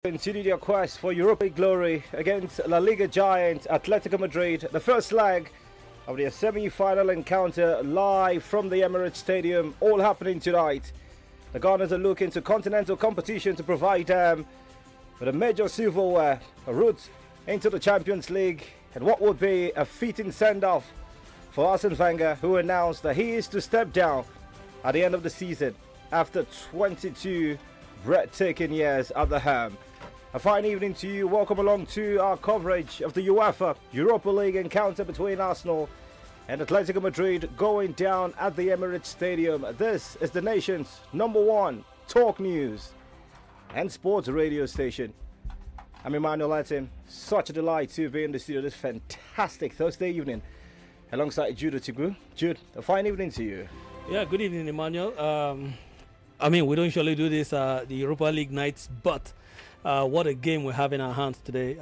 Continue their quest for European glory against La Liga giant Atletico Madrid. The first leg of their semi-final encounter live from the Emirates Stadium, all happening tonight. The Gunners are looking to continental competition to provide them with a major silverware, a route into the Champions League, and what would be a fitting send-off for Arsene Wenger, who announced that he is to step down at the end of the season after 22 breathtaking years at the helm. A fine evening to you. Welcome along to our coverage of the UEFA Europa League encounter between Arsenal and Atletico Madrid going down at the Emirates Stadium. This is the nation's #1 talk news and sports radio station. I'm Emmanuel Atim. Such a delight to be in the studio this fantastic Thursday evening alongside Jude Otigbu. Jude, a fine evening to you. Yeah, good evening, Emmanuel. We don't usually do this the Europa League nights, but what a game we have in our hands today.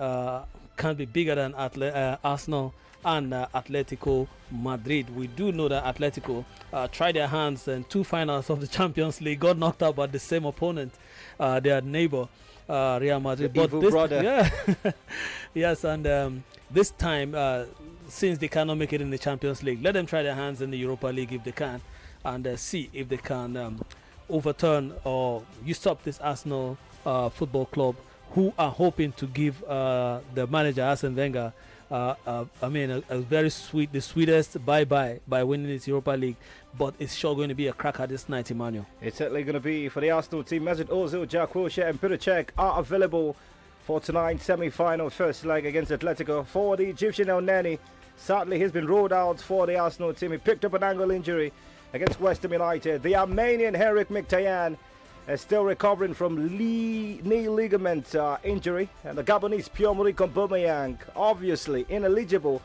Can't be bigger than Arsenal and Atletico Madrid. We do know that Atletico tried their hands in 2 finals of the Champions League, got knocked out by the same opponent, their neighbor, Real Madrid. The evil brother. Yeah, yes, and this time, since they cannot make it in the Champions League, let them try their hands in the Europa League if they can, and see if they can overturn or usurp this Arsenal football club, who are hoping to give the manager Arsene Wenger a very the sweetest bye-bye by winning this Europa League. But it's sure going to be a cracker this night, Emmanuel. It's certainly going to be for the Arsenal team. Mesut Ozil, Jack Wilshere and Petr Cech are available for tonight's semi-final first leg against Atletico. For the Egyptian El Neni, sadly he's been ruled out for the Arsenal team. He picked up an ankle injury against West Ham United. The Armenian Henrik Mkhitaryan is still recovering from knee ligament injury, and the Gabonese Pierre-Emerick Aubameyang obviously ineligible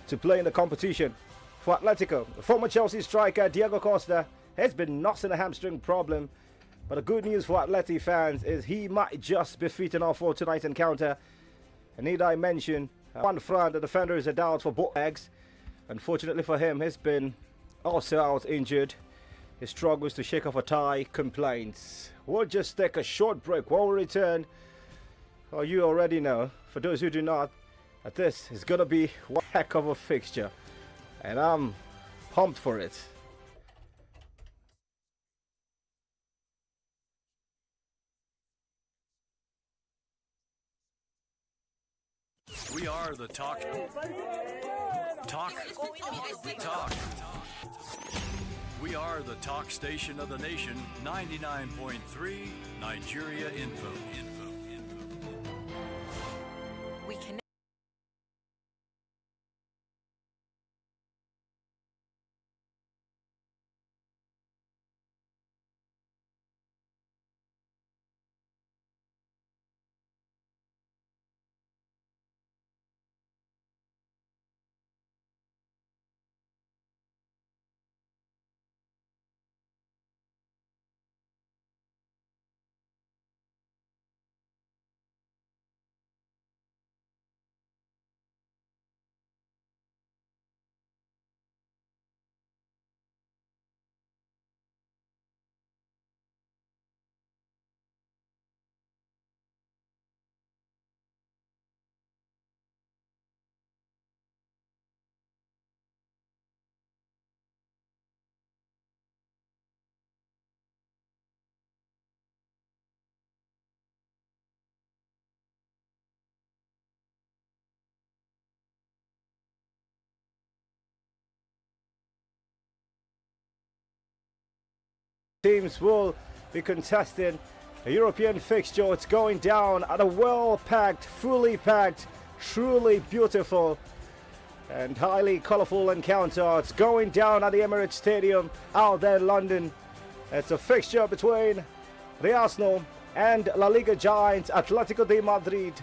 to play in the competition. For Atletico, the former Chelsea striker Diego Costa has been nursing a hamstring problem, but the good news for Atleti fans is he might just be fit enough for tonight's encounter. And need I mention, Juan Fran, the defender, is a doubt for both legs. Unfortunately for him, he's been also out injured. He struggles to shake off a tie, complaints. We'll just take a short break. When we return, well, you already know, for those who do not, that this is going to be one heck of a fixture. And I'm pumped for it. We are the talk. We are the talk station of the nation, 99.3 Nigeria Info. We can. Teams will be contesting a European fixture. It's going down at a well-packed, fully packed, truly beautiful and highly colourful encounter. It's going down at the Emirates Stadium out there in London. It's a fixture between the Arsenal and La Liga giant Atletico de Madrid.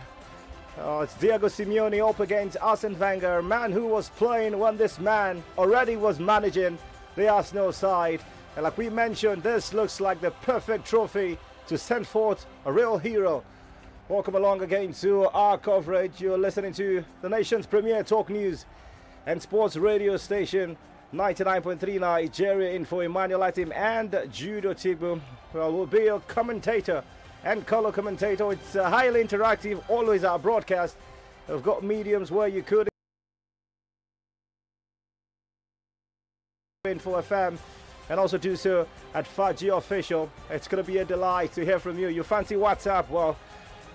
It's Diego Simeone up against Arsene Wenger, a man who was playing when this man already was managing the Arsenal side. And like we mentioned, this looks like the perfect trophy to send forth a real hero. Welcome along again to our coverage. You're listening to the nation's premier talk news and sports radio station, 99.3 Nigeria Info. Emmanuel Atim and Jude Otigbu. Well, will be your commentator and color commentator. It's highly interactive, always our broadcast. We've got mediums where you could for FM and also do so at Faji Official. It's going to be a delight to hear from you. You fancy WhatsApp? Well,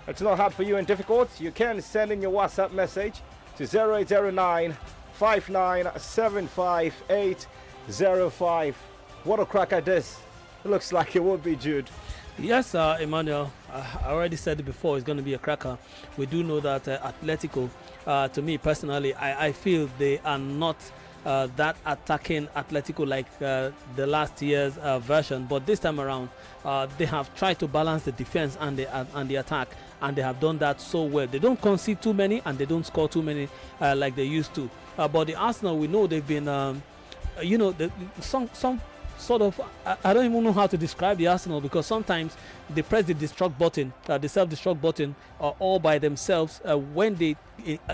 it's not hard for you and difficult. You can send in your WhatsApp message to 0809 5975805. What a crack at this. It looks like it would be, Jude. Yes, Emmanuel, I already said it before, it's going to be a cracker. We do know that Atletico, to me personally, I feel they are not that attacking Atletico like the last year's version, but this time around they have tried to balance the defense and the attack, and they have done that so well. They don't concede too many and they don't score too many like they used to. But the Arsenal, we know they've been, you know, some sort of, I don't even know how to describe the Arsenal, because sometimes they press the destruct button, the self-destruct button, all by themselves when they,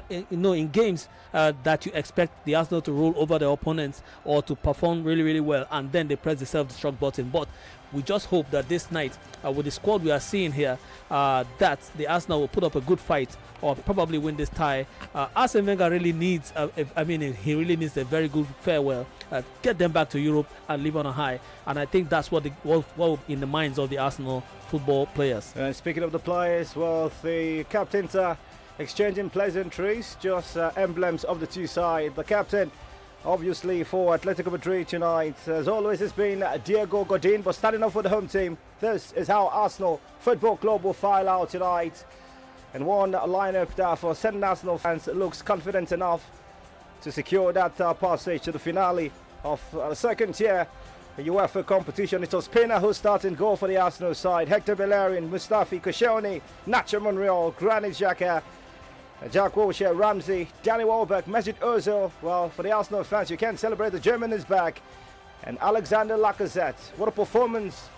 in games that you expect the Arsenal to roll over their opponents or to perform really, really well, and then they press the self-destruct button. But we just hope that this night, with the squad we are seeing here, that the Arsenal will put up a good fight or probably win this tie. Arsene Wenger really needs, he really needs a very good farewell, get them back to Europe and live on a high. And I think that's what in the minds of the Arsenal football players. And speaking of the players, well, the captains are exchanging pleasantries, just emblems of the two sides. The captain, obviously, for Atletico Madrid tonight, as always, has been Diego Godin, but starting off with the home team, this is how Arsenal Football Club will file out tonight. And one lineup that for certain Arsenal fans looks confident enough to secure that passage to the finale of the second tier UEFA competition. It was Pena who started goal for the Arsenal side. Hector Bellerin, Mustafi, Koscielny, Nacho Monreal, Granit Xhaka, Jack Wilshere, Ramsey, Danny Welbeck, Mesut Ozil. Well, for the Arsenal fans, you can celebrate. The German is back. And Alexander Lacazette. What a performance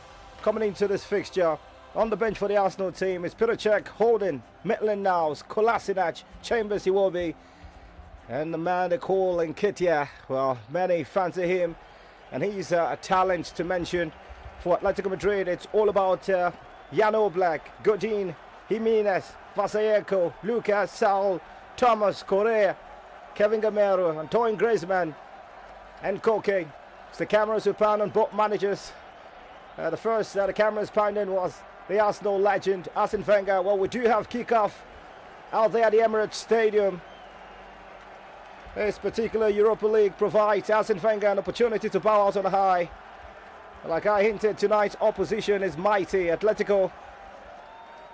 coming into this fixture. On the bench for the Arsenal team is Petr Cech, Holden, Maitland-Niles, Kolasinac, Chambers Iwobi, and the man they call Nketiah. Well, many fancy him, and he's a talent to mention for Atletico Madrid. It's all about Jan Oblak, Godin, Jimenez, Vasayeko, Lucas, Saul, Thomas, Correa, Kevin Gamero, Antoine Griezmann, and Koke. It's the cameras who pound on both managers. The first the cameras pounding was the Arsenal legend, Arsene Wenger. Well, we do have kickoff out there at the Emirates Stadium. This particular Europa League provides Arsene Wenger an opportunity to bow out on a high. Like I hinted, tonight's opposition is mighty. Atletico,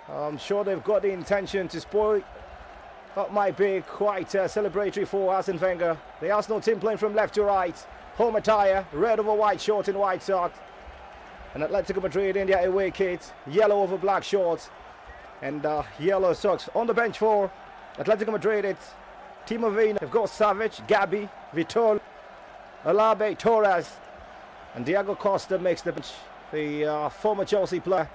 I'm sure they've got the intention to spoil. That might be quite celebratory for Arsene Wenger. The Arsenal team playing from left to right. Home attire, red over white short and white socks. And Atletico Madrid in their away kit, yellow over black shorts and yellow socks. On the bench for Atletico Madrid, it's Timo Werner. They've got Savage, Gabi, Vitor, Alabe, Torres, and Diego Costa makes the bench. The former Chelsea player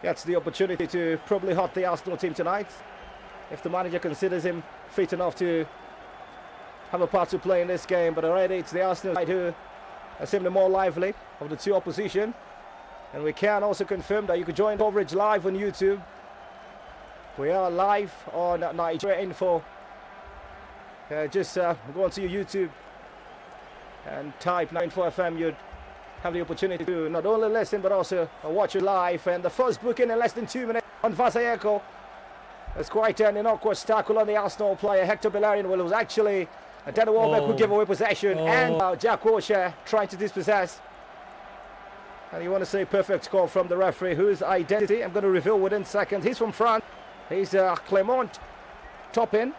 gets the opportunity to probably hurt the Arsenal team tonight, if the manager considers him fit enough to have a part to play in this game. But already it's the Arsenal side who seem the more lively of the two opposition. And we can also confirm that you can join coverage live on YouTube. We are live on Nigeria Info. Just go onto your YouTube and type 94 FM. You'd have the opportunity to not only listen but also watch it live. And the first booking in less than 2 minutes on Vasayeko. It's quite an innocuous tackle on the Arsenal player Hector Bellerin. Well, it was actually Danny Welbeck who gave away possession, and Jack Wilshere trying to dispossess. And you want to say perfect score from the referee, whose identity I'm going to reveal within seconds. He's from France. He's Clement Topin.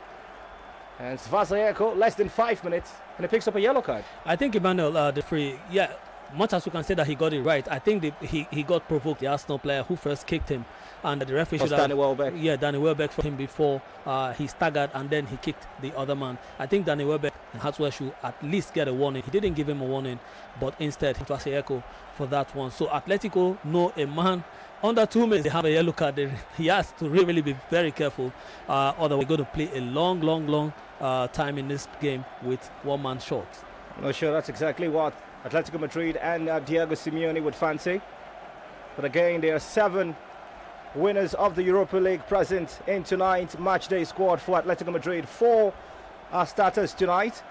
And it's Vasayeko, less than 5 minutes, and he picks up a yellow card. I think Emmanuel, the free, much as we can say that he got it right, I think he got provoked, the Arsenal player who first kicked him, and the referee should have... Danny Welbeck. Yeah, Danny Welbeck for him before he staggered and then he kicked the other man. I think Danny Welbeck and Hartwell should at least get a warning. He didn't give him a warning, but instead it was Vasayeko for that one. So Atletico know a man under 2 minutes they have a yellow card. He has to really be very careful, otherwise we're going to play a long time in this game with one man short. I'm not sure that's exactly what Atletico Madrid and Diego Simeone would fancy. But again, there are 7 winners of the Europa League present in tonight's matchday squad for Atletico Madrid. 4 are starters tonight.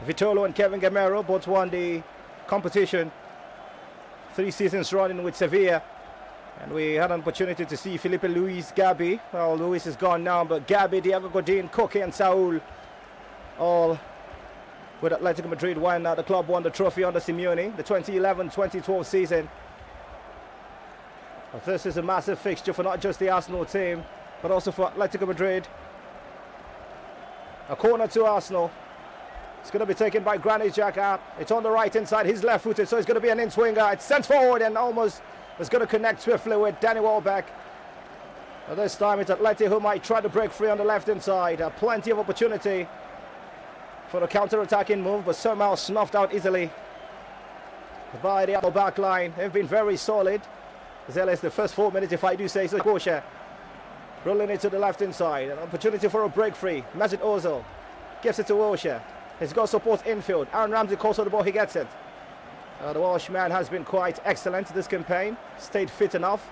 Vitolo and Kevin Gamero both won the competition 3 seasons running with Sevilla. And we had an opportunity to see Felipe Luis, Gabi. Well, Luis is gone now, but Gabi, Diego Godin, Koke and Saul all with Atletico Madrid when the club won the trophy under Simeone, the 2011-2012 season. But this is a massive fixture for not just the Arsenal team, but also for Atletico Madrid. A corner to Arsenal. It's going to be taken by Granit Xhaka. It's on the right hand side. He's left-footed, so it's going to be an in-swinger. It's sent forward and almost is going to connect swiftly with Danny Welbeck. But this time it's Atleti who might try to break free on the left-hand side. Plenty of opportunity for the counter-attacking move, but somehow snuffed out easily by the back line. They've been very solid. As well as the first 4 minutes, if I do say so. Gosha rolling it to the left-hand side. An opportunity for a break free. Mesut Ozil gives it to Wilshere. He's got support infield. Aaron Ramsey calls for the ball, he gets it. The Welshman has been quite excellent this campaign. Stayed fit enough,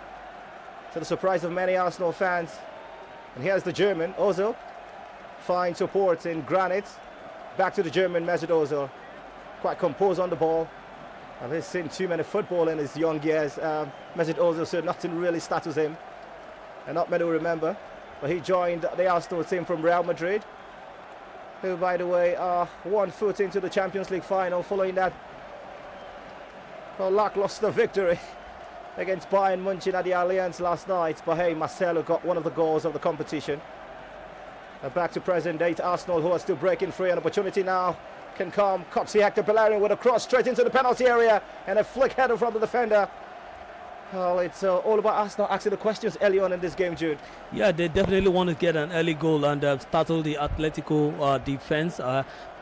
to the surprise of many Arsenal fans. And here's the German, Ozil. Fine support in Granit. Back to the German, Mesut Ozil. Quite composed on the ball. I've seen too many football in his young years. Mesut Ozil, so nothing really startles him. And not many will remember. But he joined the Arsenal team from Real Madrid, who, by the way, are 1 foot into the Champions League final following that lackluster victory against Bayern Munich at the Allianz last night. But hey, Marcelo got one of the goals of the competition. Back to present date, Arsenal, who are still breaking free. An opportunity now can come. Kopsi Hector Bellerin with a cross straight into the penalty area and a flick header from the defender. Well, it's all about Arsenal asking the questions early on in this game, Jude. Yeah, they definitely want to get an early goal and startle the Atletico defense.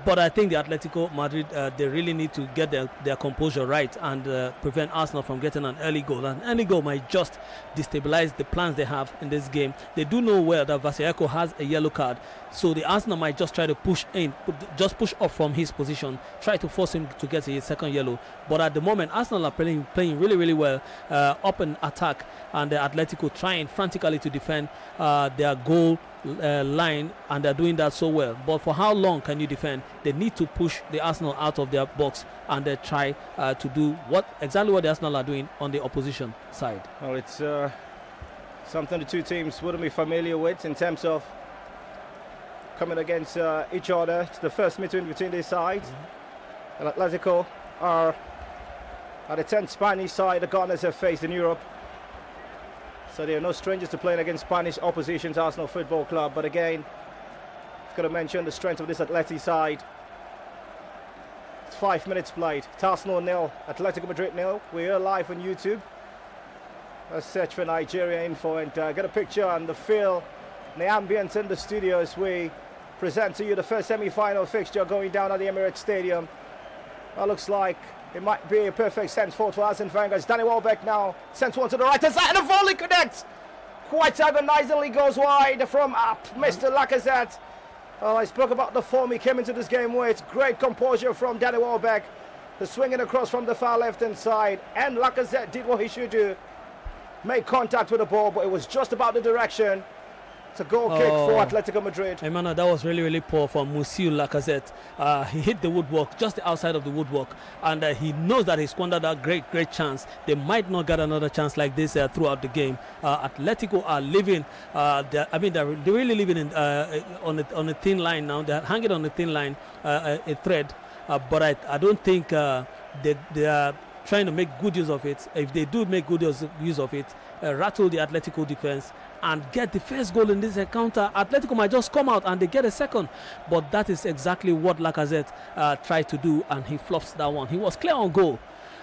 But I think the Atletico Madrid, they really need to get their composure right and prevent Arsenal from getting an early goal. An early goal might just destabilize the plans they have in this game. They do know well that Vasiliako has a yellow card, so the Arsenal might just try to push in, just push up from his position, try to force him to get his second yellow. But at the moment, Arsenal are playing really, really well up in attack, and the Atletico trying frantically to defend their goal line, and they're doing that so well. But for how long can you defend? They need to push the Arsenal out of their box and they try to do exactly what the Arsenal are doing on the opposition side. Well, it's something the two teams wouldn't be familiar with in terms of coming against each other. It's the first meeting between these sides. And Atletico are the 10th Spanish side the Goalless have faced in Europe. So they are no strangers to playing against Spanish opposition's Arsenal Football Club. But again, I've got to mention the strength of this Atleti side. It's 5 minutes played. It's Arsenal 0, Atletico Madrid 0. We are live on YouTube. Let's search for Nigeria info and get a picture and the feel and the ambience in the studio as we present to you the first semi-final fixture going down at the Emirates Stadium. That looks like it might be a perfect sense for Arsene Wenger. It's Danny Welbeck now. Sends one to the right hand side and the volley connects. Quite agonizingly goes wide from Mr. Lacazette. I spoke about the form he came into this game with. Great composure from Danny Welbeck. The swinging across from the far left hand side. And Lacazette did what he should do. Made contact with the ball, but it was just about the direction. It's a goal kick for Atletico Madrid. Emmanuel, that was really, really poor from Monsieur Lacazette. He hit the woodwork, just the outside of the woodwork, and he knows that he squandered that great chance. They might not get another chance like this throughout the game. Atletico are living, they're really living in, on a thin line now. They're hanging on a thin line, a thread, but I don't think they are trying to make good use of it. If they do make good use of it, rattle the Atletico defense and get the first goal in this encounter, Atletico might just come out and they get a second. But that is exactly what Lacazette tried to do, and he flops that one. He was clear on goal.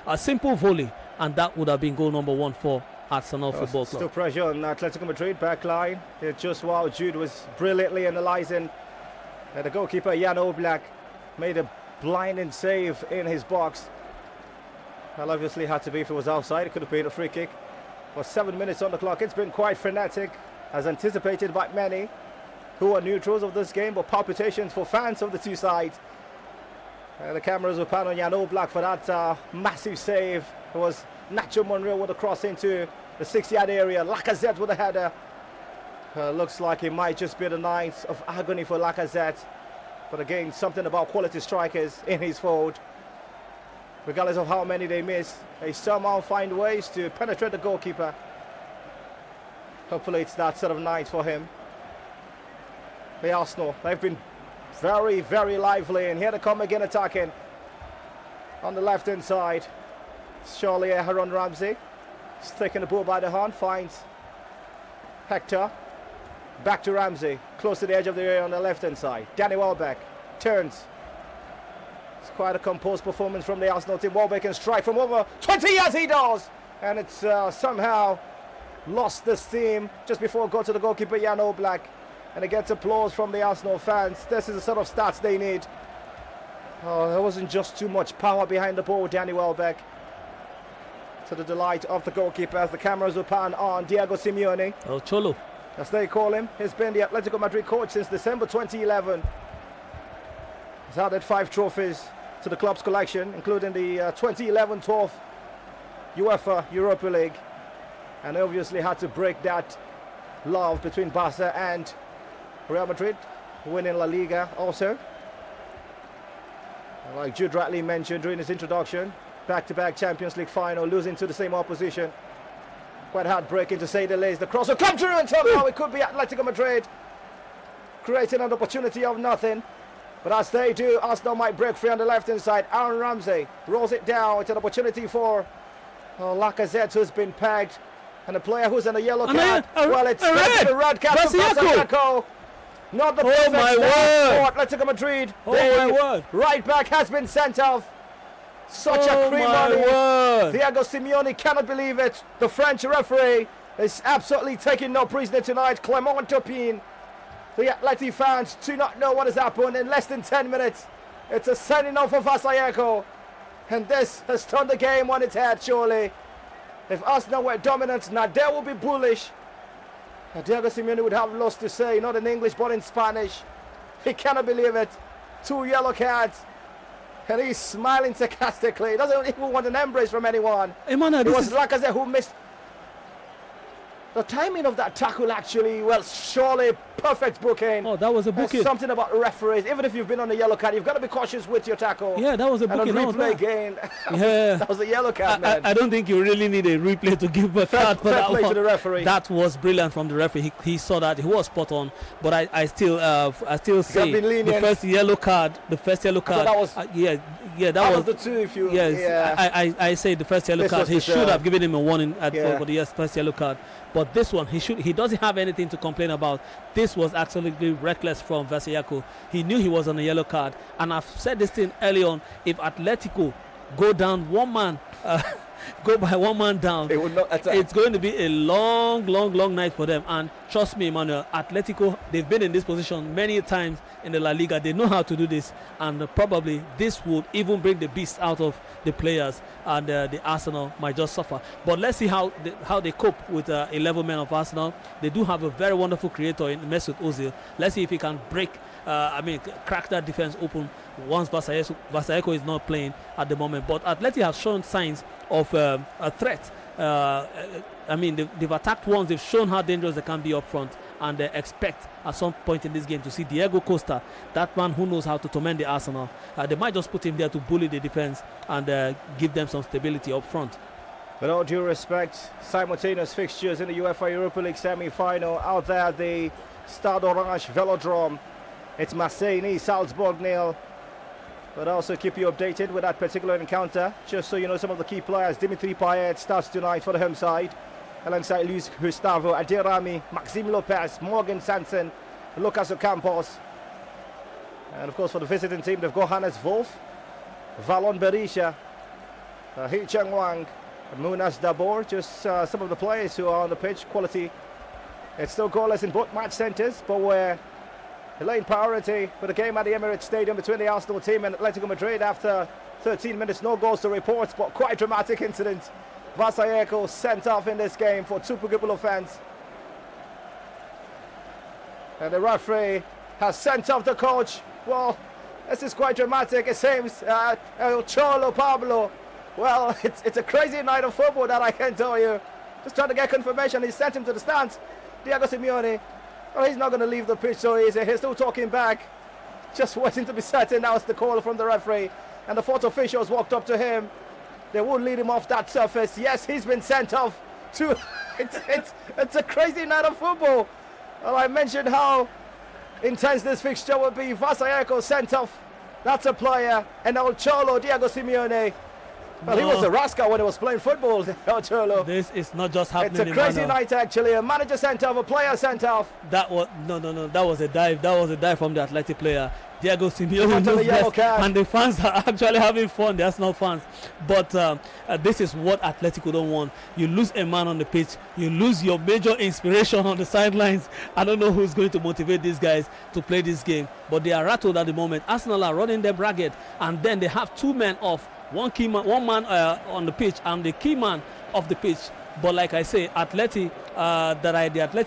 A simple volley, and that would have been goal number 1 for Arsenal Football Club. Still pressure on Atletico Madrid back line. Just while Jude was brilliantly analysing, the goalkeeper Jan Oblak made a blinding save in his box. Well, obviously had to be if it was outside. It could have been a free kick. For 7 minutes on the clock, it's been quite frenetic, as anticipated by many who are neutrals of this game, but palpitations for fans of the two sides. The cameras will pan on Jan Oblak for that massive save. It was Nacho Monreal with a cross into the 6-yard area. Lacazette with a header. Looks like it might just be the night of agony for Lacazette. But again, something about quality strikers in his fold. Regardless of how many they miss, they somehow find ways to penetrate the goalkeeper. Hopefully it's that sort of night for him. The Arsenal, they've been very, very lively, and here they come again attacking. On the left-hand side, surely Aaron Ramsey. He's taking the ball by the hand, finds Hector. Back to Ramsey, close to the edge of the area on the left-hand side. Danny Welbeck turns. It's quite a composed performance from the Arsenal team. Welbeck can strike from over 20 yards, he does! And it's somehow lost the steam just before it got to the goalkeeper, Jan Oblak. And it gets applause from the Arsenal fans. This is the sort of stats they need. Oh, there wasn't just too much power behind the ball, Danny Welbeck. To the delight of the goalkeeper as the cameras will pan on Diego Simeone. El Cholo, as they call him. He's been the Atletico Madrid coach since December 2011. He's added 5 trophies to the club's collection, including the 2011-12 UEFA Europa League. And obviously had to break that love between Barca and Real Madrid, winning La Liga also. Like Jude Ratley mentioned during his introduction, back-to-back Champions League final, losing to the same opposition. Quite heartbreaking to say the least. The cross will come through and somehow it could be Atletico Madrid creating an opportunity of nothing. But as they do, Arsenal might break free on the left-hand side. Aaron Ramsey rolls it down. It's an opportunity for Lacazette, who's been pegged. And a player who's in a yellow card. Well, it's a red card for Vasiaco. Not the perfect start for Atletico Madrid. My word. Right back has been sent off. Such a cream on it. Diego Simeone cannot believe it. The French referee is absolutely taking no prisoner tonight. Clement Turpin. The Atleti fans do not know what has happened. In less than 10 minutes, it's a sending off of Vasiaco. And this has turned the game on its head, surely. If Arsenal were dominant, Nader will be bullish. Diego Simeone would have lost to say, not in English but in Spanish. He cannot believe it. 2 yellow cards. And he's smiling sarcastically. He doesn't even want an embrace from anyone. It was Lacazette who missed. The timing of that tackle actually, well, surely perfect booking. Oh, that was a booking. There's something about referees. Even if you've been on a yellow card, you've got to be cautious with your tackle. Yeah, that was a booking. And a replay again. Yeah. That was a yellow card, man. I don't think you really need a replay to give a card for that play one. To the referee. That was brilliant from the referee. He saw that. He was spot on. But I still say the first yellow card. That was that was the two. If you I say the first yellow card. He should have given him a warning for the first yellow card. But this one, he doesn't have anything to complain about. This was absolutely reckless from Vasiaco. He knew he was on a yellow card. And I've said this thing early on. If Atletico go down one man, go by one man down, it's going to be a long night for them. And trust me, Emmanuel, Atletico, they've been in this position many times in the La Liga. They know how to do this. And probably this would even bring the beast out of the players, and the Arsenal might just suffer. But let's see how they cope with 11 men of Arsenal. They do have a very wonderful creator in Mesut Ozil. Let's see if he can crack that defense open once Vasiaco is not playing at the moment. But Atleti have shown signs of a threat. They've attacked once. They've shown how dangerous they can be up front, and they expect at some point in this game to see Diego Costa, that man who knows how to torment the Arsenal. They might just put him there to bully the defense and give them some stability up front. With all due respect, simultaneous fixtures in the UEFA Europa League semi-final out there at the Stade Orange Velodrome. It's Marseille nil, Salzburg nil. But also keep you updated with that particular encounter. Just so you know, some of the key players. Dimitri Payet starts tonight for the home side, alongside Luis Gustavo, Adirami, Maxime Lopez, Morgan Sanson, Lucas Ocampos. And of course for the visiting team, they've got Hannes Wolf, Valon Berisha, Hee Cheng Wang, Munas Dabor. Just some of the players who are on the pitch. Quality. It's still goalless in both match centres, but we're laying priority for the game at the Emirates Stadium between the Arsenal team and Atletico Madrid after 13 minutes. No goals to report, but quite dramatic incident. Vasiaco sent off in this game for two-pupil offence. And the referee has sent off the coach. Well, this is quite dramatic. It seems El Cholo Pablo Well, it's a crazy night of football, that I can tell you. Just trying to get confirmation. He sent him to the stands. Diego Simeone. Well, he's not going to leave the pitch so easy. He's still talking back. Just waiting to be certain. Now it's the call from the referee. And the fourth officials walked up to him. They would lead him off that surface. Yes, he's been sent off to... it's a crazy night of football. Well, I mentioned how intense this fixture would be. Vasayeko sent off. That's a player. And El Cholo, Diego Simeone. Well, he was a rascal when he was playing football, El Cholo. This is not just happening. It's a crazy night, actually. A manager sent off, a player sent off. That was no. That was a dive. That was a dive from the Athletic player, Diego Simeone. And the fans are actually having fun. The Arsenal fans. But this is what Atletico don't want. You lose a man on the pitch. You lose your major inspiration on the sidelines. I don't know who's going to motivate these guys to play this game. But they are rattled at the moment. Arsenal are running them ragged, and then they have two men off. One man on the pitch and the key man off the pitch. But like I say, the Atleti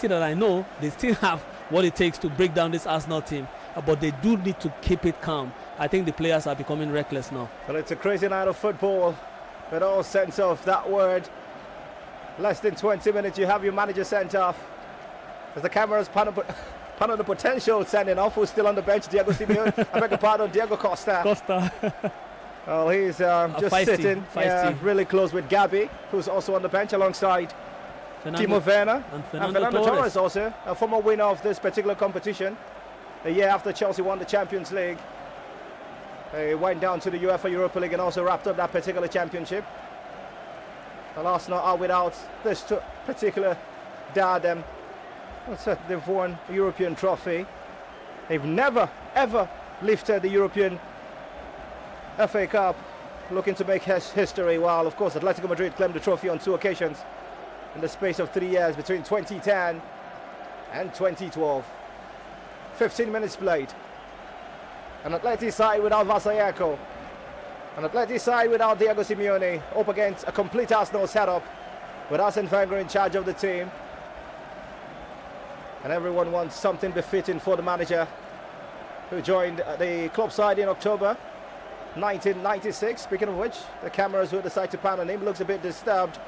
that I know, they still have what it takes to break down this Arsenal team. But they do need to keep it calm. I think the players are becoming reckless now. Well, it's a crazy night of football, with all sense of that word. Less than 20 minutes, you have your manager sent off. As the cameras pan on the potential sending off, who's still on the bench, Diego Simeone. I beg your pardon, Diego Costa. Well, he's just sitting really close with Gabi, who's also on the bench alongside Timo Werner and Fernando Torres, also a former winner of this particular competition. A year after Chelsea won the Champions League, he went down to the UEFA Europa League and also wrapped up that particular championship. And Arsenal are without this particular diadem. They've won a European trophy. They've never, ever lifted the European FA Cup, looking to make history, while of course Atletico Madrid claimed the trophy on 2 occasions in the space of 3 years between 2010 and 2012. 15 minutes played. An Atleti side without Vasayeko, an Atleti side without Diego Simeone, up against a complete Arsenal setup with Arsene Wenger in charge of the team. And everyone wants something befitting for the manager, who joined the club side in October 1996. Speaking of which, the cameras will decide to pan on him. Looks a bit disturbed,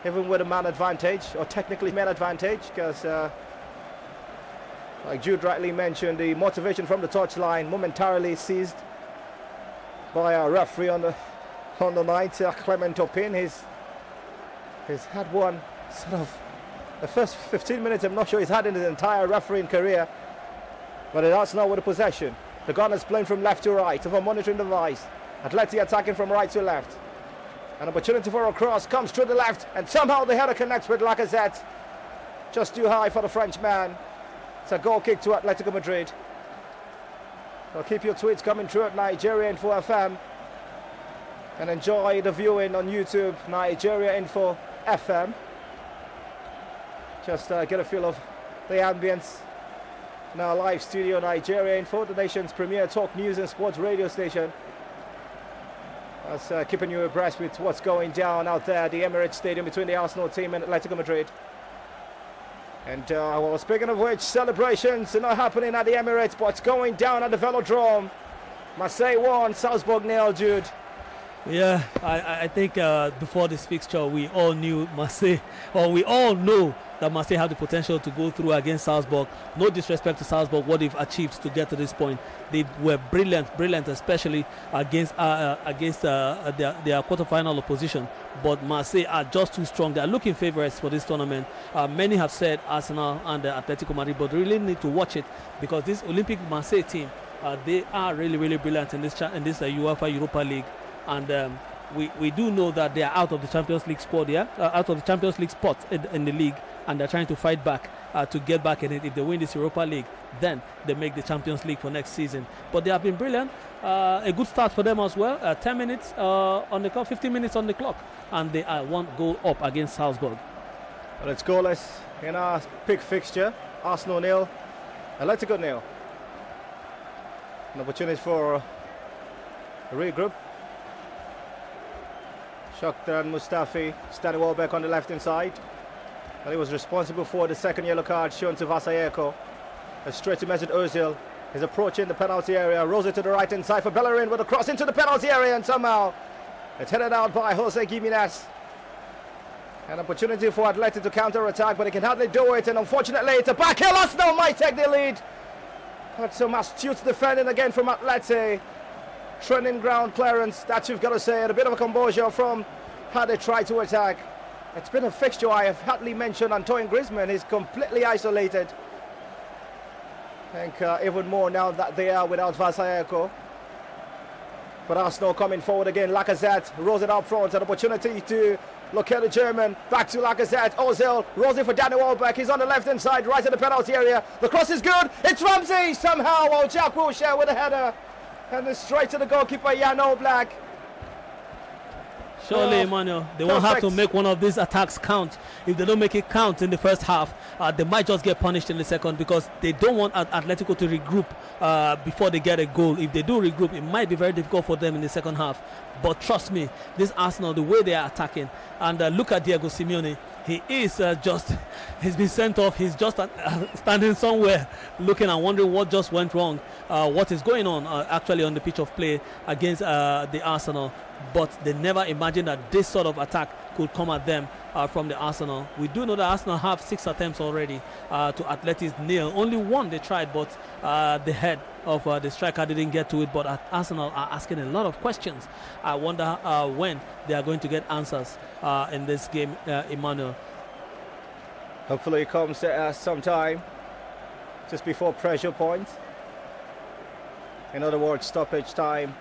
even with a man advantage, or technically man advantage, because like Jude rightly mentioned, the motivation from the touchline momentarily seized by our referee on the night, Clement Opin. He's had one sort of the first 15 minutes. I'm not sure he's had in his entire refereeing career, but that's not with the possession. The Gunners playing from left to right, over monitoring device. Atleti attacking from right to left. An opportunity for a cross comes through the left, and somehow the header connects with Lacazette. Just too high for the Frenchman. It's a goal kick to Atletico Madrid. Well, keep your tweets coming through at Nigeria Info FM. And enjoy the viewing on YouTube, Nigeria Info FM. Just get a feel of the ambience. Now live studio, Nigeria Info, the nation's premier talk news and sports radio station. That's keeping you abreast with what's going down out there at the Emirates Stadium between the Arsenal team and Atletico Madrid. And well, speaking of which, celebrations are not happening at the Emirates, but it's going down at the Velodrome. Marseille won, Salzburg 0, Jude. Yeah, I think before this fixture, we all knew Marseille, or we all know that Marseille have the potential to go through against Salzburg. No disrespect to Salzburg, what they've achieved to get to this point. They were brilliant, especially against their quarterfinal opposition. But Marseille are just too strong. They are looking favourites for this tournament. Many have said Arsenal and Atletico Madrid, but really need to watch it, because this Olympic Marseille team, they are really, really brilliant in this UEFA Europa League. And we do know that they are out of the Champions League squad, out of the Champions League spot in the league, and they're trying to fight back to get back in it. If they win this Europa League, then they make the Champions League for next season. But they have been brilliant. A good start for them as well. 10 minutes on the clock, 15 minutes on the clock, and they are 1 goal up against Salzburg. Well, it's goalless in our big fixture. Arsenal 0, Atletico 0. An opportunity for a regroup. Shakhtar and Mustafi standing well back on the left-hand side. And he was responsible for the second yellow card shown to Vasayeko. Straight to Mesut Ozil. He's approaching the penalty area. Rolls it to the right-hand side for Bellerin with a cross into the penalty area, and somehow It's headed out by Jose Gimenez. An opportunity for Atleti to counter-attack, but he can hardly do it. And unfortunately, it's a back heel. Arsenal might take the lead. But some astute defending again from Atleti. Training ground clearance, that you've got to say. And a bit of a composure from how they try to attack. It's been a fixture. I have hardly mentioned Antoine Griezmann. He's completely isolated. I think even more now that they are without Vasayeko. But Arsenal coming forward again. Lacazette rolls it up front. An opportunity to locate the German. Back to Lacazette. Ozil rolls it for Danny Welbeck. He's on the left hand side, right at the penalty area. The cross is good. It's Ramsey somehow. Oh, Jack Wilshere with a header. And it's straight to the goalkeeper, Jan Oblak. Surely, Emmanuel, they won't have to make one of these attacks count. If they don't make it count in the first half, they might just get punished in the second, because they don't want Atletico to regroup before they get a goal. If they do regroup, it might be very difficult for them in the second half. But trust me, this Arsenal, the way they are attacking, and look at Diego Simeone. He is he's been sent off. He's just standing somewhere looking and wondering what just went wrong, what is going on actually on the pitch of play against the Arsenal. But they never imagined that this sort of attack could come at them from the Arsenal. We do know that Arsenal have 6 attempts already to Atleti's nil. Only one they tried, but the head of the striker didn't get to it. But Arsenal are asking a lot of questions. I wonder when they are going to get answers in this game, Emmanuel. Hopefully it comes sometime just before pressure point. In other words, stoppage time.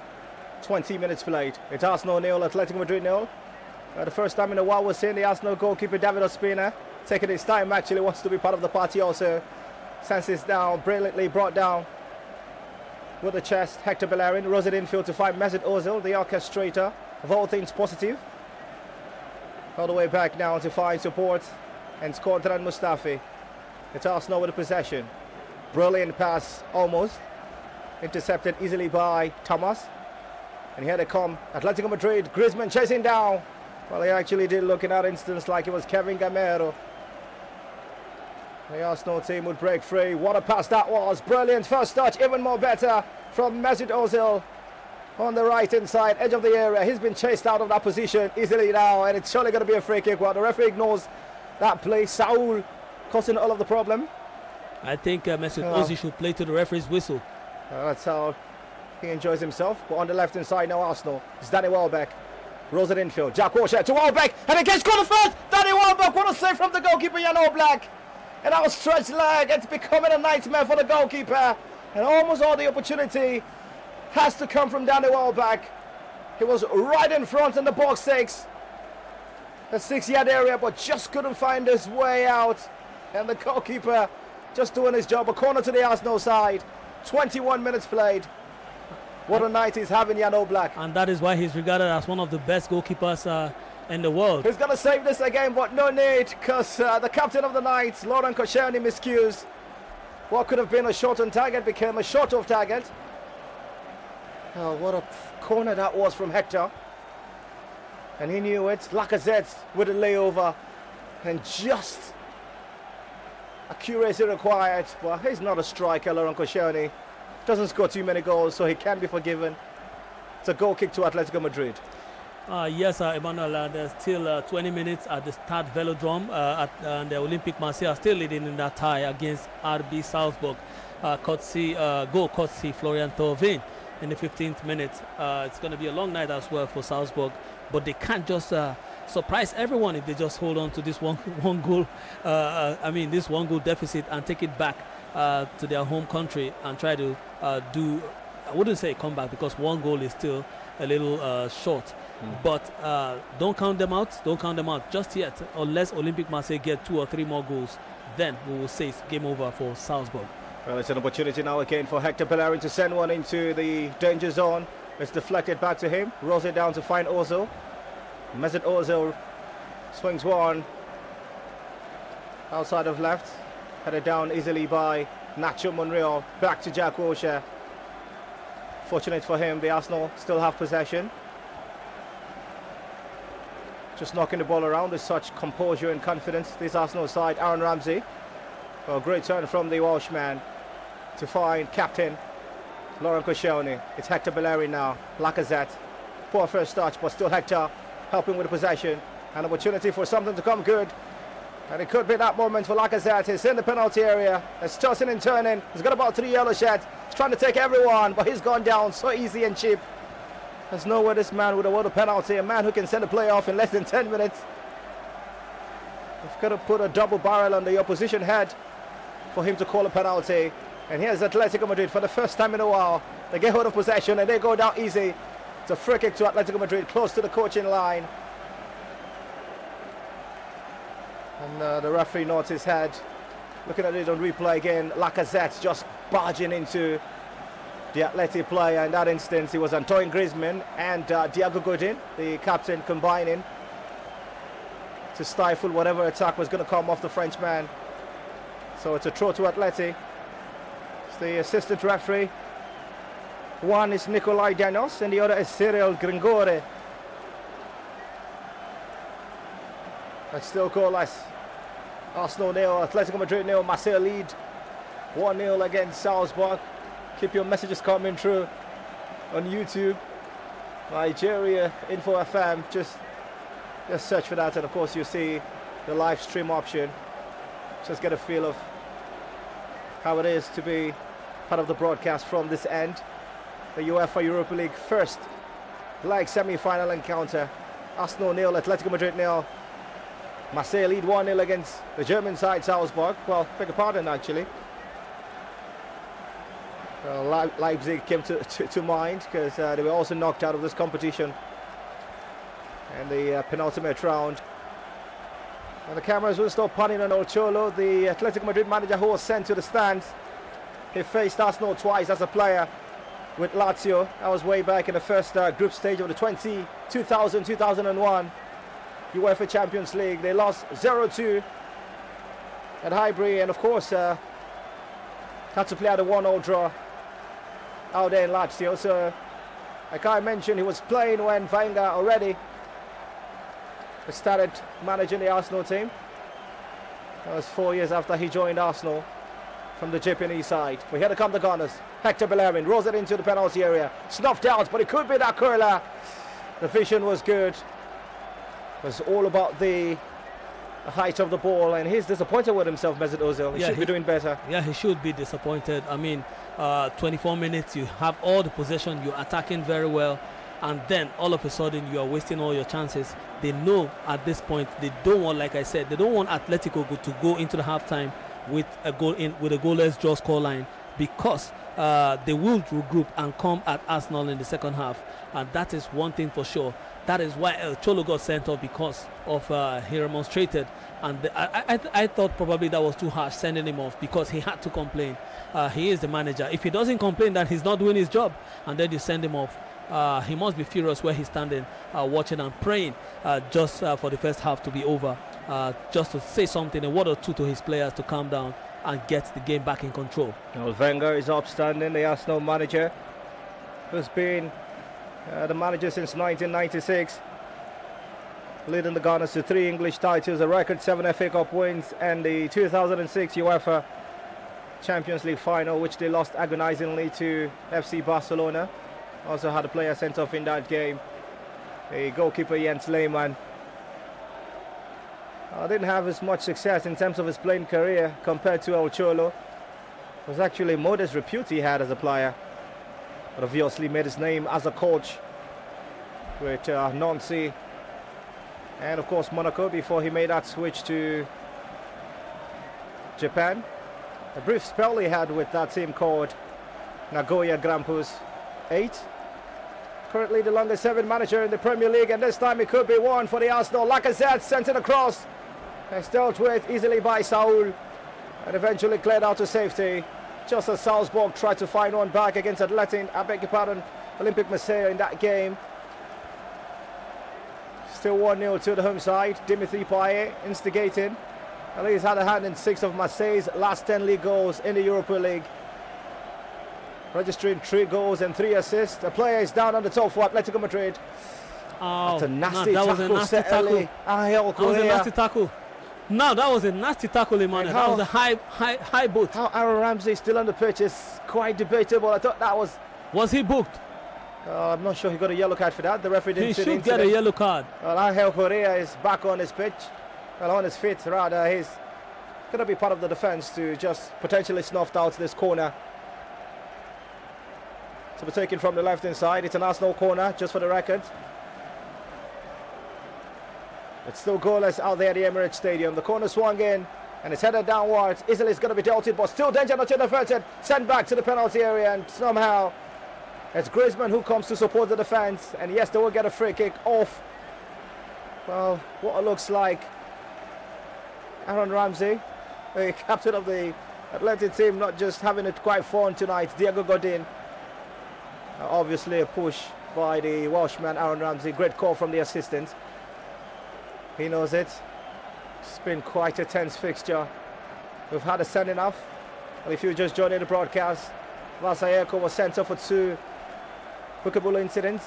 20 minutes played. It's Arsenal 0, Atletico Madrid 0. The first time in a while we're seeing the Arsenal goalkeeper David Ospina taking his time, actually wants to be part of the party also. Senses down, brilliantly brought down with the chest. Hector Bellerin rolls it infield to find Mesut Ozil, the orchestrator of all things positive. All the way back now to find support and Skodran Mustafi. It's Arsenal with the possession. Brilliant pass, almost. Intercepted easily by Thomas. And here they come, Atletico Madrid, Griezmann chasing down. Well, he actually did look in that instance like it was Kevin Gamero. The Arsenal team would break free. What a pass that was. Brilliant first touch, even more better from Mesut Ozil on the right hand side, edge of the area. He's been chased out of that position easily now, and it's surely going to be a free kick. Well, the referee ignores that play. Saul causing all of the problem. I think Mesut Ozil should play to the referee's whistle. That's how he enjoys himself. But on the left hand side now, Arsenal. It's Danny Welbeck. Rolls it infield. Jack Wilshere to Welbeck. And it gets corner first. Danny Welbeck. What a save from the goalkeeper, Jan Oblak. And that was stretched leg. It's becoming a nightmare for the goalkeeper. And almost all the opportunity has to come from Danny Welbeck. He was right in front in the box 6. The 6-yard area, but just couldn't find his way out. And the goalkeeper just doing his job. A corner to the Arsenal side. 21 minutes played. What a night he's having, Jan Oblak. And that is why he's regarded as one of the best goalkeepers in the world. He's going to save this again, but no need, because the captain of the night, Laurent Koscielny, miscues. What could have been a shot on target became a shot off target. Oh, what a corner that was from Hector. And he knew it. Lacazette with a layover. And just accuracy required. Well, he's not a striker, Laurent Koscielny. Doesn't score too many goals, so he can be forgiven. It's a goal kick to Atletico Madrid. Yes, Emmanuel, there's still 20 minutes at the Stade Velodrome, and the Olympique Marseille are still leading in that tie against RB Salzburg. Goal courtesy Florian Thauvin in the 15th minute. It's going to be a long night as well for Salzburg, but they can't just surprise everyone if they just hold on to this one goal. This one goal deficit and take it back to their home country and try to do, I wouldn't say a comeback, because one goal is still a little short. But don't count them out. Don't count them out just yet, unless Olympique Marseille get 2 or 3 more goals. Then we will say it's game over for Salzburg. Well, it's an opportunity now again for Hector Bellerin to send one into the danger zone. It's deflected back to him. Rolls it down to find Ozil. Mesut Ozil swings one outside of left. Headed down easily by Nacho Monreal. Back to Jack Wilshere. Fortunate for him, the Arsenal still have possession. Just knocking the ball around with such composure and confidence. This Arsenal side, Aaron Ramsey. Well, great turn from the Welshman to find captain Laurent Koscielny. It's Hector Bellerin now. Lacazette Poor first touch, but still Hector helping with the possession. An opportunity for something to come good. And it could be that moment for Lacazette. He's in the penalty area. He's tossing and turning. He's got about 3 yellow shirts. He's trying to take everyone, but he's gone down so easy and cheap. There's no way this man would award a penalty. A man who can send a play off in less than 10 minutes. We've got to put a double barrel on the opposition head for him to call a penalty. And here's Atletico Madrid for the first time in a while. They get hold of possession and they go down easy. It's a free kick to Atletico Madrid, close to the coaching line. And the referee nods his head. Looking at it on replay again, Lacazette just barging into the Atleti player. In that instance, it was Antoine Griezmann and Diego Godin, the captain, combining to stifle whatever attack was going to come off the Frenchman. So it's a throw to Atleti. It's the assistant referee. One is Nicolai Danos and the other is Cyril Gringore. It's still goalless. Arsenal 0, Atletico Madrid 0, Marseille lead 1-0 against Salzburg. Keep your messages coming through on YouTube. Nigeria Info FM, just search for that, and of course you see the live stream option. Just get a feel of how it is to be part of the broadcast from this end. The UEFA Europa League first leg semi-final encounter. Arsenal 0, Atletico Madrid 0. Marseille lead 1-0 against the German side Salzburg. Well, beg your pardon actually. Leipzig came to mind because they were also knocked out of this competition in the penultimate round. And the cameras will stop panning on Old Cholo, the Atletico Madrid manager who was sent to the stands. He faced Arsenal twice as a player with Lazio. That was way back in the first group stage of the 2000-2001 UEFA Champions League. They lost 0-2 at Highbury, and of course had to play out a 1-0 draw out there in Lazio. So like I mentioned, he was playing when Wenger already started managing the Arsenal team. That was 4 years after he joined Arsenal from the Japanese side. We had to come the Gunners. Hector Bellerin rolls it into the penalty area. Snuffed out, but it could be that curler. The vision was good. It was all about the height of the ball, and he's disappointed with himself, Mesut Ozil. He should be doing better. Yeah, he should be disappointed. I mean, 24 minutes, you have all the possession, you're attacking very well, and then all of a sudden you are wasting all your chances. They know at this point they don't want, like I said, they don't want Atletico to go into the halftime with a goal with a goalless draw scoreline, because they will regroup and come at Arsenal in the second half, and that is one thing for sure. That is why El Cholo got sent off, because of he demonstrated, and I thought probably that was too harsh, sending him off, because he had to complain. He is the manager. If he doesn't complain, then he's not doing his job, and then you send him off. He must be furious where he's standing, watching and praying just for the first half to be over, just to say something, a word or two to his players to calm down and get the game back in control. Well, Wenger is upstanding, the Arsenal manager, who's been the manager since 1996, leading the Gunners to 3 English titles, a record 7 FA Cup wins, and the 2006 UEFA Champions League final, which they lost agonizingly to FC Barcelona. Also had a player sent off in that game, the goalkeeper Jens Lehmann. Didn't have as much success in terms of his playing career compared to El Cholo. It was actually modest repute he had as a player, but obviously made his name as a coach with Nancy and of course Monaco before he made that switch to Japan. A brief spell he had with that team called Nagoya Grampus 8. Currently the longest serving manager in the Premier League, and this time it could be one for the Arsenal. Lacazette sent it across. It's dealt with easily by Saul and eventually cleared out to safety, just as Salzburg tried to find one back against Olympique Marseille in that game. Still 1-0 to the home side. Dimitri Payet instigating. At least had a hand in 6 of Marseille's last 10 league goals in the Europa League, registering 3 goals and 3 assists. The player is down on the top for Atletico Madrid. Oh, that's a nasty that tackle. Was a nasty tackle. That was a nasty tackle. No, that was a nasty tackle, Emmanuel. That was a high boot. How Aaron Ramsey is still on the pitch is quite debatable. I thought that was... Was he booked? I'm not sure he got a yellow card for that. The referee didn't He see the should get a incident. yellow card. Well, Angel Correa is back on his pitch. Well, on his feet, rather. He's going to be part of the defence to just potentially snuffed out this corner. To be taken from the left-hand side. It's an Arsenal corner, just for the record. It's still goalless out there at the Emirates Stadium. The corner swung in, and it's headed downwards. Easily it's going to be dealt with, but still danger not yet averted. Sent back to the penalty area, and somehow it's Griezmann who comes to support the defence. And yes, they will get a free kick off. Well, what it looks like. Aaron Ramsey, the captain of the Athletic team, not just having it quite fun tonight. Diego Godin. Obviously a push by the Welshman, Aaron Ramsey. Great call from the assistant. He knows it. It's been quite a tense fixture. We've had a sending off. Well, if you just joined in the broadcast, Vasayeko was sent off for 2 bookable incidents.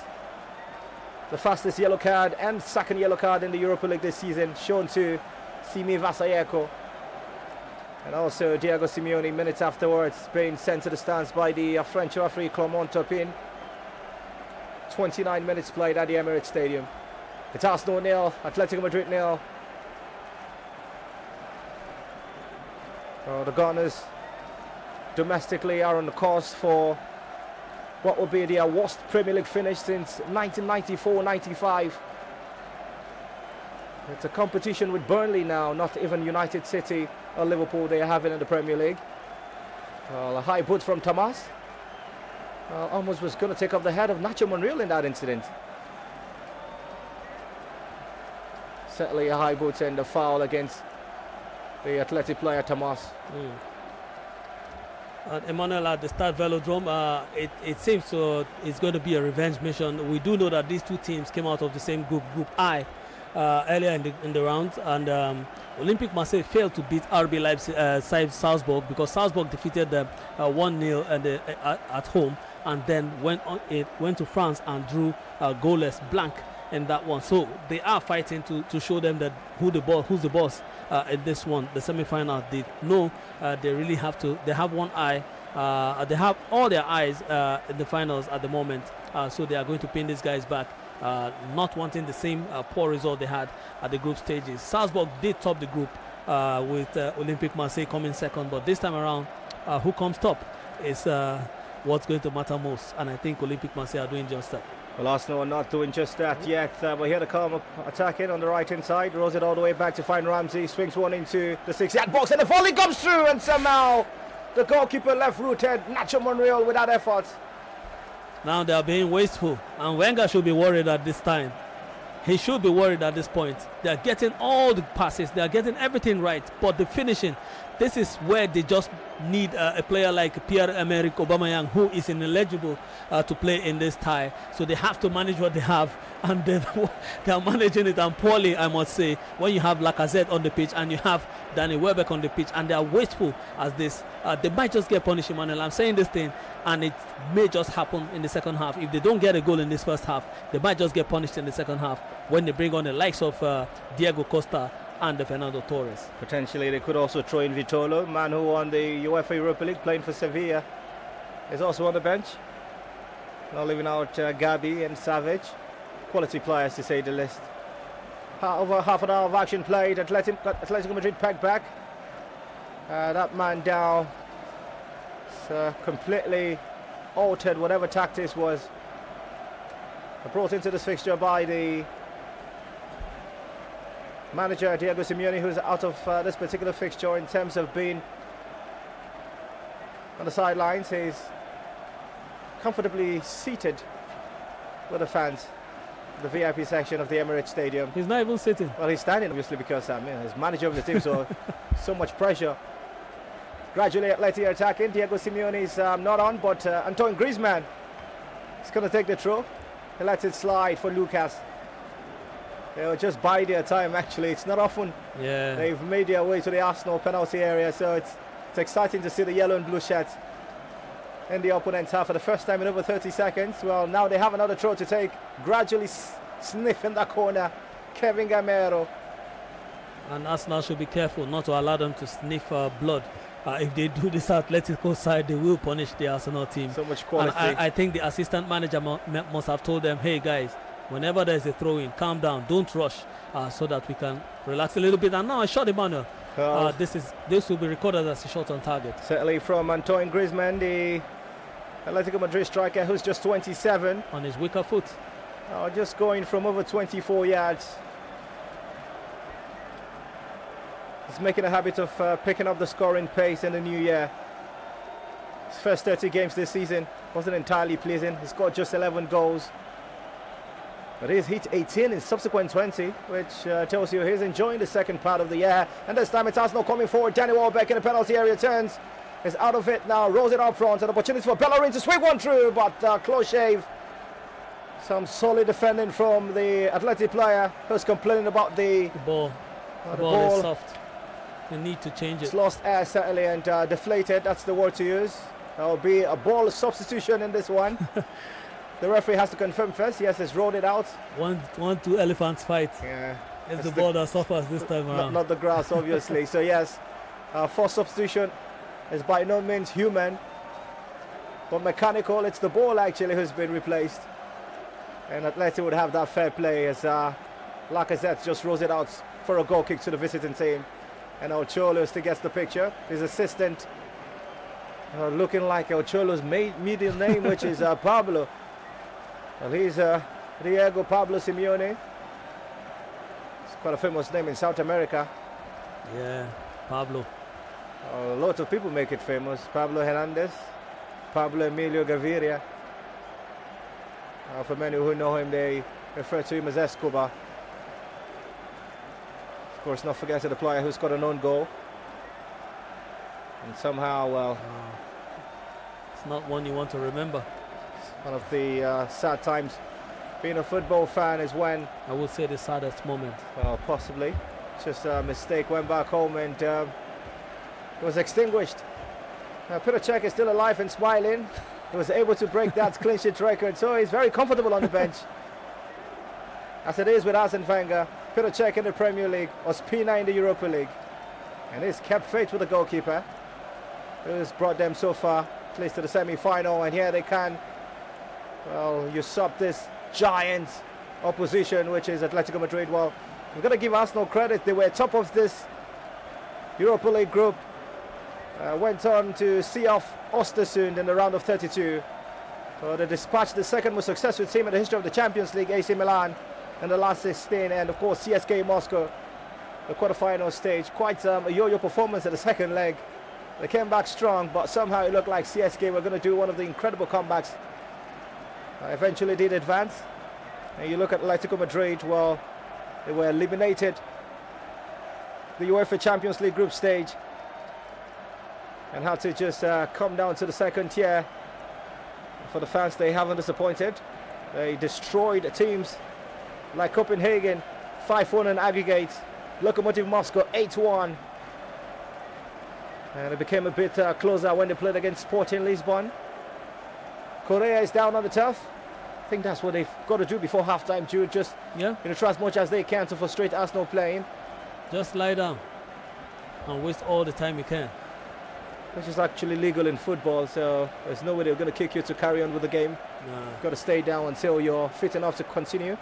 The fastest yellow card and second yellow card in the Europa League this season, shown to Simi Vasayeko. And also Diego Simeone minutes afterwards being sent to the stands by the French referee Clement Turpin. 29 minutes played at the Emirates Stadium. It's Arsenal 0, Atletico Madrid 0. The Gunners domestically are on the course for what will be their worst Premier League finish since 1994-95. It's a competition with Burnley now, not even United City or Liverpool they are having in the Premier League. A high boot from Thomas. Almost was going to take off the head of Nacho Monreal in that incident. Certainly a high boot and a foul against the Athletic player Thomas. Emmanuel, at the Stade Velodrome, it seems it's going to be a revenge mission. We do know that these two teams came out of the same group, Group I, earlier in the round, and Olympique Marseille failed to beat RB Leipzig, Salzburg, because Salzburg defeated them 1-0 at home, and then went to France and drew goalless blank in that one. So they are fighting to show them that who's the boss in this one, the semi-final. They know they really have to. They have one eye. They have all their eyes in the finals at the moment. So they are going to pin these guys back, not wanting the same poor result they had at the group stages. Salzburg did top the group with Olympique Marseille coming second, but this time around, who comes top is what's going to matter most. And I think Olympique Marseille are doing just that. Well, Arsenal are not doing just that yet. We're here to come attacking on the right-hand side. Rolls it all the way back to find Ramsey. Swings one into the 6-yard box, and the volley comes through, and somehow the goalkeeper left-rooted Nacho Monreal without effort. Now they are being wasteful, and Wenger should be worried at this time. He should be worried at this point. They are getting all the passes. They are getting everything right, but the finishing, this is where they just need a player like Pierre-Emerick Aubameyang, who is ineligible to play in this tie. So they have to manage what they have, and they are managing it, and poorly, I must say, when you have Lacazette on the pitch and you have Danny Welbeck on the pitch, and they are wasteful as this. They might just get punished, Emmanuel. I'm saying this thing, and it may just happen in the second half. If they don't get a goal in this first half, they might just get punished in the second half when they bring on the likes of Diego Costa and Fernando Torres. Potentially they could also throw in Vitolo, man who won the UEFA Europa League, playing for Sevilla, is also on the bench. Now leaving out Gabi and Savage. Quality players, to say the least. Over half an hour of action played. Atletico Madrid pegged back. That man down. It's completely altered whatever tactics was brought into this fixture by the manager Diego Simeone, who's out of this particular fixture in terms of being on the sidelines. He's comfortably seated with the fans, the VIP section of the Emirates Stadium. He's not even sitting. Well, he's standing, obviously, because he's manager of the team, so much pressure. Gradually Atleti attacking. Diego Simeone is not on, but Antoine Griezmann is going to take the throw. He lets it slide for Lucas. They'll just buy their time, actually. It's not often they've made their way to the Arsenal penalty area, so it's exciting to see the yellow and blue shirts in the opponent's half for the first time in over 30 seconds. Well, now they have another throw to take. Gradually sniffing that corner, Kevin Gamero. And Arsenal should be careful not to allow them to sniff blood if they do this Atletico side, they will punish the Arsenal team. So much quality. And I think the assistant manager must have told them, hey guys, whenever there's a throw-in, calm down, don't rush, so that we can relax a little bit. And now a shot, Emmanuel. This will be recorded as a shot on target. Certainly from Antoine Griezmann, the Atletico Madrid striker, who's just 27. On his weaker foot. Just going from over 24 yards. He's making a habit of picking up the scoring pace in the new year. His first 30 games this season wasn't entirely pleasing. He scored just 11 goals. But he's hit 18 in subsequent 20, which tells you he's enjoying the second part of the year. And this time it's Arsenal coming forward. Danny Welbeck in the penalty area turns. Is out of it now, rolls it up front. An opportunity for Bellerin to swing one through, but close shave. Some solid defending from the Athletic player who's complaining about the ball. The ball is soft. They need to change it. It's lost air certainly and deflated. That's the word to use. There will be a ball substitution in this one. The referee has to confirm first. Yes, he's rolled it out. Two elephants fight. Yeah. It's the ball that suffers this time around. Not the grass, obviously. So yes, first substitution is by no means human, but mechanical. It's the ball actually who's been replaced. And Atleti would have that fair play as Lacazette just rolls it out for a goal kick to the visiting team. And Ocholo still gets the picture. His assistant looking like Ocholo's middle name, which is Pablo. Well, he's Diego Pablo Simeone. It's quite a famous name in South America. Yeah, Pablo. A lot of people make it famous. Pablo Hernandez, Pablo Emilio Gaviria. For many who know him, they refer to him as Escobar. Of course, not forgetting the player who's got an own goal. And somehow, well... it's not one you want to remember. One of the sad times being a football fan is when... I would say the saddest moment. Well, possibly. Just a mistake, went back home and was extinguished. Petr Cech is still alive and smiling. He was able to break that clean sheet record, so he's very comfortable on the bench. As it is with Arsene Wenger, Petr Cech in the Premier League, Ospina in the Europa League. And he's kept faith with the goalkeeper, who's brought them so far, at least to the semi-final, and here they can, well, usurp this giant opposition, which is Atletico Madrid. Well, we've got to give Arsenal credit. They were top of this Europa League group. Went on to see off Östersund in the round of 32. So they dispatched the second most successful team in the history of the Champions League, AC Milan, in the last 16, and of course CSKA Moscow, the quarterfinal stage. Quite a yo-yo performance at the second leg. They came back strong, but somehow it looked like CSKA were going to do one of the incredible comebacks. Eventually did advance. And you look at Atletico Madrid, well, they were eliminated the UEFA Champions League group stage and had to just come down to the second tier. For the fans, they haven't disappointed. They destroyed teams like Copenhagen 5-1 in aggregate, Lokomotiv Moscow 8-1, and it became a bit closer when they played against Sporting Lisbon. Korea is down on the turf. I think that's what they've got to do before halftime, Jude. Just try as much as they can to frustrate Arsenal playing. Just lie down and waste all the time you can. Which is actually legal in football, so there's no way they're going to kick you to carry on with the game. You've got to stay down until you're fit enough to continue.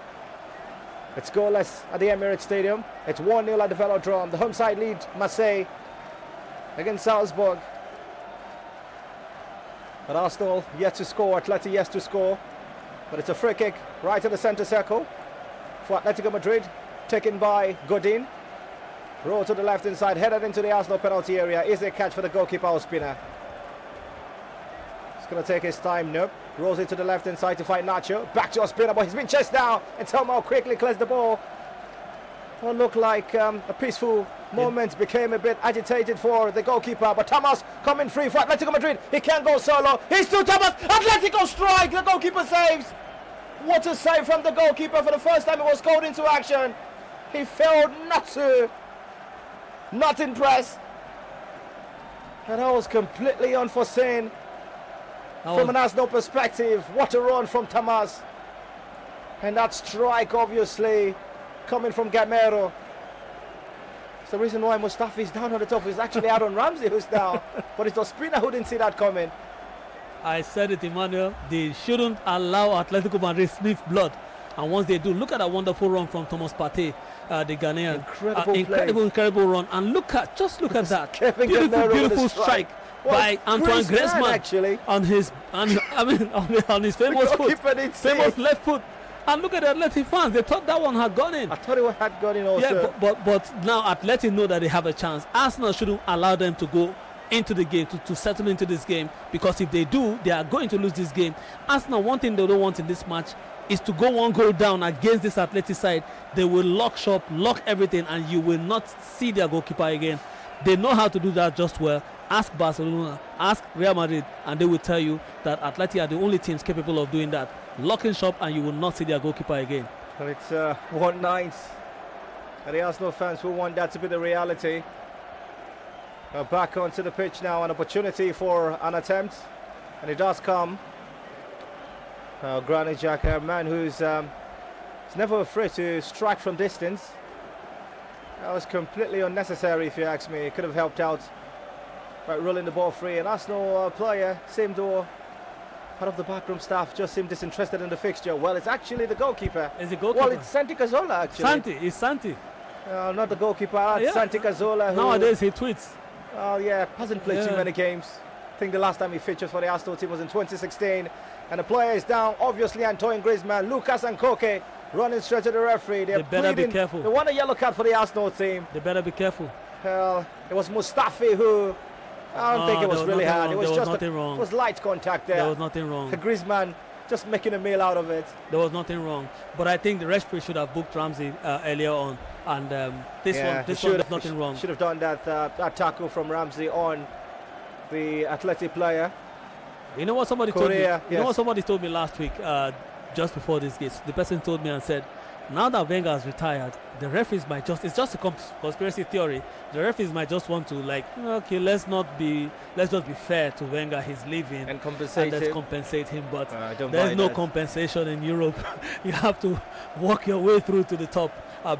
It's goalless at the Emirates Stadium. It's 1-0 at the Velodrome. The home side lead Marseille against Salzburg. But Arsenal yet to score, Atleti yet to score. But it's a free kick right in the centre circle for Atletico Madrid, taken by Godin. Roll to the left inside, headed into the Arsenal penalty area. Is a catch for the goalkeeper Ospina. It's going to take his time, nope. Rolls it to the left inside to find Nacho. Back to Ospina, but he's been chased down. And Tomo quickly clears the ball. What looked like a peaceful moment became a bit agitated for the goalkeeper. But Thomas coming free for Atletico Madrid. He can't go solo. He's to Thomas. Atletico strike. The goalkeeper saves. What a save from the goalkeeper. For the first time, he was called into action. He failed not impressed. And that was completely unforeseen from an Arsenal perspective. What a run from Thomas. And that strike, obviously, coming from Gamero. It's the reason why Mustafi is down on the top. It's actually Aaron Ramsey who's down. But it's Ospina who didn't see that coming. I said it, Emmanuel. They shouldn't allow Atletico Madrid sniff blood. And once they do, look at that wonderful run from Thomas Partey, the Ghanaian. Incredible run. And look at that. Beautiful strike by Antoine Griezmann actually. on his famous foot, famous left foot. And look at the Atleti fans. They thought that one had gone in. I thought it had gone in also. Yeah, but now Atleti know that they have a chance. Arsenal shouldn't allow them to go into the game, to settle into this game, because if they do, they are going to lose this game. Arsenal, one thing they don't want in this match is to go one goal down against this Atleti side. They will lock shop, lock everything, and you will not see their goalkeeper again. They know how to do that just well. Ask Barcelona, ask Real Madrid, and they will tell you that Atleti are the only teams capable of doing that. Locking shop, and you will not see their goalkeeper again. Well, it's 1-9, and the Arsenal fans will want that to be the reality. Back onto the pitch now, an opportunity for an attempt, and it does come. Granit Xhaka, a man who's never afraid to strike from distance. That was completely unnecessary, if you ask me. It could have helped out by rolling the ball free. An Arsenal player, same door, part of the backroom staff, just seemed disinterested in the fixture. Well, it's actually the goalkeeper. Is the goalkeeper? Well, it's Santi Cazorla, actually. It's Santi. Not the goalkeeper, it's Santi Cazorla. Who, nowadays he tweets. Oh, yeah, hasn't played too many games. I think the last time he featured for the Arsenal team was in 2016. And the player is down, obviously Antoine Griezmann, Lucas Nkoke running straight to the referee. They better be careful. They want a yellow card for the Arsenal team. They better be careful. Well, it was Mustafi who, I don't think it was really hard. It was just wrong. It was light contact there. There was nothing wrong. Griezmann just making a meal out of it. There was nothing wrong. But I think the referee should have booked Ramsey earlier on. And this one, there's nothing wrong. Should have done that tackle from Ramsey on the Athletic player. You know what somebody told me? You know what somebody told me last week, just before this game? The person told me and said, now that Wenger has retired, the referees might just, it's just a conspiracy theory. The referees might just want to, like, okay, let's just be fair to Wenger. He's leaving and let's compensate him. But there's no compensation in Europe. You have to walk your way through to the top,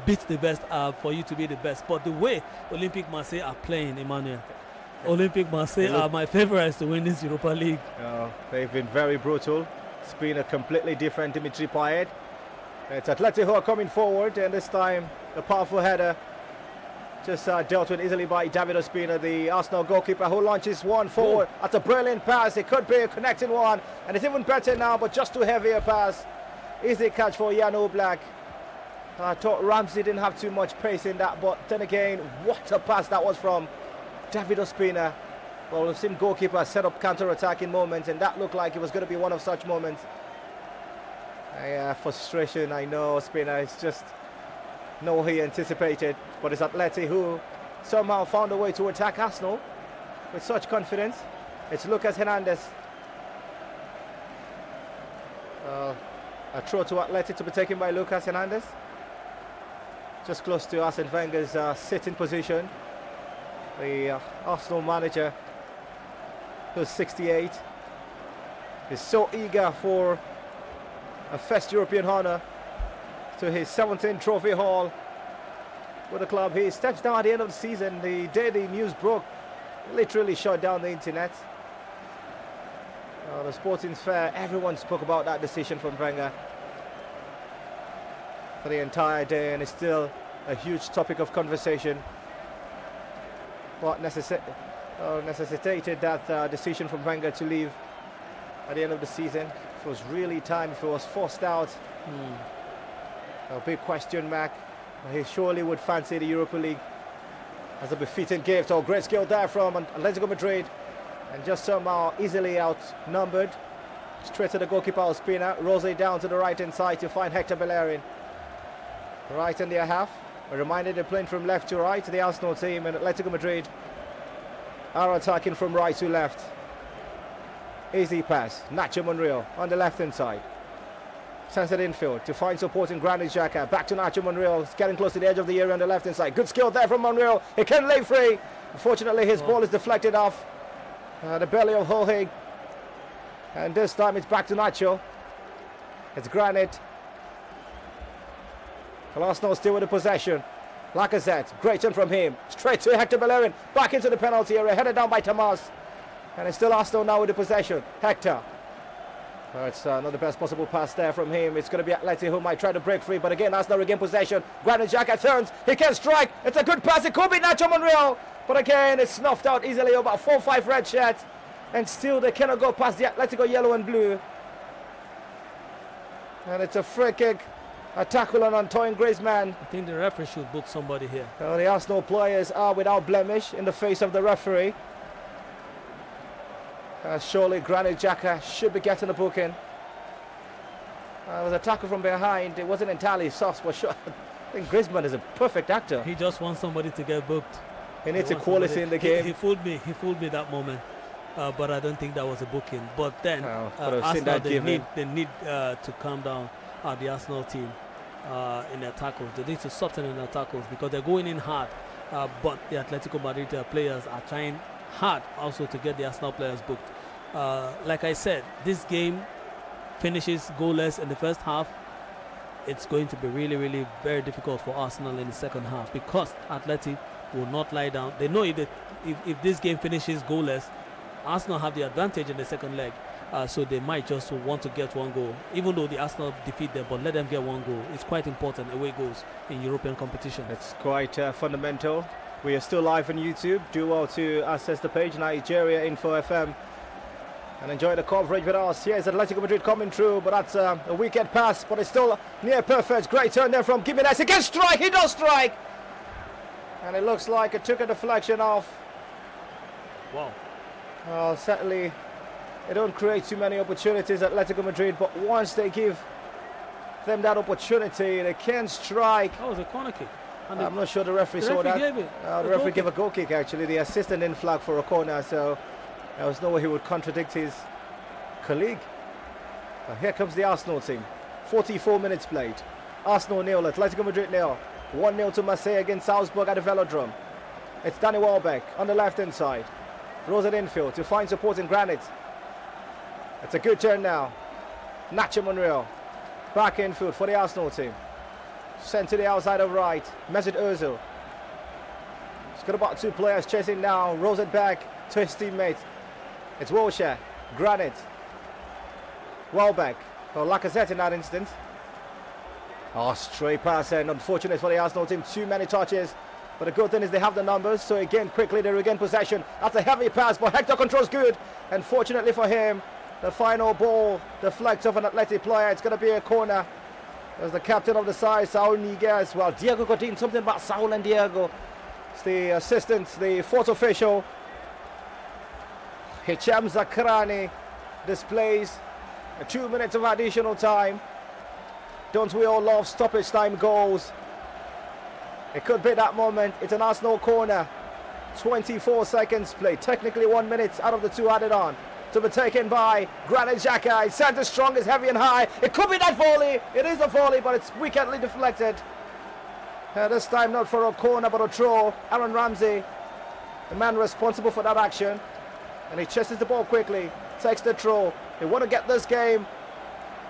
beat the best for you to be the best. But the way Olympique Marseille are playing, Emmanuel, Olympique Marseille are my favorites to win this Europa League. They've been very brutal. It's been a completely different Dimitri Payet. It's Atleti who are coming forward, and this time the powerful header just dealt with easily by David Ospina, the Arsenal goalkeeper, who launches one forward. That's a brilliant pass. It could be a connecting one, and it's even better now, but just too heavy a pass. Easy catch for Jan Oblak. I thought Ramsey didn't have too much pace in that, but then again, what a pass that was from David Ospina. Well, we've seen goalkeepers set up counter-attacking moments, and that looked like it was going to be one of such moments. Frustration, I know. Ospina is just no he anticipated, but it's Atleti who somehow found a way to attack Arsenal with such confidence. It's Lucas Hernandez. A throw to Atleti to be taken by Lucas Hernandez. Just close to Arsene Wenger's sitting position. The Arsenal manager, who's 68, is so eager for a first European honour to his 17th trophy haul with the club. He steps down at the end of the season. The day the news broke, literally shut down the internet. The Sporting's fair, everyone spoke about that decision from Wenger for the entire day, and it's still a huge topic of conversation. What necessitated that decision from Wenger to leave at the end of the season? If it was really time, if it was forced out, a big question mark. He surely would fancy the Europa League as a befitting gift. Oh, great skill there from Atletico Madrid, and just somehow easily outnumbered. Straight to the goalkeeper Ospina, rolls it down to the right hand side to find Hector Bellerin. Right in their half. A reminder they're playing from left to right, the Arsenal team, and Atletico Madrid are attacking from right to left. Easy pass, Nacho Monreal on the left hand side. Sends it infield to find support in Granit Xhaka. Back to Nacho Monreal, it's getting close to the edge of the area on the left hand side. Good skill there from Monreal. He can lay free. Unfortunately, his ball is deflected off the belly of Hohig. And this time it's back to Nacho. It's Granit. Well, Arsenal still with the possession. Lacazette, great turn from him. Straight to Hector Bellerin. Back into the penalty area. Headed down by Tomas. And it's still Arsenal now with the possession. Hector. It's not the best possible pass there from him. It's going to be Atleti who might try to break free. But again, Arsenal regain possession. Granit Xhaka turns. He can strike. It's a good pass. It could be Nacho Monreal. But again, it's snuffed out easily. About 4 or 5 red shirts. And still they cannot go past the Atletico yellow and blue. And it's a free kick. A tackle on Antoine Griezmann. I think the referee should book somebody here. The Arsenal players are without blemish in the face of the referee. Surely Granit Xhaka should be getting a booking. It was a tackle from behind. It wasn't entirely soft, but sure. I think Griezmann is a perfect actor. He just wants somebody to get booked. He needs equality in the game. He fooled me. He fooled me that moment. But I don't think that was a booking. But then Arsenal, they need to calm down the Arsenal team in their tackles. They need to soften in their tackles because they're going in hard. But the Atletico Madrid players are trying hard also to get the Arsenal players booked. Like I said, this game finishes goalless in the first half. It's going to be really, really very difficult for Arsenal in the second half because Atleti will not lie down. They know if this game finishes goalless, Arsenal have the advantage in the second leg. So they might just want to get one goal, even though the Arsenal defeat them, but let them get one goal. It's quite important, away goals in European competition. It's quite fundamental. We are still live on YouTube. Do well to access the page, Nigeria Info FM, and enjoy the coverage with us. Here's Atletico Madrid coming through, but that's a wicked pass, but it's still near perfect. Great turn there from Gimenez. He can strike, he does strike! And it looks like it took a deflection off. Wow. Certainly, they don't create too many opportunities, Atletico Madrid, but once they give them that opportunity, they can strike. That was a corner kick. I'm not sure the referee saw that. The referee gave a goal kick, actually. The assistant didn't flag for a corner, so there was no way he would contradict his colleague. Here comes the Arsenal team. 44 minutes played. Arsenal 0, Atletico Madrid 0. 1-0 to Marseille against Salzburg at the Velodrome. It's Danny Welbeck on the left-hand side. Rolls it infield to find support in Granit. It's a good turn now. Nacho Monreal. Back infield for the Arsenal team. Sent to the outside of right. Mesut Ozil. He's got about 2 players chasing now. Rolls it back to his teammate. It's Wilshere. Granit. Welbeck. Or Lacazette in that instance. Straight pass, and unfortunate for the Arsenal team. Too many touches. But the good thing is they have the numbers. So again, quickly they regain possession. That's a heavy pass, but Hector controls good. And fortunately for him, the final ball deflects off an Athletic player. It's going to be a corner. There's the captain of the side, Saul Niguez. Well, Diego Godin, something about Saul and Diego. It's the assistant, the fourth official. Hicham Zakrani displays 2 minutes of additional time. Don't we all love stoppage time goals? It could be that moment. It's an Arsenal corner. 24 seconds played. Technically 1 minute out of the 2 added on. To be taken by Granit Xhaka. It's centre strong, it's heavy and high. It could be that volley. It is a volley, but it's wickedly deflected. This time not for a corner, but a throw. Aaron Ramsey, the man responsible for that action. And he chases the ball quickly. Takes the throw. They want to get this game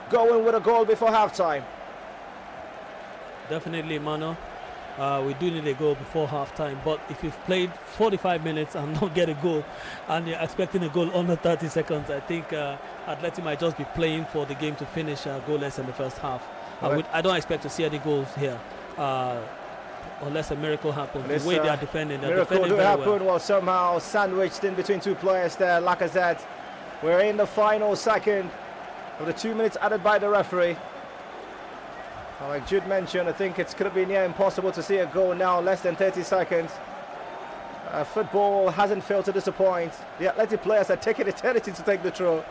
going with a goal before halftime. Definitely, Mano. We do need a goal before halftime, but if you've played 45 minutes and not get a goal and you're expecting a goal under 30 seconds, I think Atleti might just be playing for the game to finish goalless in the first half. I don't expect to see any goals here unless a miracle happens. The way they are defending, miracle defending do very happen well. Somehow sandwiched in between 2 players there. Lacazette. We're in the final second of the 2 minutes added by the referee. Like Jude mentioned, I think it's going to be near impossible to see a goal now, less than 30 seconds. Football hasn't failed to disappoint. The Athletic players are taking eternity to take the throw.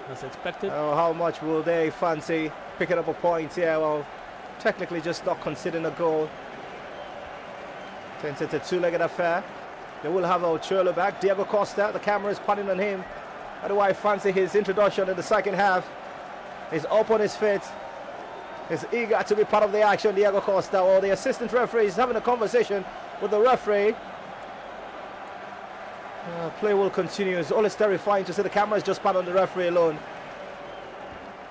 As expected. How much will they fancy picking up a point here? Well, technically just not conceding a goal. Since it's a 2-legged affair. They will have Ocholo back. Diego Costa, the camera is panning on him. How do I fancy his introduction in the second half? He's up on his feet. Is eager to be part of the action, Diego Costa. Or the assistant referee is having a conversation with the referee. Play will continue. It's always terrifying to see the cameras just pan on the referee alone.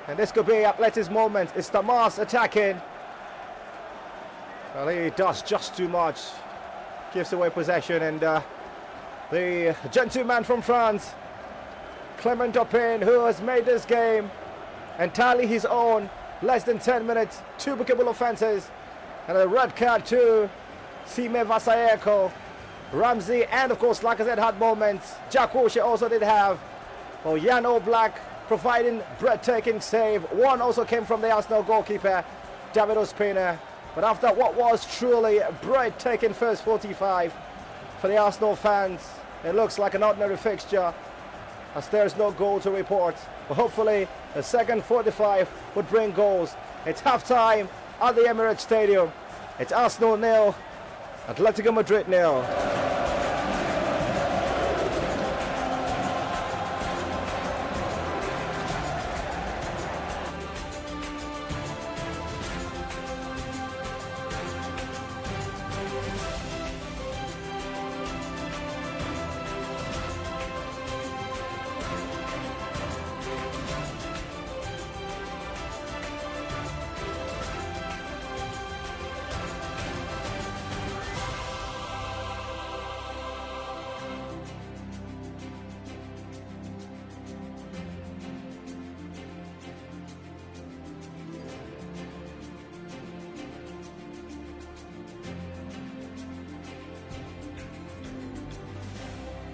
And this could be Atleti's moment. It's Tomas attacking. Well, he does just too much. Gives away possession, and the gentleman from France, Clement Turpin, who has made this game entirely his own. Less than 10 minutes, 2 bookable offences, and a red card to Sime Vasayeko. Ramsey, and of course, like I said, had moments. Jack Wilshere also did have. Well, Jan Oblak providing breathtaking save. One also came from the Arsenal goalkeeper, David Ospina. But after what was truly a breathtaking first 45 for the Arsenal fans, it looks like an ordinary fixture, as there's no goal to report. But hopefully, the second 45 would bring goals. It's half-time at the Emirates Stadium. It's Arsenal 0, Atletico Madrid 0.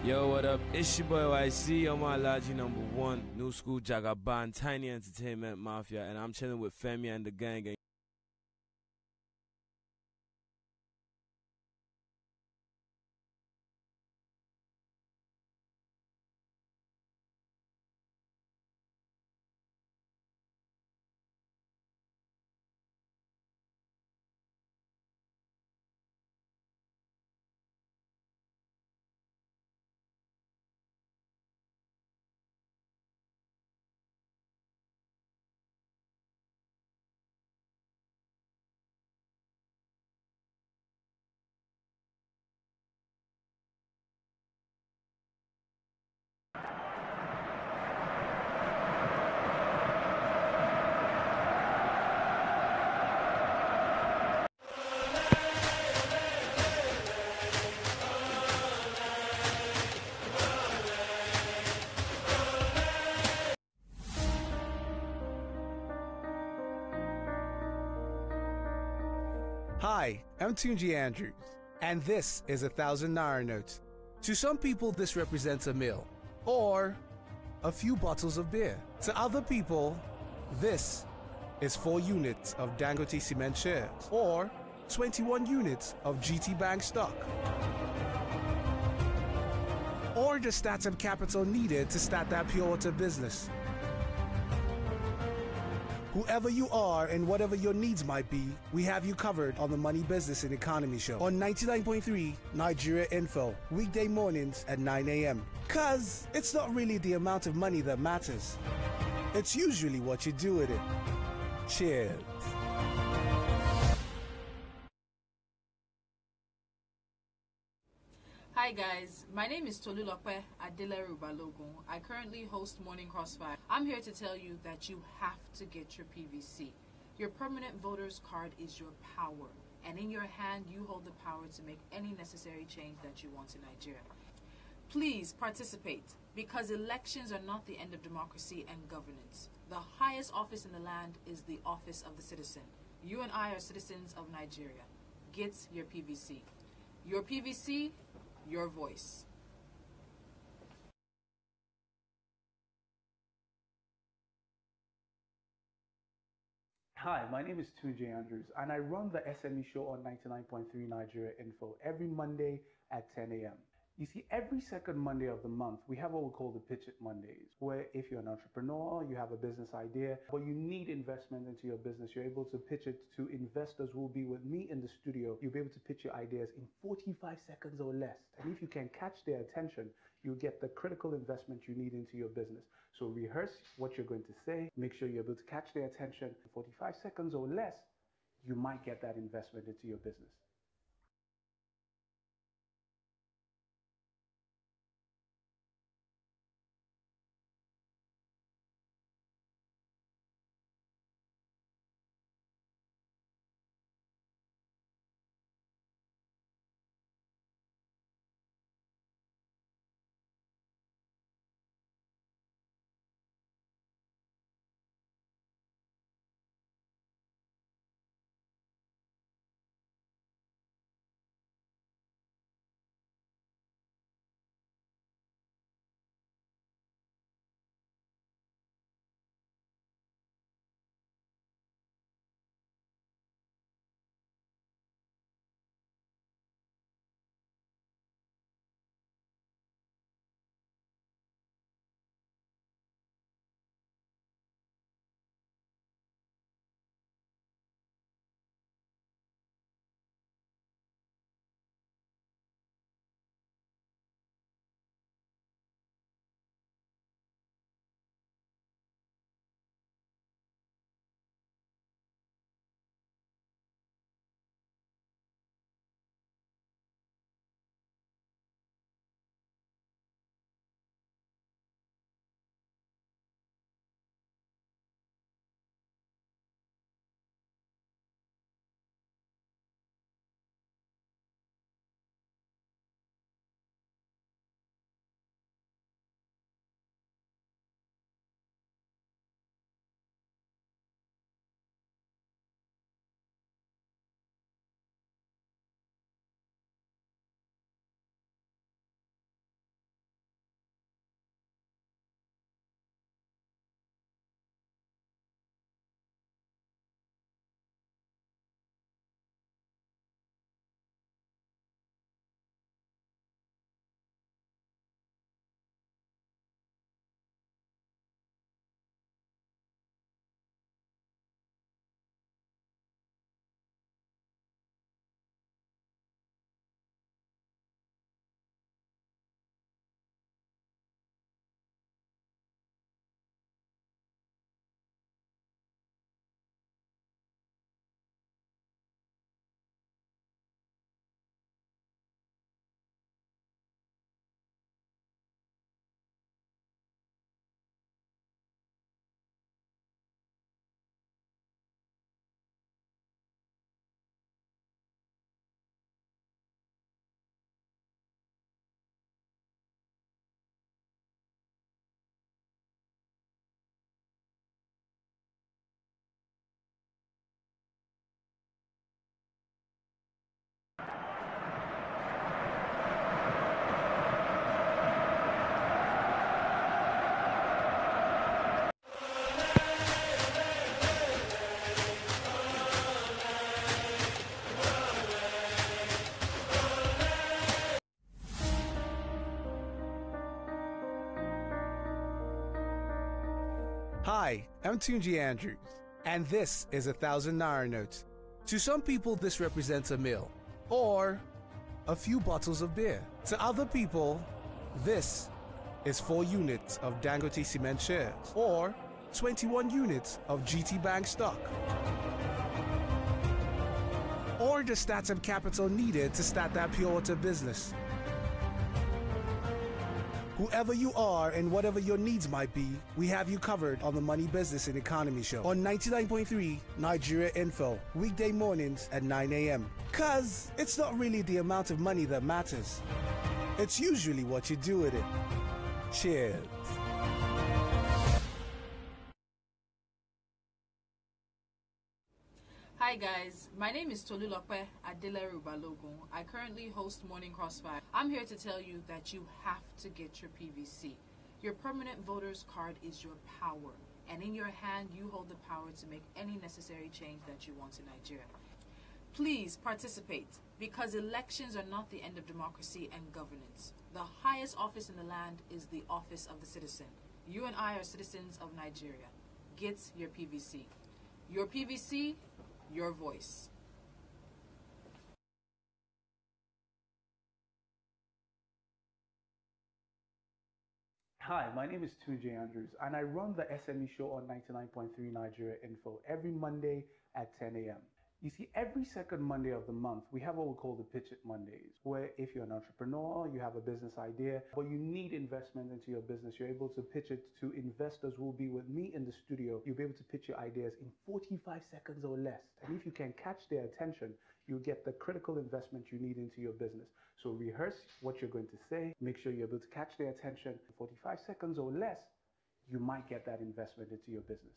Yo, what up? It's your boy YC on my Logi #1, New School Jagaban, Tiny Entertainment Mafia, and I'm chilling with Femi and the gang. Hi, I'm Tunji Andrews, and this is 1,000 Naira note. To some people, this represents a meal, or a few bottles of beer. To other people, this is 4 units of Dangote cement shares, or 21 units of GT Bank stock, or the stats and capital needed to start that pure water business. Whoever you are and whatever your needs might be, we have you covered on the Money Business and Economy Show on 99.3 Nigeria Info, weekday mornings at 9 a.m. Cause it's not really the amount of money that matters. It's usually what you do with it. Cheers. Hi guys, my name is Tolulope Adeleru Balogun. I currently host Morning Crossfire. I'm here to tell you that you have to get your PVC. Your permanent voter's card is your power, and in your hand you hold the power to make any necessary change that you want in Nigeria. Please participate, because elections are not the end of democracy and governance. The highest office in the land is the office of the citizen. You and I are citizens of Nigeria. Get your PVC. Your PVC, your voice. Hi, my name is Tunji Andrews, and I run the SME show on 99.3 Nigeria Info every Monday at 10 a.m. You see, every second Monday of the month, we have what we call the Pitch It Mondays, where if you're an entrepreneur, you have a business idea, but you need investment into your business, you're able to pitch it to investors who will be with me in the studio. You'll be able to pitch your ideas in 45 seconds or less. And if you can catch their attention, you'll get the critical investment you need into your business. So rehearse what you're going to say, make sure you're able to catch their attention in 45 seconds or less. You might get that investment into your business. Hi, I'm Tunji Andrews, and this is 1,000 Naira notes. To some people, this represents a meal or a few bottles of beer. To other people, this is 4 units of Dangote cement shares or 21 units of GT Bank stock, or the startup capital needed to start that pure water business. Whoever you are and whatever your needs might be, we have you covered on the Money Business and Economy Show on 99.3 Nigeria Info, weekday mornings at 9 a.m. Cause it's not really the amount of money that matters. It's usually what you do with it. Cheers. Hi guys, my name is Tolulope Atletico Madrid. I currently host Morning Crossfire. I'm here to tell you that you have to get your PVC. Your permanent voter's card is your power, and in your hand you hold the power to make any necessary change that you want in Nigeria. Please participate, because elections are not the end of democracy and governance. The highest office in the land is the office of the citizen. You and I are citizens of Nigeria. Get your PVC. Your PVC, your voice. Hi, my name is Tunji Andrews, and I run the SME show on 99.3 Nigeria Info every Monday at 10 a.m. You see, every second Monday of the month, we have what we call the Pitch It Mondays, where if you're an entrepreneur, you have a business idea, but you need investment into your business, you're able to pitch it to investors who will be with me in the studio. You'll be able to pitch your ideas in 45 seconds or less. And if you can catch their attention, you get the critical investment you need into your business. So rehearse what you're going to say, make sure you're able to catch their attention in 45 seconds or less. You might get that investment into your business.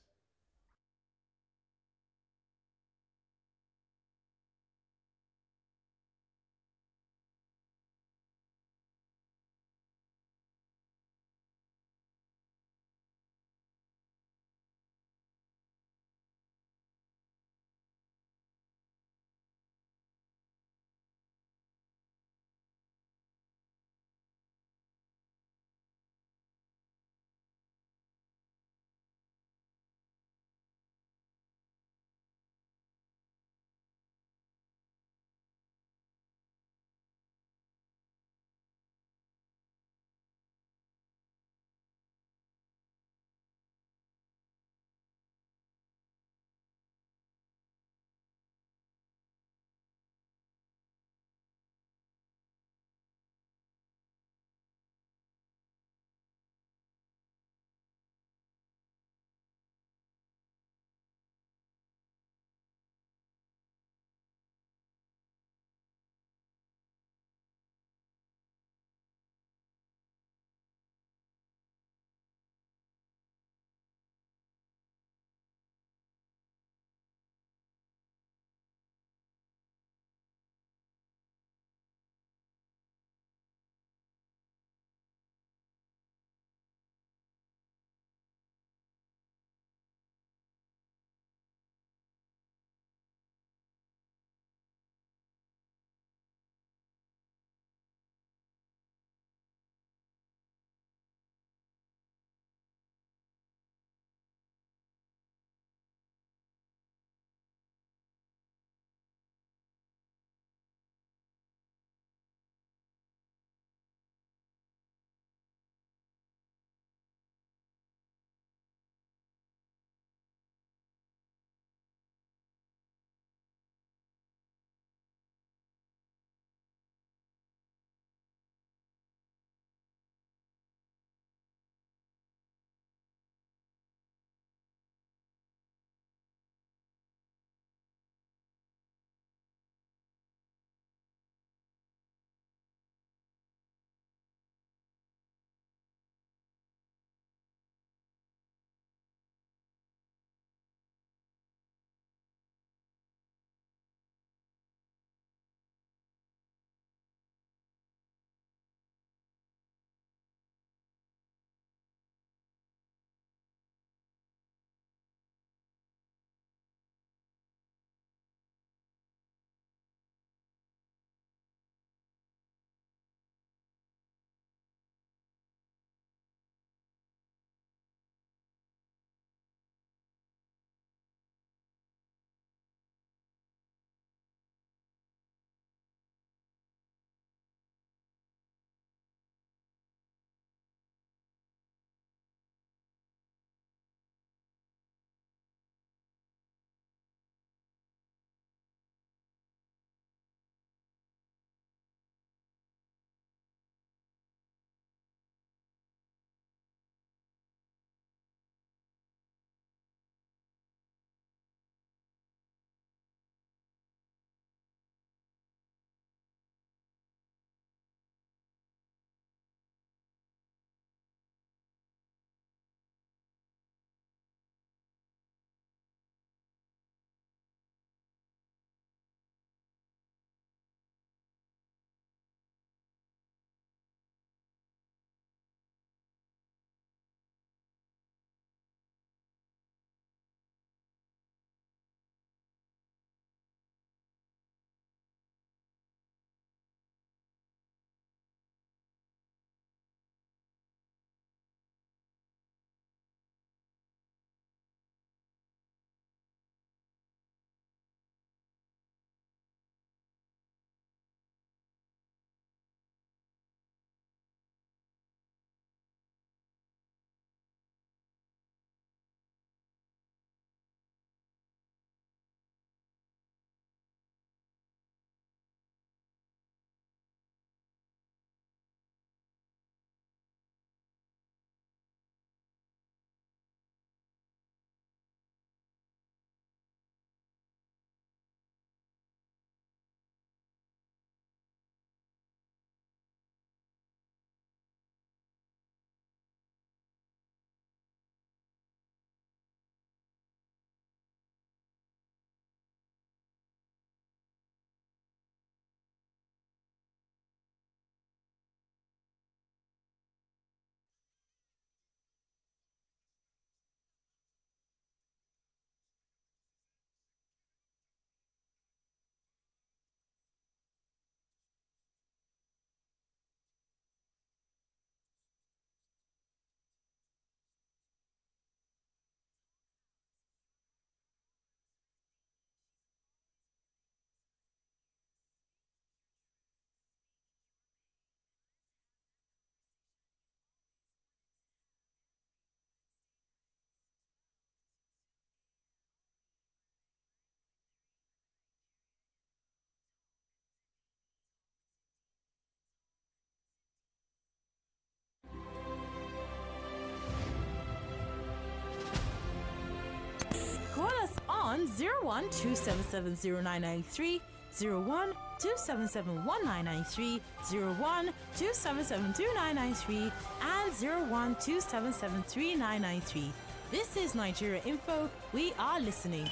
on 0127709993, 0127719993, 0127729993, and 0127739993. This is Nigeria Info. We are listening.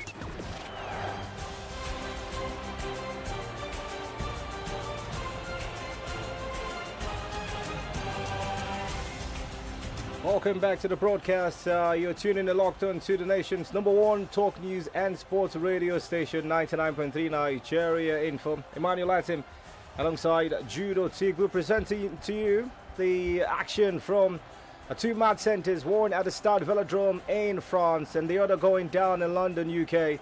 Welcome back to the broadcast. You're tuning in locked on to the nation's #1 talk news and sports radio station, 99.3 Nigeria Info. Emmanuel Atim alongside Judo Tigbu presenting to you the action from two match centres, one at the Stade Velodrome in France and the other going down in London, UK.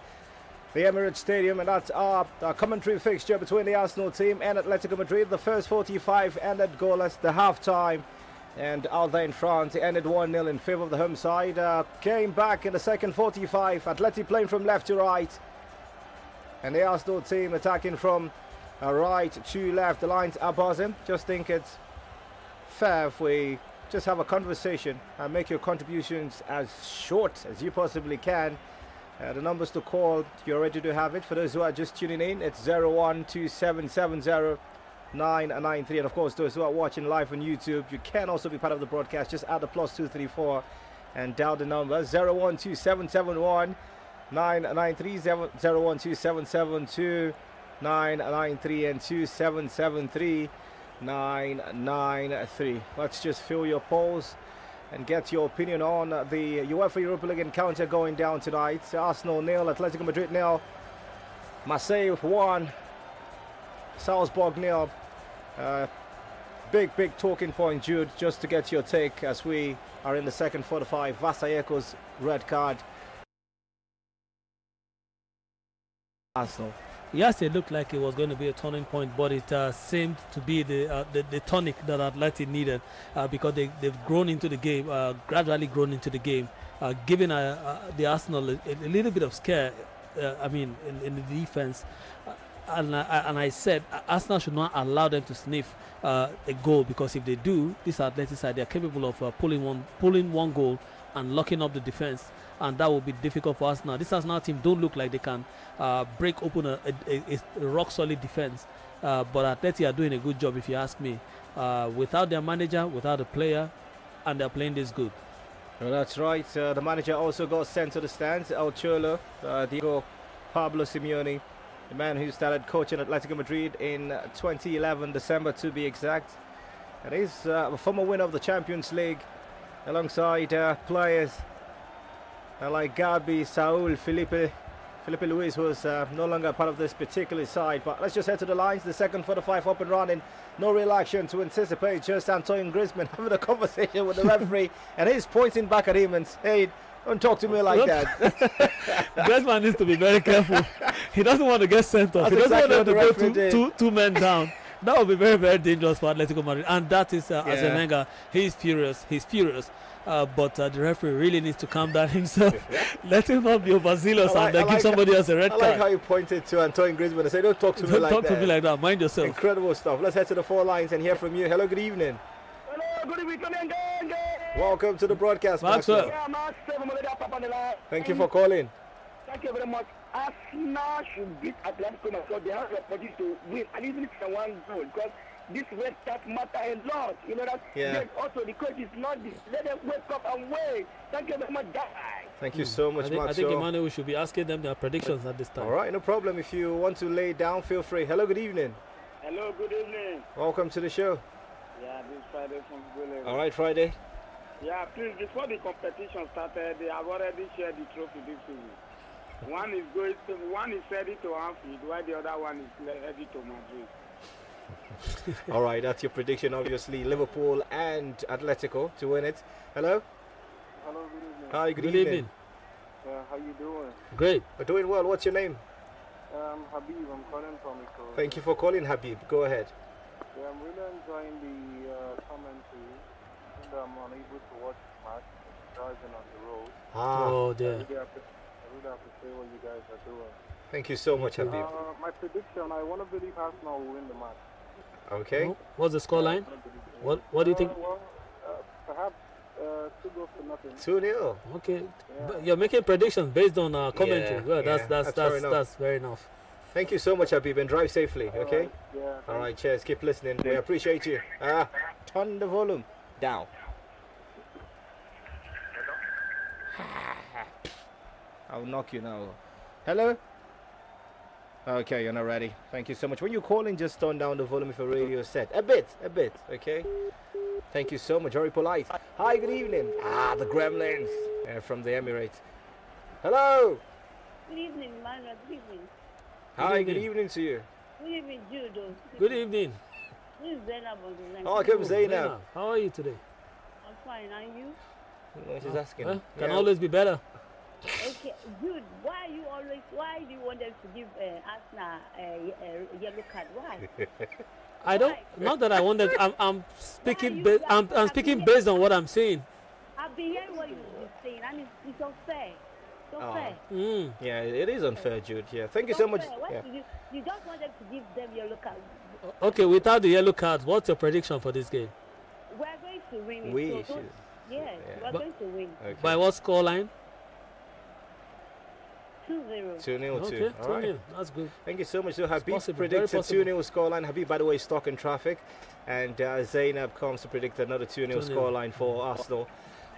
The Emirates Stadium, and that's our commentary fixture between the Arsenal team and Atletico Madrid. The first 45 ended goalless, the half-time. And out there in France, it ended 1-0 in favour of the home side. Came back in the second 45. Atleti playing from left to right. And the Arsenal team attacking from right to left. The lines are buzzing. Just think it's fair if we just have a conversation and make your contributions as short as you possibly can. The numbers to call, you're ready to have it. For those who are just tuning in, it's 012770-993, and of course those who are watching live on YouTube, you can also be part of the broadcast. Just add the +234 and dial the number 012771-993, 012772-993 and 2773-993. Let's just fill your polls and get your opinion on the UEFA Europa League encounter going down tonight. Arsenal 0, Atletico Madrid 0, Marseille 1, Salzburg 0. Big talking point, Jude, just to get your take as we are in the second 45. Vasayeko's red card. Arsenal. Yes, it looked like it was going to be a turning point, but it seemed to be the tonic that Atleti needed because they've grown into the game, gradually grown into the game, giving the Arsenal a little bit of scare. In the defense. And I said Arsenal should not allow them to sniff a goal, because if they do, this Atleti side, they are capable of pulling one goal and locking up the defense, and that will be difficult for Arsenal. This Arsenal team don't look like they can break open a rock solid defense, but Atleti are doing a good job, if you ask me, without their manager, without a player, and they're playing this good. Well, that's right. The manager also got sent to the stands. El Cholo, Diego Pablo Simeone, the man who started coaching Atletico Madrid in 2011, December to be exact. And he's a former winner of the Champions League, alongside players like Gabi, Saul, Felipe Luis, who is no longer part of this particular side. But let's just head to the lines. The second 45 up and running. No real action to anticipate. Just Antoine Griezmann having a conversation with the referee, and he's pointing back at him and saying, "Don't talk to me like that." Griezmann needs to be very careful. He doesn't want to get sent off. He doesn't want to go two men down. That would be very, very dangerous for Atletico Madrid. And that is Arsene Wenger. He's furious. But the referee really needs to calm down himself. Let him not be overzealous and give somebody else a red card. I like how you pointed to Antoine Griezmann and say, "Don't talk to me like that." Don't talk to me like that. Mind yourself. Incredible stuff. Let's head to the four lines and hear from you. Hello, good evening. Hello, good evening. Welcome to the broadcast, Maxwell. Thank you for calling. Thank you very much. Arsenal should beat Atletico Madrid. They have the opportunity to win, and even if it's one goal, because this red card matter a lot. You know that. Yeah. Also, the coach is not. Let them wake up and wait. Thank you very much, guys. Thank you so much, Maxwell. I think Emmanuel should be asking them their predictions at this time. All right, no problem. If you want to lay down, feel free. Hello, good evening. Hello, good evening. Welcome to the show. Yeah, this is Friday from Goalless. All right, Friday. Yeah, please, before the competition started, they have already shared the trophy this season. One is headed to Anfield, while the other one is headed to Madrid. All right, that's your prediction, obviously. Liverpool and Atletico to win it. Hello? Hello, good evening. Hi, good evening. How you doing? Great. We're doing well. What's your name? Habib, I'm calling from Iko. Thank you for calling, Habib. Go ahead. Yeah, I'm really enjoying the commentary. And I'm unable to watch the match. I'm driving on the road. Oh, dear. I really appreciate what you guys are doing. Thank you so much, Habib. My prediction, I want to believe Arsenal will win the match. Okay. What's the scoreline? What do you think? Perhaps 2-0. 2-0. Okay, but you're making predictions based on commentary. Well, that's fair enough. Thank you so much, Habib, and drive safely. Okay. All right. Cheers. Keep listening. We appreciate you. Turn the volume down. I'll knock you now. Hello? Okay, you're not ready. Thank you so much. When you call in, just turn down the volume if your radio is set. A bit, okay? Thank you so much. Very polite. Hi, good evening. The Gremlins from the Emirates. Hello? Good evening, Manuel. Good evening. Hi, good evening to you. Good evening, Judo. Good evening. This is Zainab on the line. Oh, come Zainab. How are you today? I'm fine, and you? No, she's asking. Well, can always be better. Okay, Jude, why do you want them to give Arsenal a yellow card? Why? I don't, not that I want them, I'm speaking, I'm speaking based on what I'm saying. I've been hearing what you're saying, and it's unfair. It's unfair. Yeah, it is unfair, Jude. Yeah, thank you so much. Yeah. You just want them to give them yellow card. Okay, without the yellow cards, what's your prediction for this game? We're going to win. We're going to win. Okay. By what scoreline? 2-0. 2-0. Okay, All right. That's good. Thank you so much. So Habib possible, predicted 2-0 scoreline. Habib, by the way, is stuck in traffic. And Zainab comes to predict another 2-0 scoreline for Arsenal.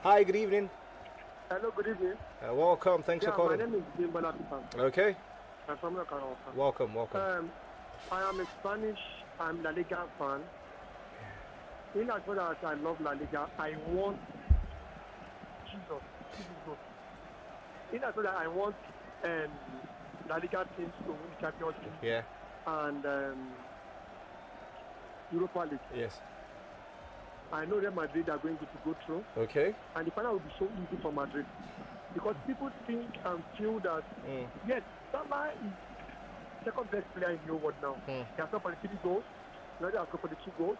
Hi, good evening. Hello, good evening. Welcome. Thanks for calling. My name is Jim Bernard. Okay. I'm from Nicaragua. Welcome. I am a Spanish and La Liga fan. In as well as I love La Liga, I want Jesus. In as well as I want La Liga teams to win Champions League. Yeah. And Europa League. Yes. I know that Madrid are going to go through. Okay. And the final will be so easy for Madrid. Because people think and feel that, yes, Salah is second best player in the world now. He has scored for the 3 goals. Ronaldo has scored for the 2 goals.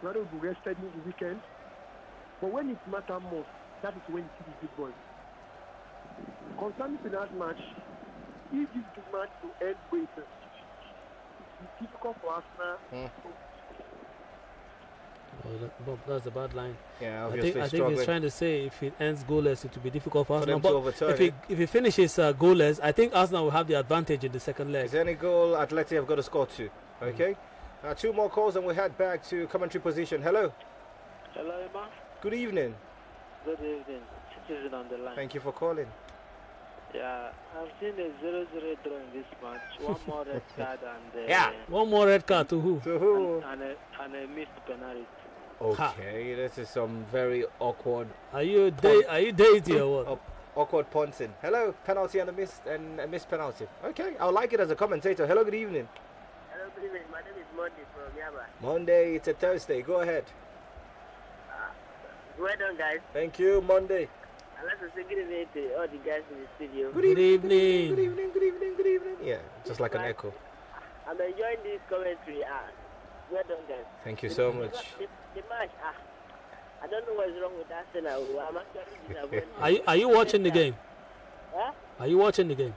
Ronaldo will be rested in the weekend. But when it matters most, that is when you see the big boys. Concerning to that match, if this big match to end with, it will be difficult for Arsenal. Bob, that's a bad line. Yeah, I think he's trying to say if it ends goalless, it will be difficult for Arsenal. But if he finishes goalless, I think Arsenal will have the advantage in the second leg. Is there any goal Atleti have got to score to? Okay. 2 more calls and we'll head back to commentary position. Hello. Hello, Emma. Good evening. Good evening. Citizen on the line. Thank you for calling. Yeah, I've seen a 0-0 draw in this match. One more red card and one more red card to who? To who? And a missed penalty. Okay, this is some very awkward. Are you dating or what? Awkward punting. Hello, penalty and a missed penalty. Okay, I would like it as a commentator. Hello, good evening. Hello, good evening. My name is Monday from Yaba. Monday, it's a Thursday. Go ahead. Well done, guys. Thank you, Monday. I'd like to say good evening to all the guys in the studio. Good evening. Good evening. Good evening. Good evening. Yeah, just like an echo. I'm enjoying this commentary. Well done, guys. Thank you so much. The match, I don't know what's wrong with Arsenal. I'm actually disappointed. Are you watching the game? Huh? Are you watching the game?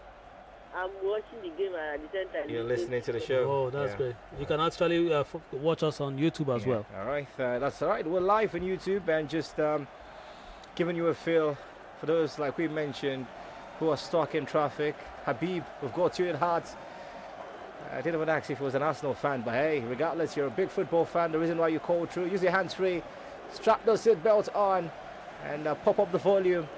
I'm watching the game and at the same time. You're listening to the show. Oh, that's great. You can actually watch us on YouTube as well. All right, that's all right. We're live on YouTube and just giving you a feel for those, like we mentioned, who are stuck in traffic. Habib, we've got you at heart. I didn't even ask if he was an Arsenal fan, but hey, regardless, you're a big football fan. The reason why you called through, use your hands-free, strap those seatbelts on, and pop up the volume.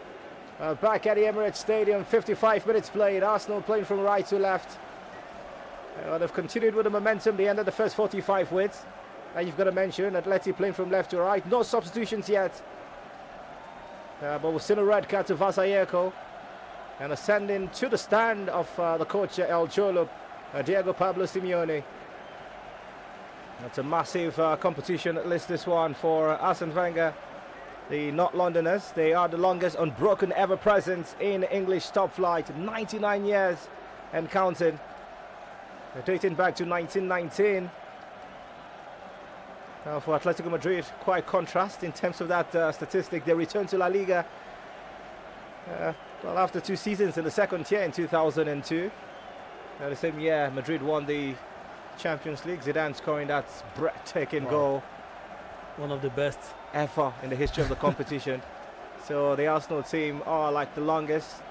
Back at the Emirates Stadium, 55 minutes played. Arsenal playing from right to left. They've continued with the momentum. They ended the first 45 with. And you've got to mention Atleti playing from left to right. No substitutions yet. But we've seen a red card to Vasayeko. And ascending to the stand of the coach El Cholo, Diego Pablo Simeone. That's a massive competition, at least this one, for Arsene Wenger. The North Londoners, they are the longest unbroken ever presence in English top flight, 99 years and counting. Dating back to 1919. For Atletico Madrid, quite contrast in terms of that statistic. They returned to La Liga well, after 2 seasons in the second tier in 2002. The same year, Madrid won the Champions League. Zidane scoring that breathtaking goal. One of the best ever in the history of the competition. So the Arsenal team are like the longest.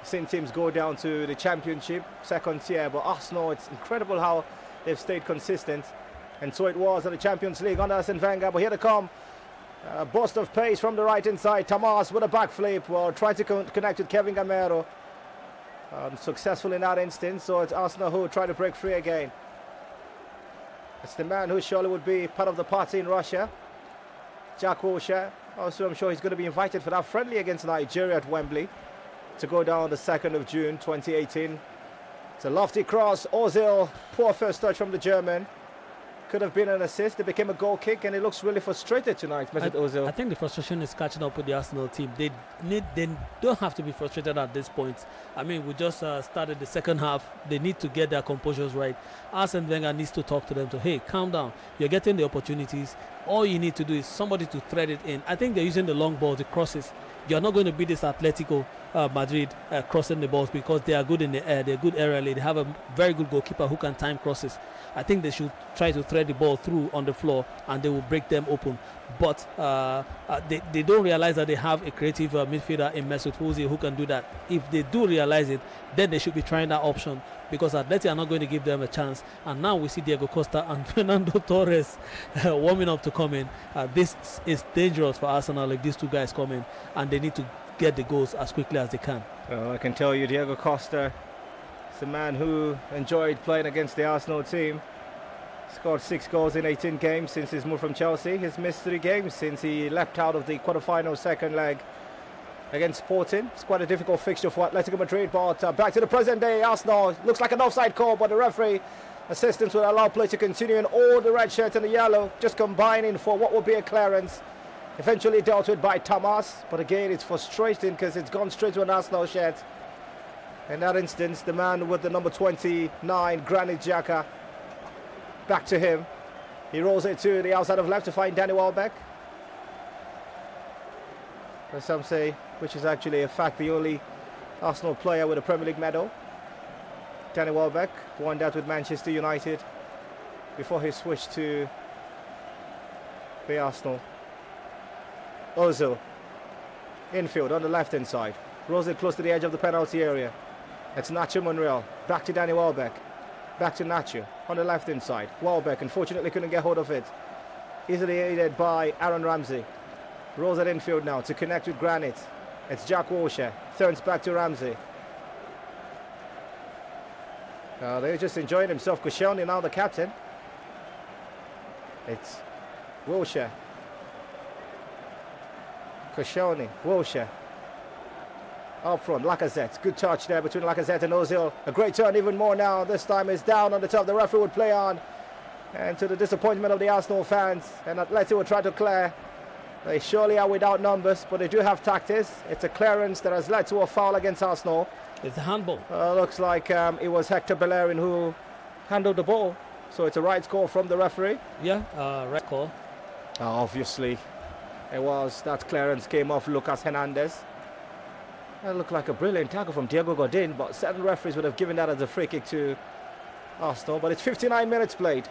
I've seen teams go down to the Championship, second tier, but Arsenal, it's incredible how they've stayed consistent. And so it was in the Champions League under Arsene Wenger, but here they come. A burst of pace from the right inside. Thomas with a backflip, well, trying to connect with Kevin Gamero. Successful in that instance, so it's Arsenal who try to break free again. It's the man who surely would be part of the party in Russia, Jack Wilshere. Also, I'm sure he's going to be invited for that friendly against Nigeria at Wembley to go down the 2nd of June 2018. It's a lofty cross. Ozil, poor first touch from the German. Could have been an assist. It became a goal kick, and he looks really frustrated tonight, Mesut Ozil. I think the frustration is catching up with the Arsenal team. They don't have to be frustrated at this point. I mean, we just started the second half. They need to get their composures right. Arsene Wenger needs to talk to them to, hey, calm down. You're getting the opportunities. All you need to do is somebody to thread it in. I think they're using the long balls, the crosses. You're not going to beat this Atletico Madrid crossing the balls because they are good in the air. They're good aerially. They have a very good goalkeeper who can time crosses. I think they should try to thread the ball through on the floor and they will break them open. But they don't realize that they have a creative midfielder in Mesut Ozil who can do that. If they do realize it, then they should be trying that option because Atleti are not going to give them a chance. And now we see Diego Costa and Fernando Torres warming up to come in. This is dangerous for Arsenal if these two guys come in, and they need to get the goals as quickly as they can. Well, I can tell you Diego Costa is a man who enjoyed playing against the Arsenal team. Scored 6 goals in 18 games since his move from Chelsea. He's missed 3 games since he left out of the quarter-final second leg against Sporting. It's quite a difficult fixture for Atletico Madrid, but back to the present day. Arsenal looks like an offside call, but the referee assistance will allow play to continue, and all the red shirt and the yellow just combining for what will be a clearance. Eventually dealt with by Thomas, but again it's frustrating because it's gone straight to an Arsenal shirt. In that instance, the man with the number 29, Granit Xhaka, back to him. He rolls it to the outside of left to find Danny Welbeck. As some say, which is actually a fact, the only Arsenal player with a Premier League medal. Danny Welbeck won that with Manchester United before he switched to the Arsenal. Ozil, infield on the left-hand side. Rolls it close to the edge of the penalty area. It's Nacho Monreal. Back to Danny Welbeck. Back to Nacho on the left-hand side. Welbeck unfortunately couldn't get hold of it. Easily aided by Aaron Ramsey. Rolls it infield now to connect with Granit. It's Jack Wilshere. Turns back to Ramsey. They're just enjoying himself. Koscielny now the captain. It's Wilshere. Koscielny, Wilshere. Up front, Lacazette. Good touch there between Lacazette and Ozil. A great turn, even more now. This time is down on the top. The referee would play on. And to the disappointment of the Arsenal fans, and Atleti will try to clear. They surely are without numbers, but they do have tactics. It's a clearance that has led to a foul against Arsenal. It's a handball. Looks like it was Hector Bellerin who handled the ball. So it's a right call from the referee. Yeah, right call. Obviously, it was. That clearance came off Lucas Hernandez. That looked like a brilliant tackle from Diego Godin, but certain referees would have given that as a free kick to Arsenal. But it's 59 minutes played.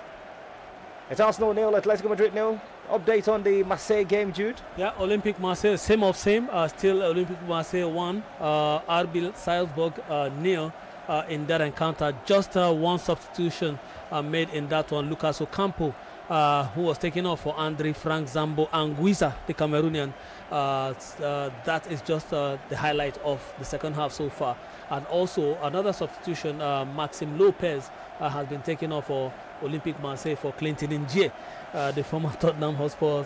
It's Arsenal 0, Atletico Madrid 0. Update on the Marseille game, Jude. Yeah, Olympique Marseille, same of same. Still Olympique Marseille 1, RB Salzburg 0 in that encounter. Just one substitution made in that one. Lucas Ocampo, who was taken off for Andre Frank Zambo Anguissa, the Cameroonian. That is just the highlight of the second half so far. And also another substitution, Maxime Lopez has been taken off for Olympique Marseille for Clinton Ndiaye, the former Tottenham Hotspur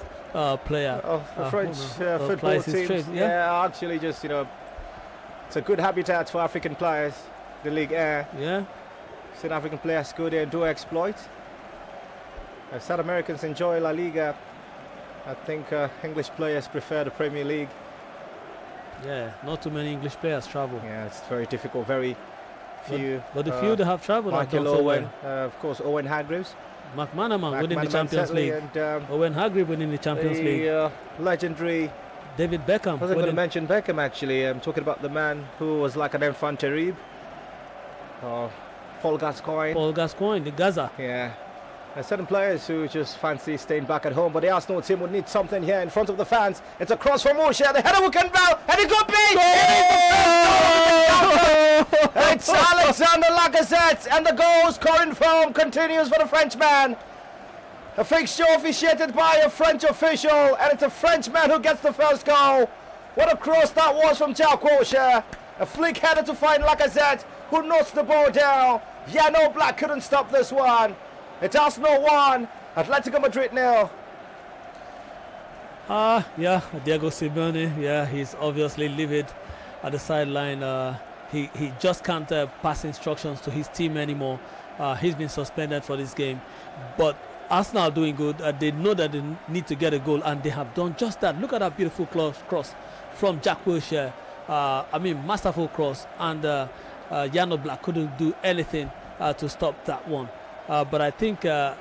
player. The French football team. Yeah, actually just, it's a good habitat for African players, the Ligue 1. Yeah. South African players go there and do exploit. South Americans enjoy La Liga. I think English players prefer the Premier League. Yeah, not too many English players travel. Yeah, it's very difficult, very few. But the few that have traveled have done so well. Of course, Owen Hargreaves. McManaman winning the Champions League. And, Owen Hargreaves winning the Champions League. Legendary David Beckham. I wasn't going to mention Beckham, actually. I'm talking about the man who was like an enfant terrible. Paul Gascoigne. Paul Gascoigne, the Gaza. Yeah. There's certain players who just fancy staying back at home, but the Arsenal team would need something here in front of the fans. It's a cross from Wilshere, the header will come down, and it could be! It's Alexander Lacazette, and the goal scoring form continues for the Frenchman. A fixture officiated by a French official, and it's a Frenchman who gets the first goal. What a cross that was from Jack Wilshere. A flick header to find Lacazette, who knocks the ball down. Yano Black couldn't stop this one. It's Arsenal 1, Atletico Madrid 0. Yeah, Diego Simeone, yeah, he's obviously livid at the sideline. He just can't pass instructions to his team anymore. He's been suspended for this game. But Arsenal are doing good. They know that they need to get a goal, and they have done just that. Look at that beautiful cross from Jack Wilshere. I mean, masterful cross. And Yano Black couldn't do anything to stop that one. But I think, yeah,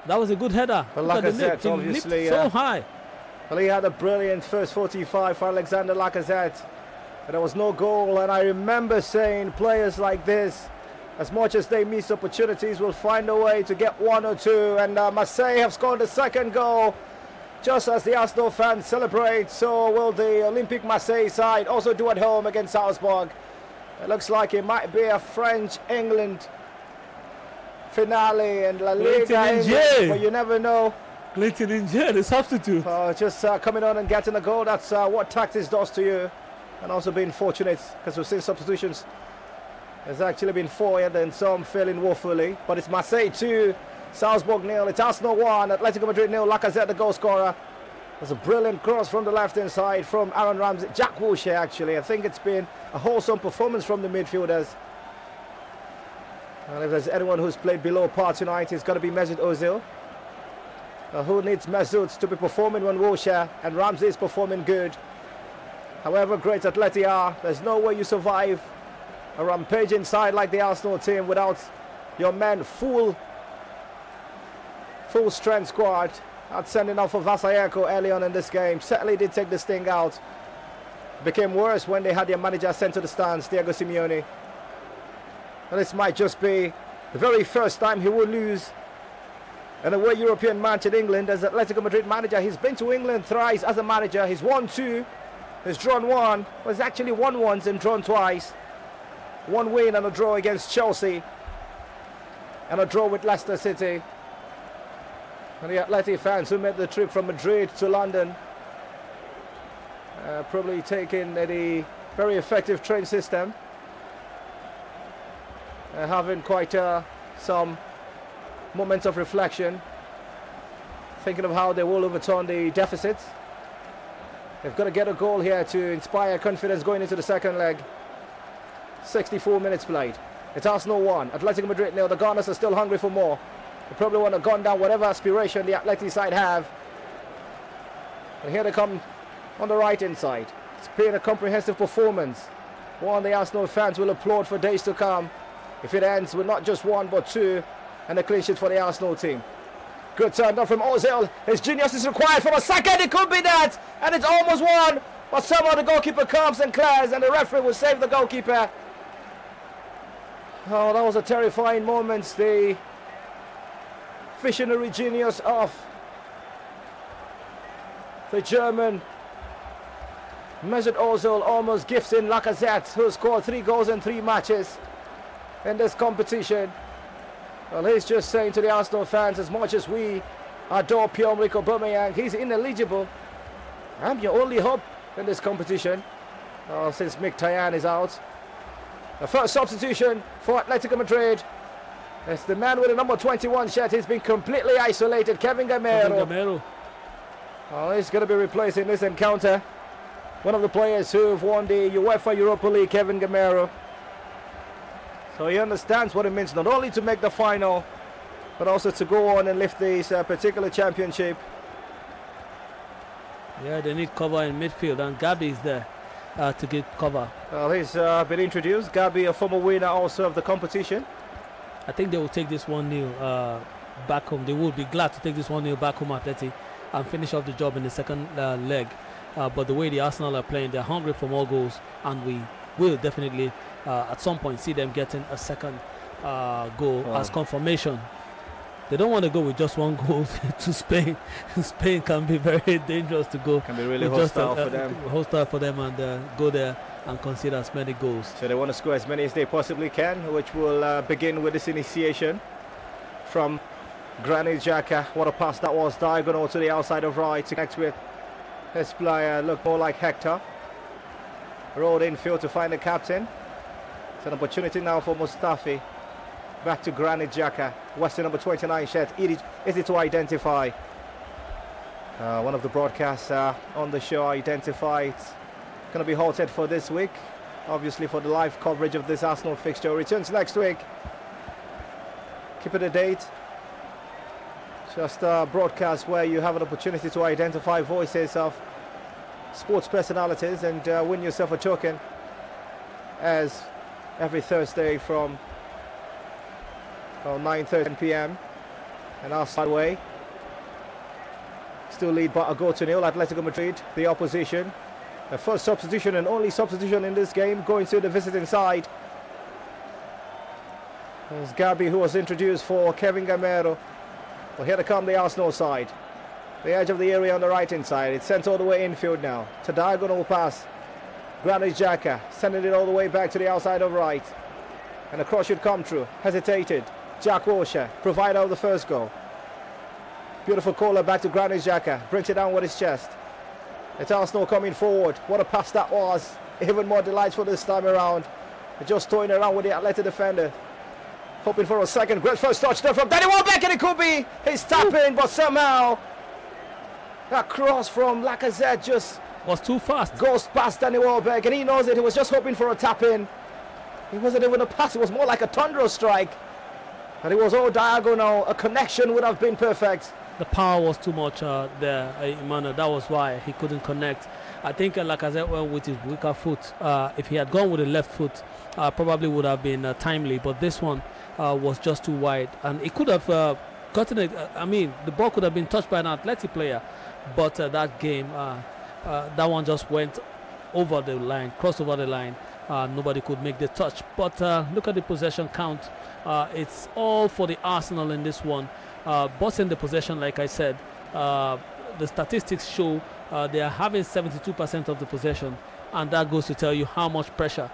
that was a good header. But Lacazette, obviously, so high. Well, he had a brilliant first 45 for Alexander Lacazette. But there was no goal, and I remember saying players like this, as much as they miss opportunities, will find a way to get one or two. And Marseille have scored the second goal. Just as the Arsenal fans celebrate, so will the Olympique Marseille side also do at home against Salzburg. It looks like it might be a French-England finale and La Liga England, but you never know. Clinton in jail, the substitute. Just coming on and getting a goal, that's what tactics does to you. And also being fortunate, because we've seen substitutions. There's actually been 4 and some failing woefully. But it's Marseille 2, Salzburg 0, it's Arsenal 1, Atletico Madrid 0, Lacazette the goal scorer. There's a brilliant cross from the left-hand side from Aaron Ramsey. Jack Wilshere, actually. I think it's been a wholesome performance from the midfielders. And if there's anyone who's played below par tonight, it's got to be Mesut Ozil. Who needs Mesut to be performing when Wilshere and Ramsey is performing good? However great Atleti are, there's no way you survive a rampaging side like the Arsenal team without your men full strength squad. That's sending off for Vasayeko early on in this game. Certainly did take the sting out. Became worse when they had their manager sent to the stands, Diego Simeone. And this might just be the very first time he will lose an away European match in England as Atletico Madrid manager. He's been to England thrice as a manager. He's won 2. He's drawn 1. Well, he's actually won once and drawn twice. 1 win and a draw against Chelsea. And a draw with Leicester City. And the Atleti fans who made the trip from Madrid to London probably taking the very effective train system. Having quite some moments of reflection. Thinking of how they will overturn the deficit. They've got to get a goal here to inspire confidence going into the second leg. 64 minutes played. It's Arsenal 1, Atletico Madrid 0. The Gunners are still hungry for more. They probably want to gun down whatever aspiration the Atleti side have. And here they come on the right-hand side. It's been a comprehensive performance. One the Arsenal fans will applaud for days to come if it ends with not just 1 but 2 and a clean sheet for the Arsenal team. Good turn down from Ozil. His genius is required from a second. It could be that. And it's almost 1. But somehow the goalkeeper comes and clears and the referee will save the goalkeeper. Oh, that was a terrifying moment. The visionary genius of the German Mesut Ozil almost gifting Lacazette, who scored 3 goals in 3 matches in this competition. Well, he's just saying to the Arsenal fans, as much as we adore Pierre-Emerick Aubameyang, he's ineligible. I'm your only hope in this competition. Since Mkhitaryan is out. The first substitution for Atletico Madrid. It's the man with the number 21 shirt. He's been completely isolated. Kevin Gamero. He's going to be replacing this encounter one of the players who've won the UEFA Europa League, Kevin Gamero. So he understands what it means not only to make the final, but also to go on and lift this particular championship. Yeah, they need cover in midfield, and Gabi is there to give cover. Well, he's been introduced. Gabi, a former winner also of the competition. I think they will take this 1-0 back home. They will be glad to take this 1-0 back home, Atleti, and finish off the job in the second leg. But the way the Arsenal are playing, they're hungry for more goals, and we will definitely at some point see them getting a second goal as confirmation. They don't want to go with just one goal to Spain. Spain can be very dangerous to go. Can be really hostile for them. Hostile for them, and go there and concede as many goals. So they want to score as many as they possibly can, which will begin with this initiation from Granit Xhaka. What a pass that was, diagonal to the outside of right to connect with his player. Looked more like Hector. Rolled infield to find the captain. It's an opportunity now for Mustafi. Back to Granit Xhaka. Western number 29 shirt. Easy to identify. One of the broadcasts on the show identified. Going to be halted for this week. Obviously for the live coverage of this Arsenal fixture. Returns next week. Keep it a date. Just a broadcast where you have an opportunity to identify voices of sports personalities and win yourself a token, as every Thursday from 9:30 p.m. and our side way. Still lead by a goal to nil. Atletico Madrid, the opposition. The first substitution and only substitution in this game going to the visiting side. There's Gabi, who was introduced for Kevin Gamero. Well, here to come the Arsenal side. The edge of the area on the right hand side. It's sent all the way infield now. To diagonal pass. Granit Xhaka sending it all the way back to the outside of right. And the cross should come through. Hesitated. Jack Wilshere, provider of the first goal. Beautiful caller back to Granit Xhaka. Brings it down with his chest. It's Arsenal coming forward. What a pass that was. Even more delightful this time around. They're just toying around with the Atleti defender. Hoping for a second. Great first touchdown from Danny Welbeck, and it could be his tap-in, but somehow that cross from Lacazette just was too fast. Goes past Danny Welbeck, and he knows it. He was just hoping for a tap-in. It wasn't even a pass. It was more like a thunderous strike. And it was all diagonal. A connection would have been perfect. The power was too much there, Emmanuel. That was why he couldn't connect. I think Lacazette went with his weaker foot. If he had gone with the left foot, probably would have been timely. But this one was just too wide, and it could have gotten it. I mean, the ball could have been touched by an Atleti player, but that game, that one just went over the line, crossed over the line. Nobody could make the touch. But look at the possession count. It's all for the Arsenal in this one. Bossing the possession, like I said, the statistics show they are having 72% of the possession, and that goes to tell you how much pressure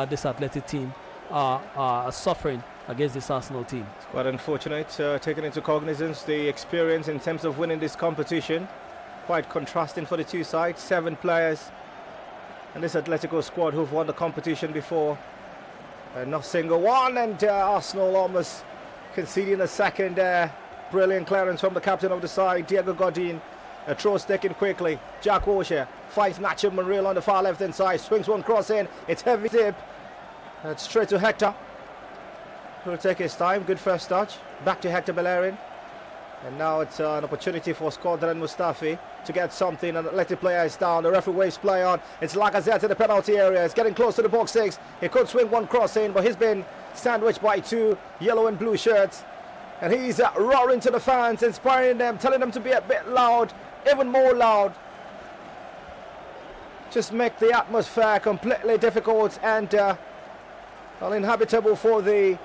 this Athletic team are suffering against this Arsenal team. It's quite unfortunate, taking into cognizance the experience in terms of winning this competition. Quite contrasting for the two sides. 7 players and this Atletico squad who've won the competition before. Not single one, and Arsenal almost conceding a second there. Brilliant clearance from the captain of the side, Diego Godin. A throw taken quickly. Jack Wilshere finds Nacho Monreal on the far left hand side. Swings one cross in. It's heavy dip. Straight to Hector. Will take his time. Good first touch. Back to Hector Bellerin. And now it's an opportunity for Squadron Mustafi to get something. And the Athletic player is down. The referee waves play on. It's Lacazette in the penalty area. It's getting close to the box 6. He could swing one cross in, but he's been sandwiched by 2 yellow and blue shirts. And he's roaring to the fans, inspiring them, telling them to be a bit loud, even more loud. Just make the atmosphere completely difficult and uninhabitable for the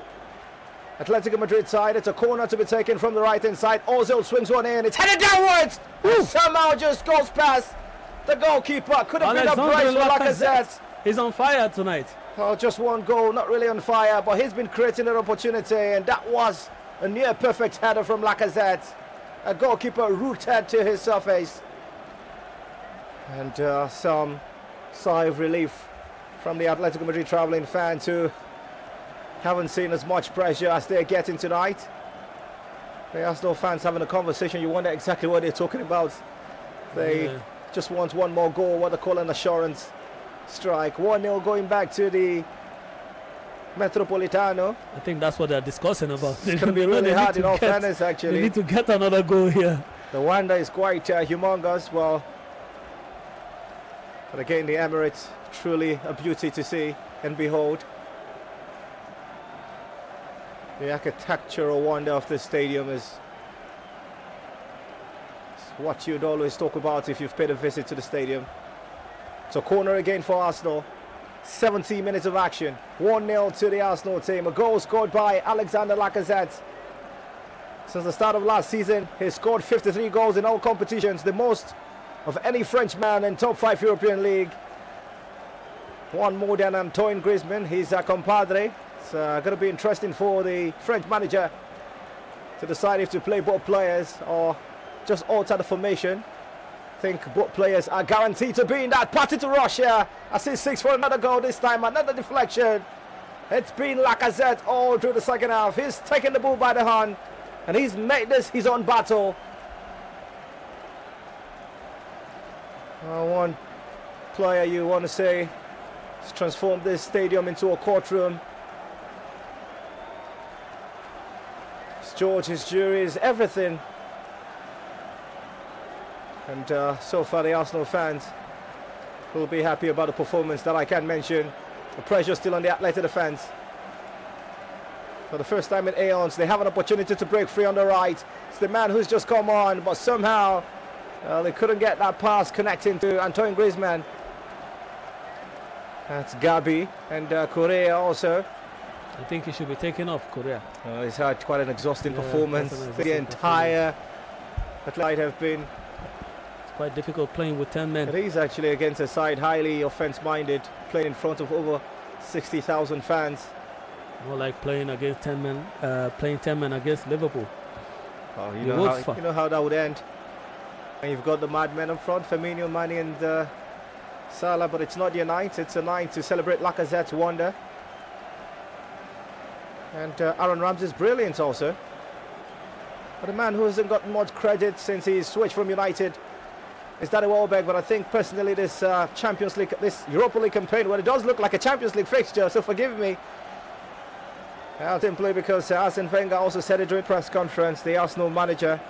Atletico Madrid side. It's a corner to be taken from the right hand side. Ozil swings one in. It's headed downwards. Somehow just goes past the goalkeeper. Could have been a brace for Lacazette. He's on fire tonight. Oh, just one goal, not really on fire, but he's been creating an opportunity, and that was a near perfect header from Lacazette. A goalkeeper rooted to his surface. And some sigh of relief from the Atletico Madrid travelling fans who haven't seen as much pressure as they're getting tonight. The Arsenal fans having a conversation. You wonder exactly what they're talking about. They just want one more goal, what they call an assurance strike. 1-0 going back to the Metropolitano. I think that's what they're discussing about. It's going to be really hard in all fairness, actually. They need to get another goal here. The wonder is quite humongous. Well, but again, the Emirates, truly a beauty to see and behold. The architectural wonder of this stadium is what you'd always talk about if you've paid a visit to the stadium. So corner again for Arsenal. 17 minutes of action. 1-0 to the Arsenal team. A goal scored by Alexander Lacazette. Since the start of last season, he scored 53 goals in all competitions, the most of any Frenchman in top 5 European league. One more than Antoine Griezmann, his compadre. It's going to be interesting for the French manager to decide if to play both players or just alter the formation. I think both players are guaranteed to be in that party to Russia. Assist 6 for another goal this time, another deflection. It's been Lacazette all through the second half. He's taken the ball by the hand and he's made this his own battle. One player you want to say has transformed this stadium into a courtroom. It's George, his jury, is everything. And so far the Arsenal fans will be happy about the performance that I can mention. The pressure still on the Atletico defense. For the first time in aeons, they have an opportunity to break free on the right. It's the man who's just come on, but somehow they couldn't get that pass connecting to Antoine Griezmann. That's Gabi and Correa also. I think he should be taken off, Correa. He's had quite an exhausting performance. The entire Atletico have been... It's quite difficult playing with 10 men. It is actually against a side highly offense-minded, playing in front of over 60,000 fans. More like playing against 10 men, playing 10 men against Liverpool. Oh, you know how that would end. And you've got the madmen up front, Femi, Mane and Salah, but it's not your night. It's a night to celebrate Lacazette's wonder. And Aaron Ramsey's brilliance also. But a man who hasn't gotten much credit since he switched from United is Danny Welbeck. But I think personally this Champions League, this Europa League campaign, well, it does look like a Champions League fixture, so forgive me. Simply because Arsene Wenger also said it during press conference, the Arsenal manager,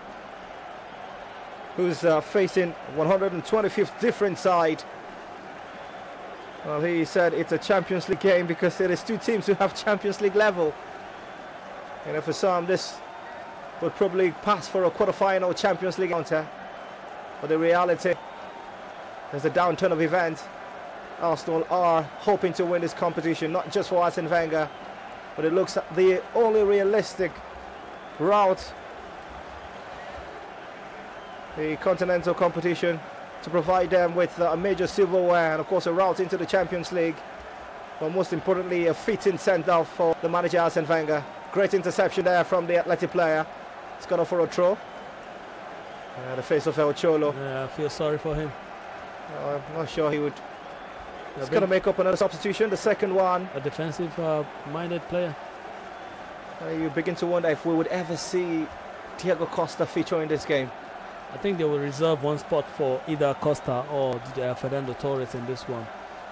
who's facing 125th different side. Well, he said it's a Champions League game because there is two teams who have Champions League level. And for some, this would probably pass for a quarter-final Champions League encounter. But the reality, there's a downturn of events. Arsenal are hoping to win this competition, not just for Arsene Wenger, but it looks the only realistic route, the continental competition, to provide them with a major silverware and of course a route into the Champions League, but most importantly a fitting send-off for the manager Arsene Wenger. Great interception there from the Athletic player. It's gone off for a throw. The face of El Cholo. Yeah, I feel sorry for him. I'm not sure he would. He's going to make up another substitution, the second one. A defensive minded player. You begin to wonder if we would ever see Diego Costa feature in this game. I think they will reserve one spot for either Costa or Fernando Torres in this one.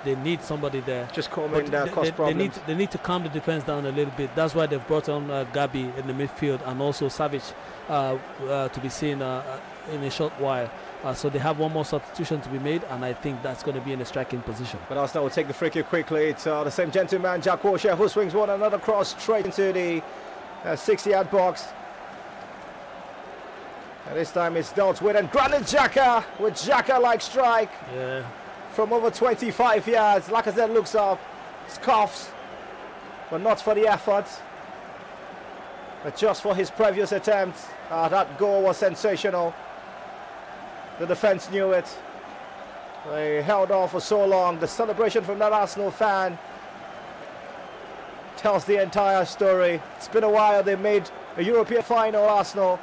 They need somebody there. Just comment their cost problems. They need to calm the defense down a little bit. That's why they've brought on Gabi in the midfield and also Savic to be seen in a short while. So they have one more substitution to be made, and I think that's going to be in a striking position. But Arsenal will take the free kick quickly. It's the same gentleman, Jack Wilshere, who swings one another cross straight into the 60-yard box. And this time it's dealt with, and Granit Xhaka with Xhaka-like strike. Yeah. From over 25 yards. Lacazette looks up, scoffs, but not for the effort, but just for his previous attempt. That goal was sensational. The defense knew it. They held on for so long. The celebration from that Arsenal fan tells the entire story. It's been a while. They made a European final, Arsenal.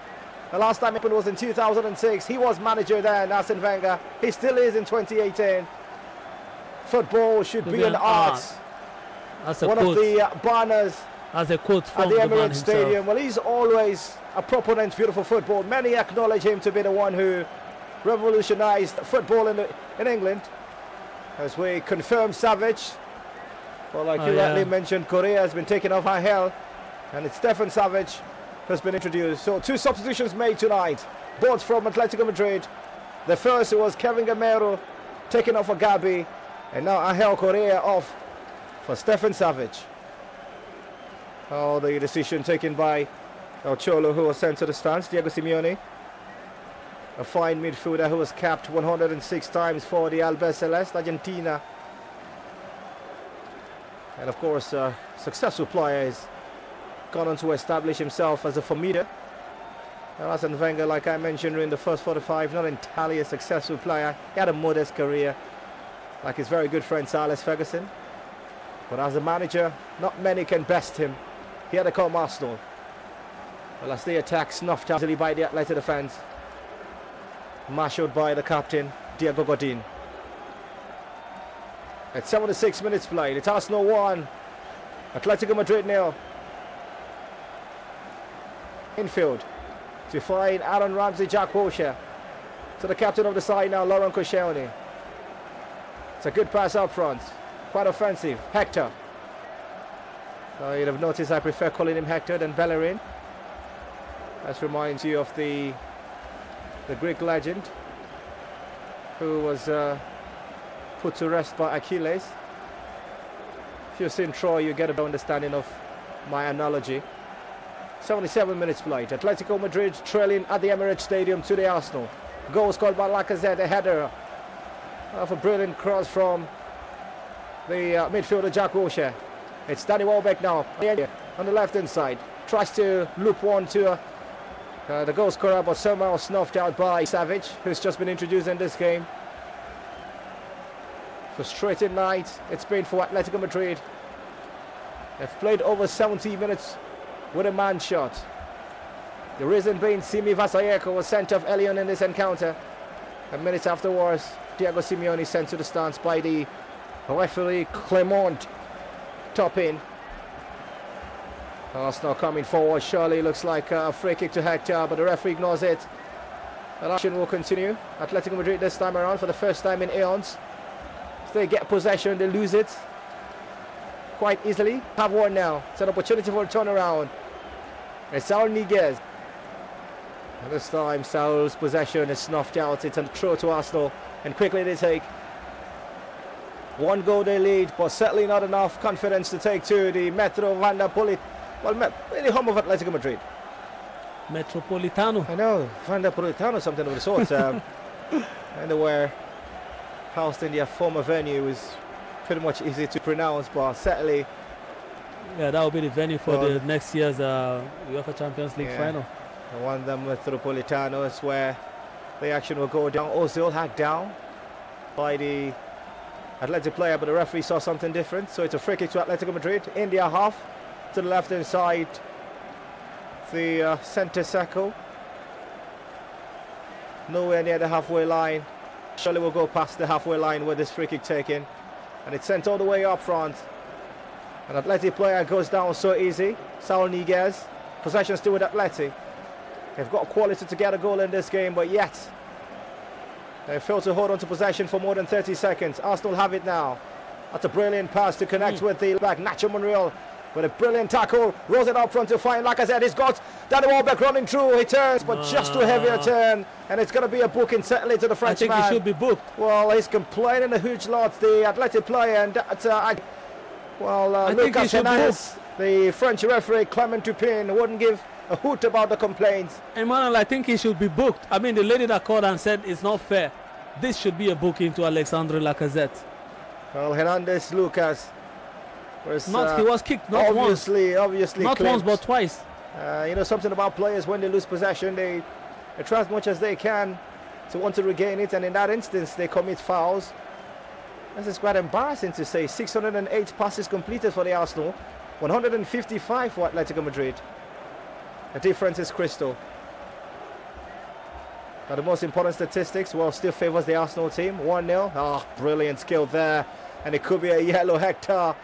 The last time it happened was in 2006. He was manager then, Arsene Wenger. He still is in 2018. Football should be an art. That's one of the banners at the Emirates Stadium. Well, he's always a proponent of beautiful football. Many acknowledge him to be the one who revolutionized football in England. As we confirm Savic. Well, like you rightly mentioned, Correa has been taken off high hell, and it's Stefan Savic has been introduced. So two substitutions made tonight, both from Atletico Madrid. The first was Kevin Gamero taken off for Gabi, and now Angel Correa off for Stefan Savic. Oh, the decision taken by El Cholo, who was sent to the stands, Diego Simeone. A fine midfielder who was capped 106 times for the Albiceleste, Argentina. And of course, successful player has gone on to establish himself as a formidable. Arsene Wenger, like I mentioned in the first 45, not entirely a successful player. He had a modest career, like his very good friend Sir Alex Ferguson. But as a manager, not many can best him. Here they come Arsenal. Well, as the attack snuffed out easily by the Atletico defence. Marshaled by the captain, Diego Godin. At 76 minutes played, it's Arsenal 1, Atletico Madrid 0. Infield to find Aaron Ramsey, Jack Wilshere. To the captain of the side now, Laurent Koscielny. It's a good pass up front, quite offensive. Hector. You'd have noticed I prefer calling him Hector than Bellerin. That reminds you of the Greek legend who was put to rest by Achilles. If you've seen Troy, you get a better understanding of my analogy. 77 minutes played. Atletico Madrid trailing at the Emirates Stadium to the Arsenal. Goal scored by Lacazette, a header off a brilliant cross from the midfielder Jack Wilshere. It's Danny Welbeck now on the left-hand side. Tries to loop one to the goal scorer, but somehow snuffed out by Savage, who's just been introduced in this game. Frustrating night it's been for Atletico Madrid. They've played over 70 minutes with a man shot. The reason being Simi Vasayeko was sent off early on in this encounter. And minutes afterwards, Diego Simeone sent to the stands by the referee Clement Toppin. Arsenal coming forward, surely looks like a free kick to Hector, but the referee ignores it. And action will continue. Atletico Madrid this time around for the first time in eons. If they get possession, they lose it quite easily. Have one now. It's an opportunity for a turnaround. It's Saul Niguez. And this time Saul's possession is snuffed out. It's a throw to Arsenal, and quickly they take one goal they lead, but certainly not enough confidence to take to the Metro Vanderpolit. Well, really home of Atletico Madrid. Metropolitano. I know, Vanderpolitano, something of the sort. And they were housed in their former venue is pretty much easy to pronounce, but certainly. Yeah, that will be the venue for the next year's UEFA Champions League final. The one them Metropolitano is where the action will go down. Ozil hacked down by the Athletic player, but the referee saw something different. So it's a free kick to Atletico Madrid in their half. To the left hand side, the centre circle. Nowhere near the halfway line. Surely will go past the halfway line with this free kick taken. And it's sent all the way up front. An Athletic player goes down so easy. Saul Niguez. Possession still with Athletic. They've got quality to get a goal in this game, but yet they failed to hold on to possession for more than 30 seconds. Arsenal have it now. That's a brilliant pass to connect with the back. Nacho Monreal with a brilliant tackle. Rolls it up front to find, like I said, he's got Danny Welbeck running through. He turns, but just too heavy a turn. And it's going to be a booking, certainly to the Frenchman. I think he should be booked. Well, he's complaining a huge lot, the Athletic player. And Lucas Hernandez, the French referee, Clement Turpin, wouldn't give a hoot about the complaints. Emmanuel, I think he should be booked. I mean, the lady that called and said it's not fair. This should be a booking to Alexandre Lacazette. Well, Hernandez Lucas was he was kicked not obviously not claimed. Once but twice. You know something about players, when they lose possession, they try as much as they can to want to regain it, and in that instance they commit fouls. This is quite embarrassing to say. 608 passes completed for the Arsenal, 155 for Atletico Madrid. The difference is crystal. Now the most important statistics, well, still favours the Arsenal team. 1-0. Oh, brilliant skill there. And it could be a yellow. Hector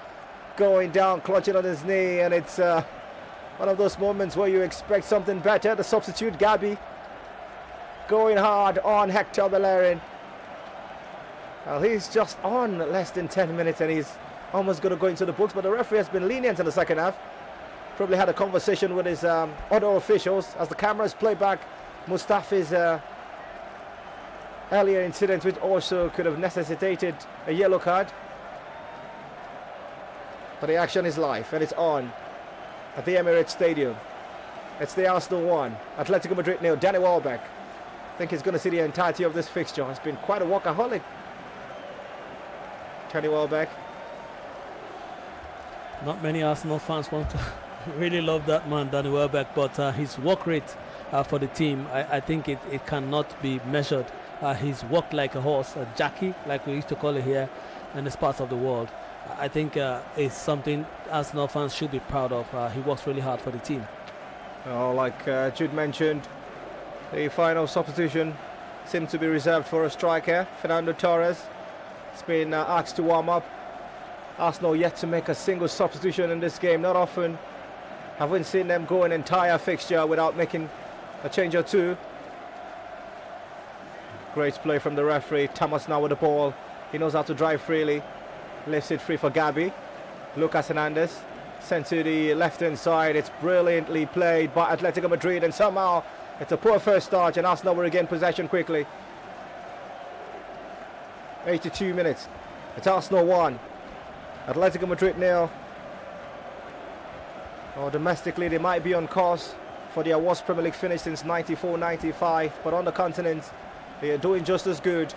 going down, clutching on his knee. And it's one of those moments where you expect something better. The substitute, Gabi, going hard on Hector Bellerin. Well, he's just on less than 10 minutes and he's almost going to go into the books. But the referee has been lenient in the second half. Probably had a conversation with his other officials as the cameras play back Mustafi's earlier incident, which also could have necessitated a yellow card. But the action is live and it's on at the Emirates Stadium. It's the Arsenal 1, Atletico Madrid 0. Danny Welbeck, I think he's going to see the entirety of this fixture. It's been quite a workaholic. Danny Welbeck. Not many Arsenal fans want to really love that man, Danny Welbeck, but his work rate for the team, I think it cannot be measured. He's worked like a horse, a jockey, like we used to call it here in this part of the world. I think it's something Arsenal fans should be proud of. He works really hard for the team. Oh, like Jude mentioned, the final substitution seemed to be reserved for a striker, Fernando Torres. He's been asked to warm up. Arsenal yet to make a single substitution in this game. Not often haven't seen them go an entire fixture without making a change or two. Great play from the referee. Thomas now with the ball. He knows how to drive freely. Lifts it free for Gabi. Lucas Hernandez sent to the left-hand side. It's brilliantly played by Atletico Madrid, and somehow it's a poor first start, and Arsenal will regain possession quickly. 82 minutes. It's Arsenal 1. Atletico Madrid 0. Oh, domestically, they might be on course for their worst Premier League finish since 94-95, but on the continent, they are doing just as good.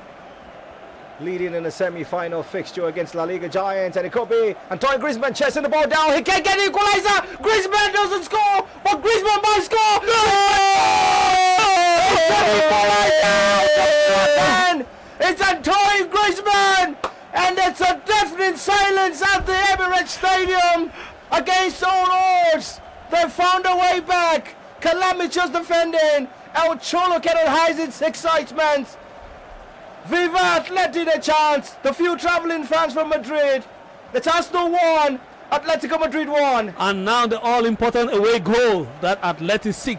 Leading in a semi-final fixture against La Liga giants, and it could be Antoine Griezmann chasing the ball down. He can't get the equalizer. Griezmann doesn't score, but Griezmann might score. No! It's Antoine Griezmann, and it's a deafening silence at the Emirates Stadium against all odds. They found a way back. Calamitous defending. El Cholo cannot hide its excitement. Viva Atleti the chance. The few travelling fans from Madrid. It's Arsenal 1, Atletico Madrid 1. And now the all-important away goal that Atleti seek.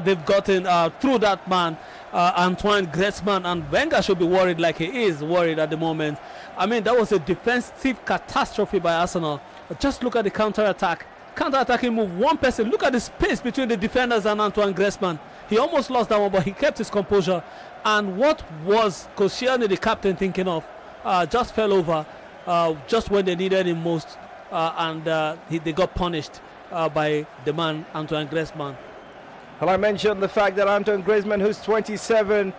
They've gotten through that man, Antoine Griezmann, and Wenger should be worried like he is worried at the moment. I mean, that was a defensive catastrophe by Arsenal. Just look at the counter-attack. Counter-attacking move, one person. Look at the space between the defenders and Antoine Griezmann. He almost lost that one, but he kept his composure. And what was Koscielny, the captain, thinking of? Just fell over just when they needed him most, and they got punished by the man Antoine Griezmann. Well, I mentioned the fact that Antoine Griezmann, who's 27,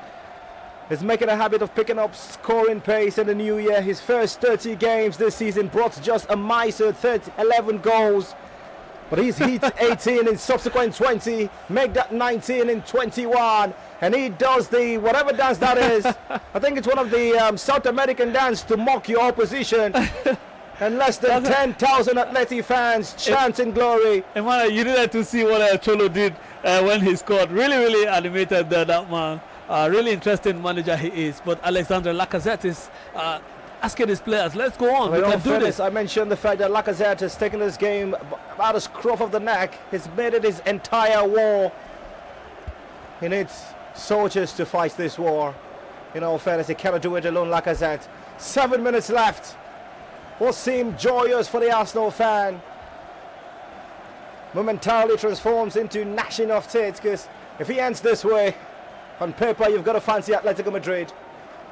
is making a habit of picking up scoring pace in the new year. His first 30 games this season brought just a miser 11 goals. But he's hit 18 in subsequent 20, make that 19 in 21. And he does the whatever dance that is. I think it's one of the South American dance to mock your opposition. And less than 10,000 Atleti fans chanting glory. Emmanuel, you needed to see what Cholo did when he scored. Really, really animated that man. Really interesting manager he is. But Alexandre Lacazette is asking his players, let's go on. We can do this. I mentioned the fact that Lacazette has taken this game about the scruff of the neck. He's made it his entire war. He needs soldiers to fight this war. In all fairness, he cannot do it alone, Lacazette. 7 minutes left. What seemed joyous for the Arsenal fan momentarily transforms into gnashing of teeth, because if he ends this way, on paper you've got to fancy Atletico Madrid.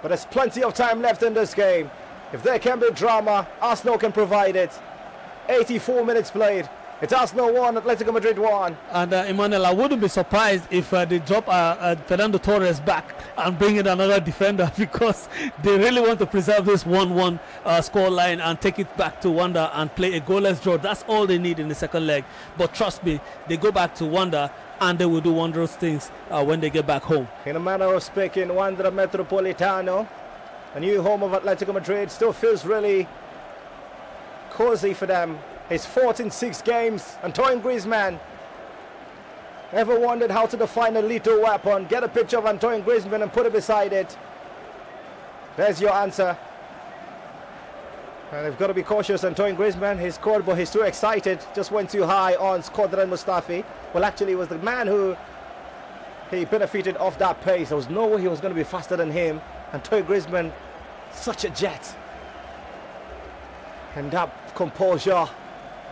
But there's plenty of time left in this game. If there can be drama, Arsenal can provide it. 84 minutes played. It's Arsenal 1, Atletico Madrid 1. And Emmanuel, I wouldn't be surprised if they drop Fernando Torres back and bring in another defender, because they really want to preserve this 1-1 score line and take it back to Wanda and play a goalless draw. That's all they need in the second leg. But trust me, they go back to Wanda and they will do wondrous things when they get back home. In a manner of speaking, Wanda Metropolitano, a new home of Atletico Madrid, still feels really cozy for them. His 4th in 6 games. Antoine Griezmann. Ever wondered how to define a lethal weapon? Get a picture of Antoine Griezmann and put it beside it. There's your answer. And they've got to be cautious. Antoine Griezmann, he scored, but he's too excited. Just went too high on Squadron Mustafi. Well, actually, it was the man who he benefited off that pace. There was no way he was going to be faster than him. Antoine Griezmann, such a jet. And that composure.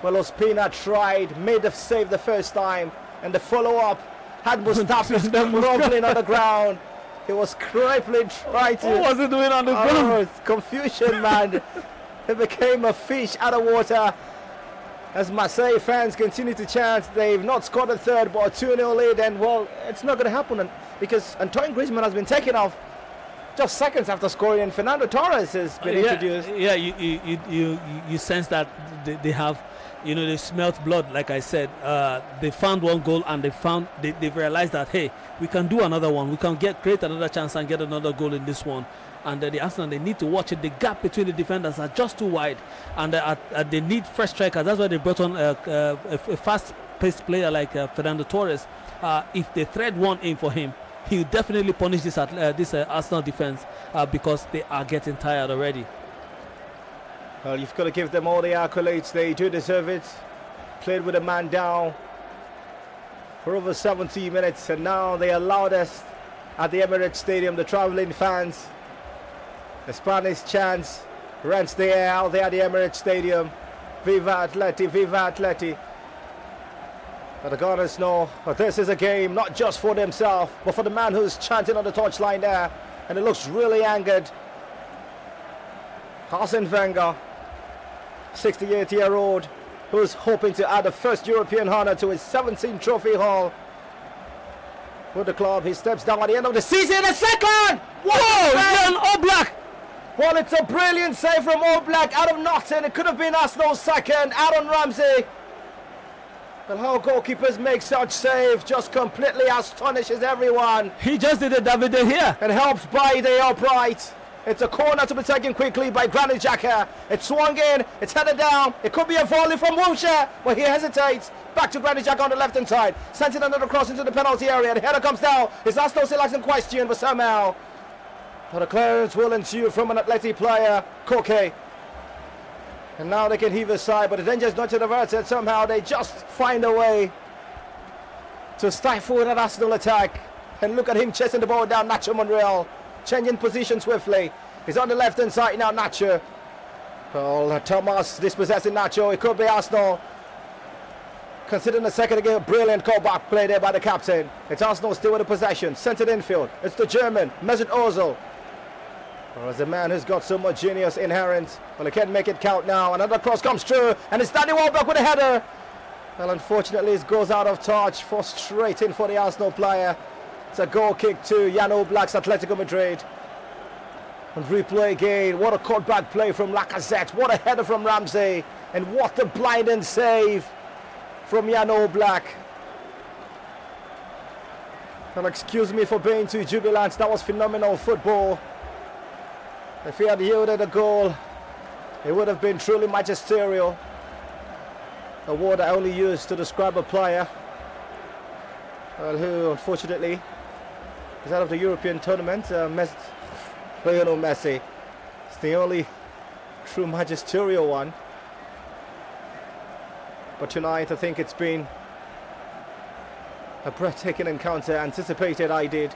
Well, Ospina tried, made the save the first time, and the follow-up had Mustafi crumbling on the ground. He was crippling trying to... What was he doing on the ground? Confusion, man. It became a fish out of water. As Marseille fans continue to chant, they've not scored a third, but a 2-0 lead, and well, it's not going to happen because Antoine Griezmann has been taken off. just seconds after scoring, and Fernando Torres has been introduced. Yeah, you sense that they have, you know, they smelt blood. Like I said, they found one goal and they've realized that, hey, we can do another one. We can create another chance and get another goal in this one. And the Arsenal, they need to watch it. The gap between the defenders are just too wide, and they need fresh strikers. That's why they brought on a fast-paced player like Fernando Torres. If they thread one in for him, he'll definitely punish this Arsenal defense because they are getting tired already. Well, you've got to give them all the accolades. They do deserve it. Played with a man down for over 70 minutes, and now they are loudest at the Emirates Stadium, the travelling fans. The Spanish chants rents the air out there at the Emirates Stadium. Viva Atleti, Viva Atleti. But the Gunners know that this is a game not just for themselves, but for the man who's chanting on the touchline there. And it looks really angered. Arsene Wenger, 68-year-old, who's hoping to add a first European honour to his 17th trophy haul. With the club, he steps down at the end of the season. A second! Whoa! Jan Oblak! Well, it's a brilliant save from Oblak out of nothing. It could have been Arsenal's second. Aaron Ramsey. But how goalkeepers make such saves just completely astonishes everyone. He just did a David De Gea. And helped by the upright. It's a corner to be taken quickly by Granit Xhaka. It's swung in, it's headed down. It could be a volley from Wilshere, but he hesitates. Back to Granit Xhaka on the left-hand side. Sends it another cross into the penalty area. The header comes down. Is Arsenal still in question, but somehow the clearance will ensue from an Atleti player, Koke. And now they can heave aside, but the danger's not diverted. Somehow they just find a way to stifle that Arsenal attack. And look at him chasing the ball down, Nacho Monreal. Changing position swiftly. He's on the left-hand side now, Nacho. Well, Thomas dispossessing Nacho. It could be Arsenal. Considering the second again, brilliant callback play there by the captain. It's Arsenal still with the possession. Centered infield. It's the German, Mesut Ozil. Well, as a man who's got so much genius inherent. Well, he can't make it count now. Another cross comes through, and it's Danny Welbeck with a header. Well, unfortunately, it goes out of touch. Frustrating for the Arsenal player. It's a goal kick to Jan Oblak's Atletico Madrid. And replay again. What a cutback play from Lacazette. What a header from Ramsey. And what a blinding save from Jan Oblak. Well, excuse me for being too jubilant. That was phenomenal football. If he had yielded a goal, it would have been truly magisterial. A word I only use to describe a player, well, who unfortunately is out of the European tournament. Lionel Messi. It's the only true magisterial one. But tonight I think it's been a breathtaking encounter. Anticipated, I did,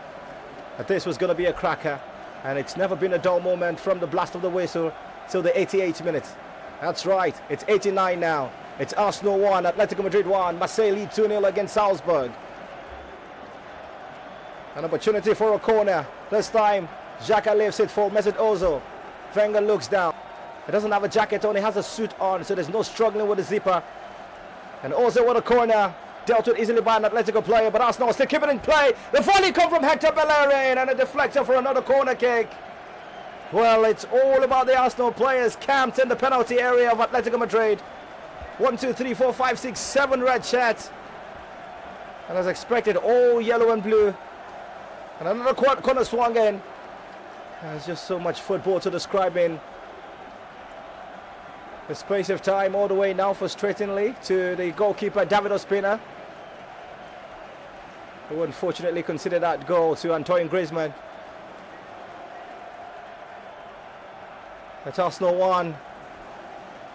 that this was going to be a cracker. And it's never been a dull moment from the blast of the whistle till the 88 minutes. That's right, it's 89 now. It's Arsenal 1, Atletico Madrid 1. Marseille lead 2-0 against Salzburg. An opportunity for a corner. This time, Xhaka leaves it for Mesut Ozil. Wenger looks down. He doesn't have a jacket on, he has a suit on, so there's no struggling with the zipper. And Ozil with a corner. Dealt with easily by an Atletico player, but Arsenal still keep it in play. The volley come from Hector Bellerin and a deflector for another corner kick. Well, it's all about the Arsenal players camped in the penalty area of Atletico Madrid. 1, 2, 3, 4, 5, 6, 7 red shirts. And as expected, all yellow and blue. And another corner swung in. There's just so much football to describe in the space of time, all the way now frustratingly to the goalkeeper David Ospina, who unfortunately considered that goal to Antoine Griezmann. It's Arsenal 1,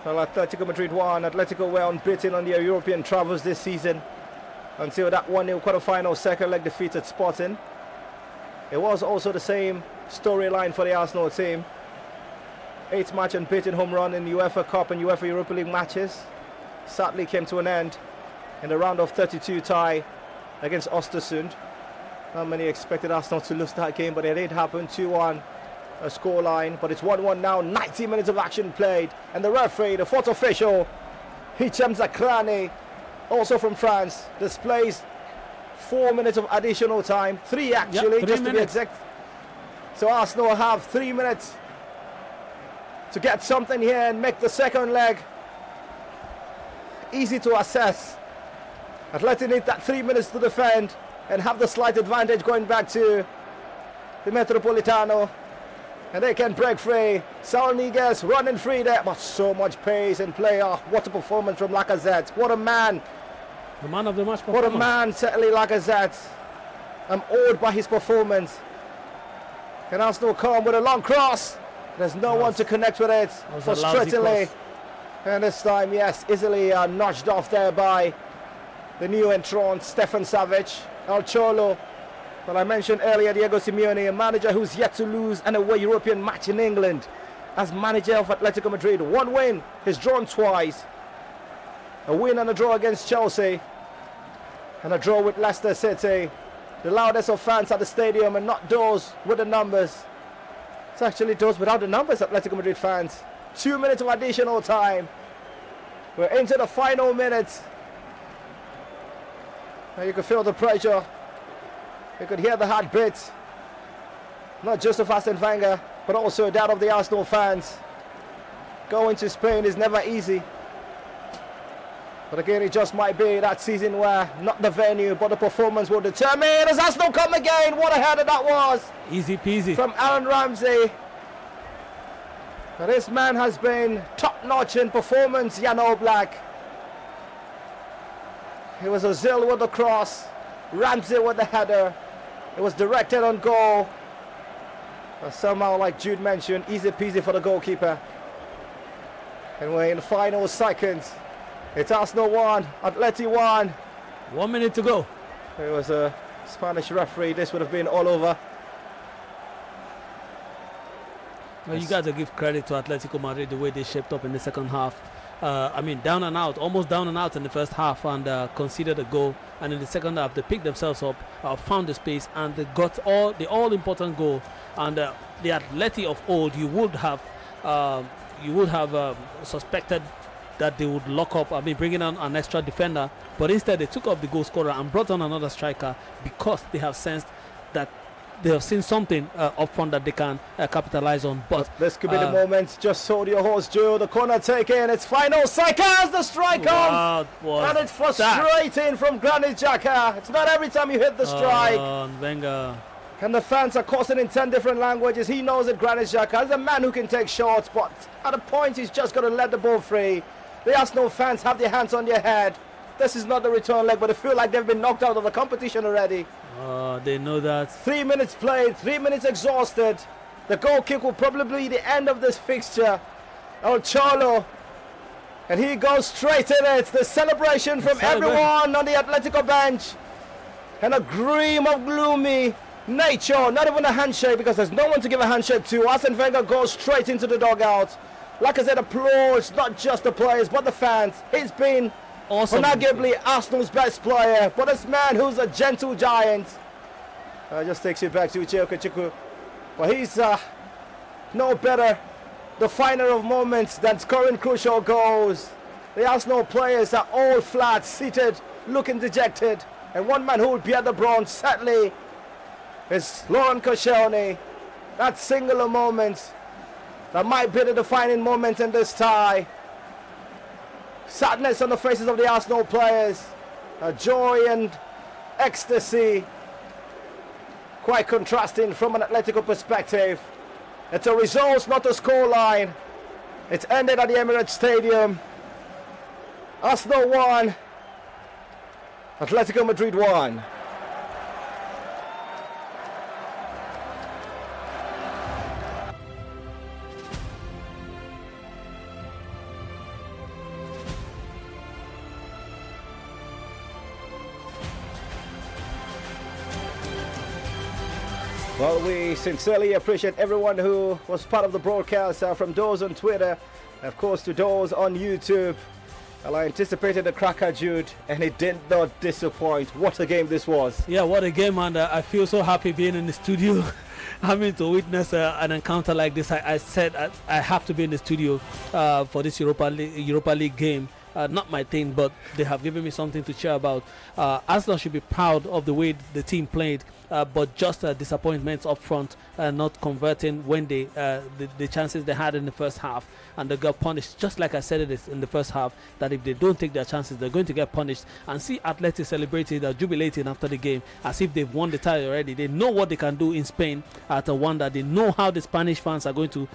well, Atletico Madrid 1. Atletico were unbeaten on their European travels this season until that 1-0 quarter-final second leg defeat at Sporting. It was also the same storyline for the Arsenal team. 8th match unbeaten home run in UEFA Cup and UEFA Europa League matches sadly came to an end in the round of 32 tie against Östersund. Not many expected Arsenal to lose that game, but it did happen. 2-1 a scoreline, but it's 1-1 now. 90 minutes of action played, and the referee, the fourth official, Hichem Zakrani, also from France, displays 4 minutes of additional time. 3 actually, 3 just minutes. to be exact. So Arsenal have 3 minutes to get something here and make the second leg easy to assess. Atleti need that 3 minutes to defend and have the slight advantage going back to the Metropolitano. And they can break free. Saul Niguez running free there, but so much pace and play. Oh, what a performance from Lacazette. What a man. The man of the match performance. What a man, certainly Lacazette. I'm awed by his performance. Can Arsenal come with a long cross? There's no one to connect with it. Frustratingly. And this time, yes, easily notched off there by the new entrant, Stefan Savic. El Cholo. Well, I mentioned earlier Diego Simeone, a manager who's yet to lose an away European match in England. As manager of Atletico Madrid, 1 win, he's drawn twice. A win and a draw against Chelsea. And a draw with Leicester City. The loudest of fans at the stadium, and not those with the numbers. It's actually those without the numbers, Atletico Madrid fans. 2 minutes of additional time. We're into the final minutes. Now you can feel the pressure. You could hear the heartbeat. Not just of Arsene Wenger, but also that of the Arsenal fans. Going to Spain is never easy. But again, it just might be that season where not the venue, but the performance will determine. As Arsenal come again, what a header that was. Easy peasy. From Aaron Ramsey. Now, this man has been top-notch in performance, Jan Oblak. It was Ozil with the cross. Ramsey with the header. It was directed on goal. But somehow, like Jude mentioned, easy peasy for the goalkeeper. And we're in the final seconds. It's Arsenal 1, Atleti 1. 1 minute to go. It was a Spanish referee. This would have been all over. Well, you got to give credit to Atletico Madrid the way they shaped up in the second half. I mean, down and out, almost down and out in the first half, and conceded a goal. And in the second half, they picked themselves up, found the space, and they got the all-important goal. And the Atleti of old, you would have suspected that they would lock up, bringing on an extra defender, but instead they took off the goal scorer and brought on another striker because they have sensed that they have seen something up front that they can capitalize on. But this could be the moment. Just sold your horse, Joe. The corner taken. It's final seconds. The strike comes, and it's frustrating from Granit Xhaka. It's not every time you hit the strike. Wenger. And the fans are cursing in 10 different languages. He knows it, Granit Xhaka is a man who can take shots, but at a point he's just got to let the ball free. The Arsenal fans have their hands on their head. This is not the return leg, but they feel like they've been knocked out of the competition already. They know that. 3 minutes played, 3 minutes exhausted. The goal kick will probably be the end of this fixture. El Cholo. And he goes straight in it. The celebration from everyone on the Atletico bench. And a gleam of gloomy nature. Not even a handshake, because there's no one to give a handshake to. Arsene Wenger goes straight into the dugout. Like I said, applause not just the players but the fans. He's been awesome. Arguably Arsenal's best player, but this man who's a gentle giant just takes you back to Chiku. But he's no better definer of moments than scoring crucial goals. The Arsenal players are all flat, seated, looking dejected, and one man who will bear the bronze certainly is Laurent Koscielny. That singular moment that might be the defining moment in this tie. Sadness on the faces of the Arsenal players. Joy and ecstasy. Quite contrasting from an Atletico perspective. It's a result, not a scoreline. It's ended at the Emirates Stadium. Arsenal 1. Atletico Madrid 1. Well, we sincerely appreciate everyone who was part of the broadcast, from those on Twitter, of course, to those on YouTube. Well, I anticipated a cracker, Jude, and it did not disappoint. What a game this was. Yeah, what a game, and I feel so happy being in the studio. Having to witness an encounter like this. I said I have to be in the studio for this Europa League game. not my thing, but they have given me something to cheer about. Arsenal should be proud of the way the team played, but just disappointments up front, not converting when the chances they had in the first half, and they got punished. Just like I said it in the first half, that if they don't take their chances, they're going to get punished. And see Atleti celebrating, jubilating after the game as if they've won the title already. They know what they can do in Spain at a wonder. They know how the Spanish fans are going to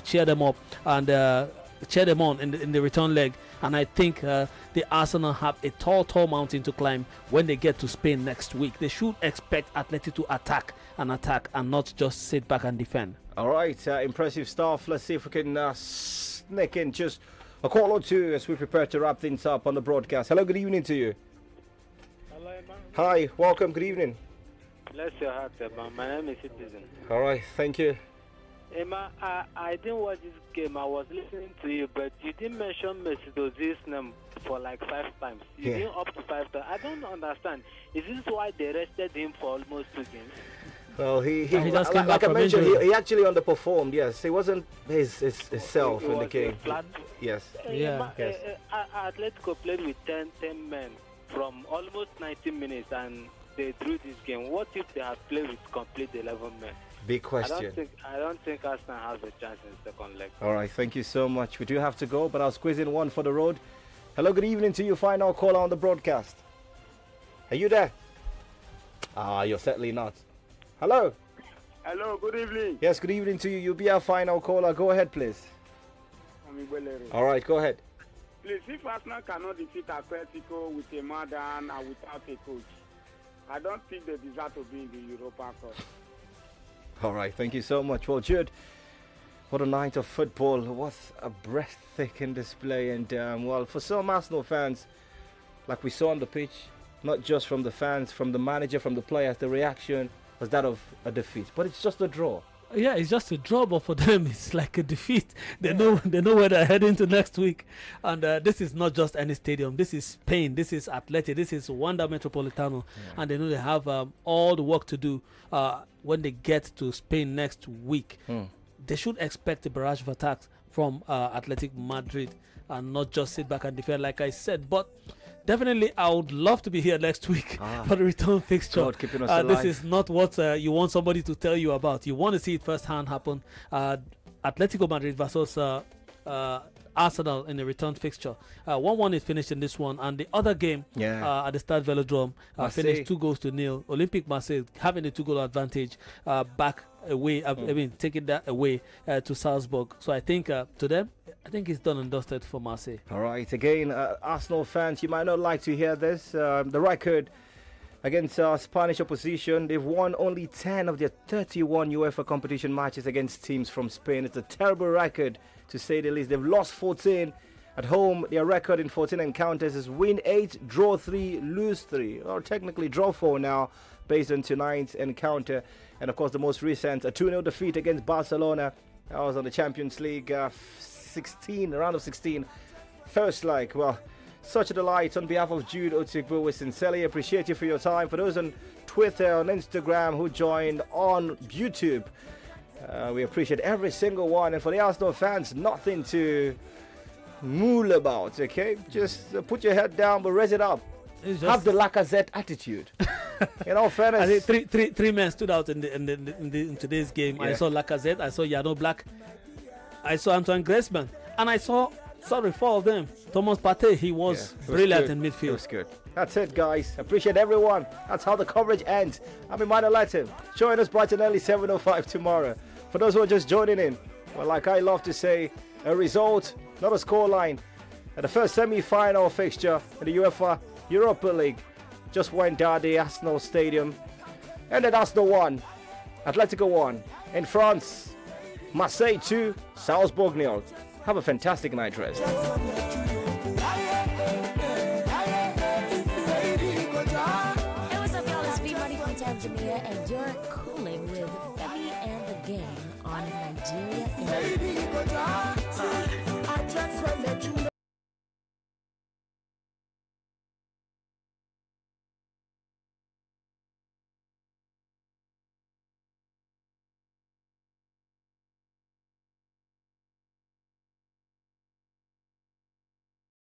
cheer them up and cheer them on in the return leg. And I think the Arsenal have a tall mountain to climb when they get to Spain next week. They should expect Atleti to attack and not just sit back and defend. All right, impressive stuff. Let's see if we can sneak in just a call or two as we prepare to wrap things up on the broadcast. Hello, good evening to you. Hello, man. Hi, welcome, good evening. Bless your heart, man. My name is Citizen. All right, thank you. Emma, I didn't watch this game. I was listening to you, but you didn't mention Mesut Ozil's name for like 5 times. You didn't up to 5 times. I don't understand. Is this why they rested him for almost 2 games? Well, he just came back like I from mentioned, injury. he actually underperformed. Yes, he wasn't his self in the game. Yes. Yeah. Yes. Atletico played with 10 men from almost 90 minutes, and they drew this game. What if they had played with complete 11 men? Big question. I don't think Arsenal has a chance in the second leg. All right, thank you so much. We do have to go, but I'll squeeze in one for the road. Hello, good evening to you. Final caller on the broadcast. Are you there? You're certainly not. Hello. Hello, good evening. Yes, good evening to you. You'll be our final caller. Go ahead, please. All right, go ahead. Please, if Arsenal cannot defeat Atletico with a madman and without a coach, I don't think they deserve to be in the Europa Cup. All right, thank you so much. Well, Jude, what a night of football. What a breathtaking display. And, well, for some Arsenal fans, like we saw on the pitch, not just from the fans, from the manager, from the players, the reaction was that of a defeat. But it's just a draw. Yeah, it's just a draw, but for them it's like a defeat. They know where they're heading to next week. And this is not just any stadium. This is Spain. This is Atleti. This is Wanda Metropolitano. Yeah. And they know they have all the work to do when they get to Spain next week. They should expect a barrage of attacks from Atletico Madrid and not just sit back and defend, like I said. But definitely, I would love to be here next week for the return fixture. God, keeping us alive. This is not what you want somebody to tell you about. You want to see it firsthand happen. Atletico Madrid versus Arsenal in the return fixture. 1-1 is finished in this one. And the other game at the Stade Velodrome finished 2-0. Olympique Marseille having a 2-goal advantage back away. I mean, taking that away to Salzburg. So I think to them, I think it's done and dusted for Marseille. All right. Again, Arsenal fans, you might not like to hear this. The record against Spanish opposition, they've won only 10 of their 31 UEFA competition matches against teams from Spain. It's a terrible record, to say the least. They've lost 14 at home. Their record in 14 encounters is win 8, draw 3, lose 3. Or technically draw 4 now, based on tonight's encounter. And of course, the most recent, a 2-0 defeat against Barcelona. That was on the Champions League round of 16. First leg. Well, such a delight. On behalf of Jude Otigbo, we sincerely appreciate you for your time. For those on Twitter, on Instagram, who joined on YouTube, we appreciate every single one. And for the Arsenal fans, nothing to mool about, okay? Just put your head down, but raise it up. Have the Lacazette attitude. In all fairness, I think three men stood out in today's game. I saw Lacazette, I saw Yano Black, I saw Antoine Griezmann, and I saw 4 of them. Thomas Partey, he was brilliant in midfield. It was good. That's it, guys. Appreciate everyone. That's how the coverage ends. I'm Emmanuel Latin. Join us bright and early 7:05 tomorrow. For those who are just joining in, well, like I love to say, a result, not a scoreline. At the first semi-final fixture in the UEFA Europa League just went down the Arsenal Stadium. And then Arsenal 1, Atletico 1. In France, Marseille 2, Salzburg 0. Have a fantastic night rest. It was up, y'all? It's V-Money from Tanzania, and you're cooling with Femi and the gang on Nigeria.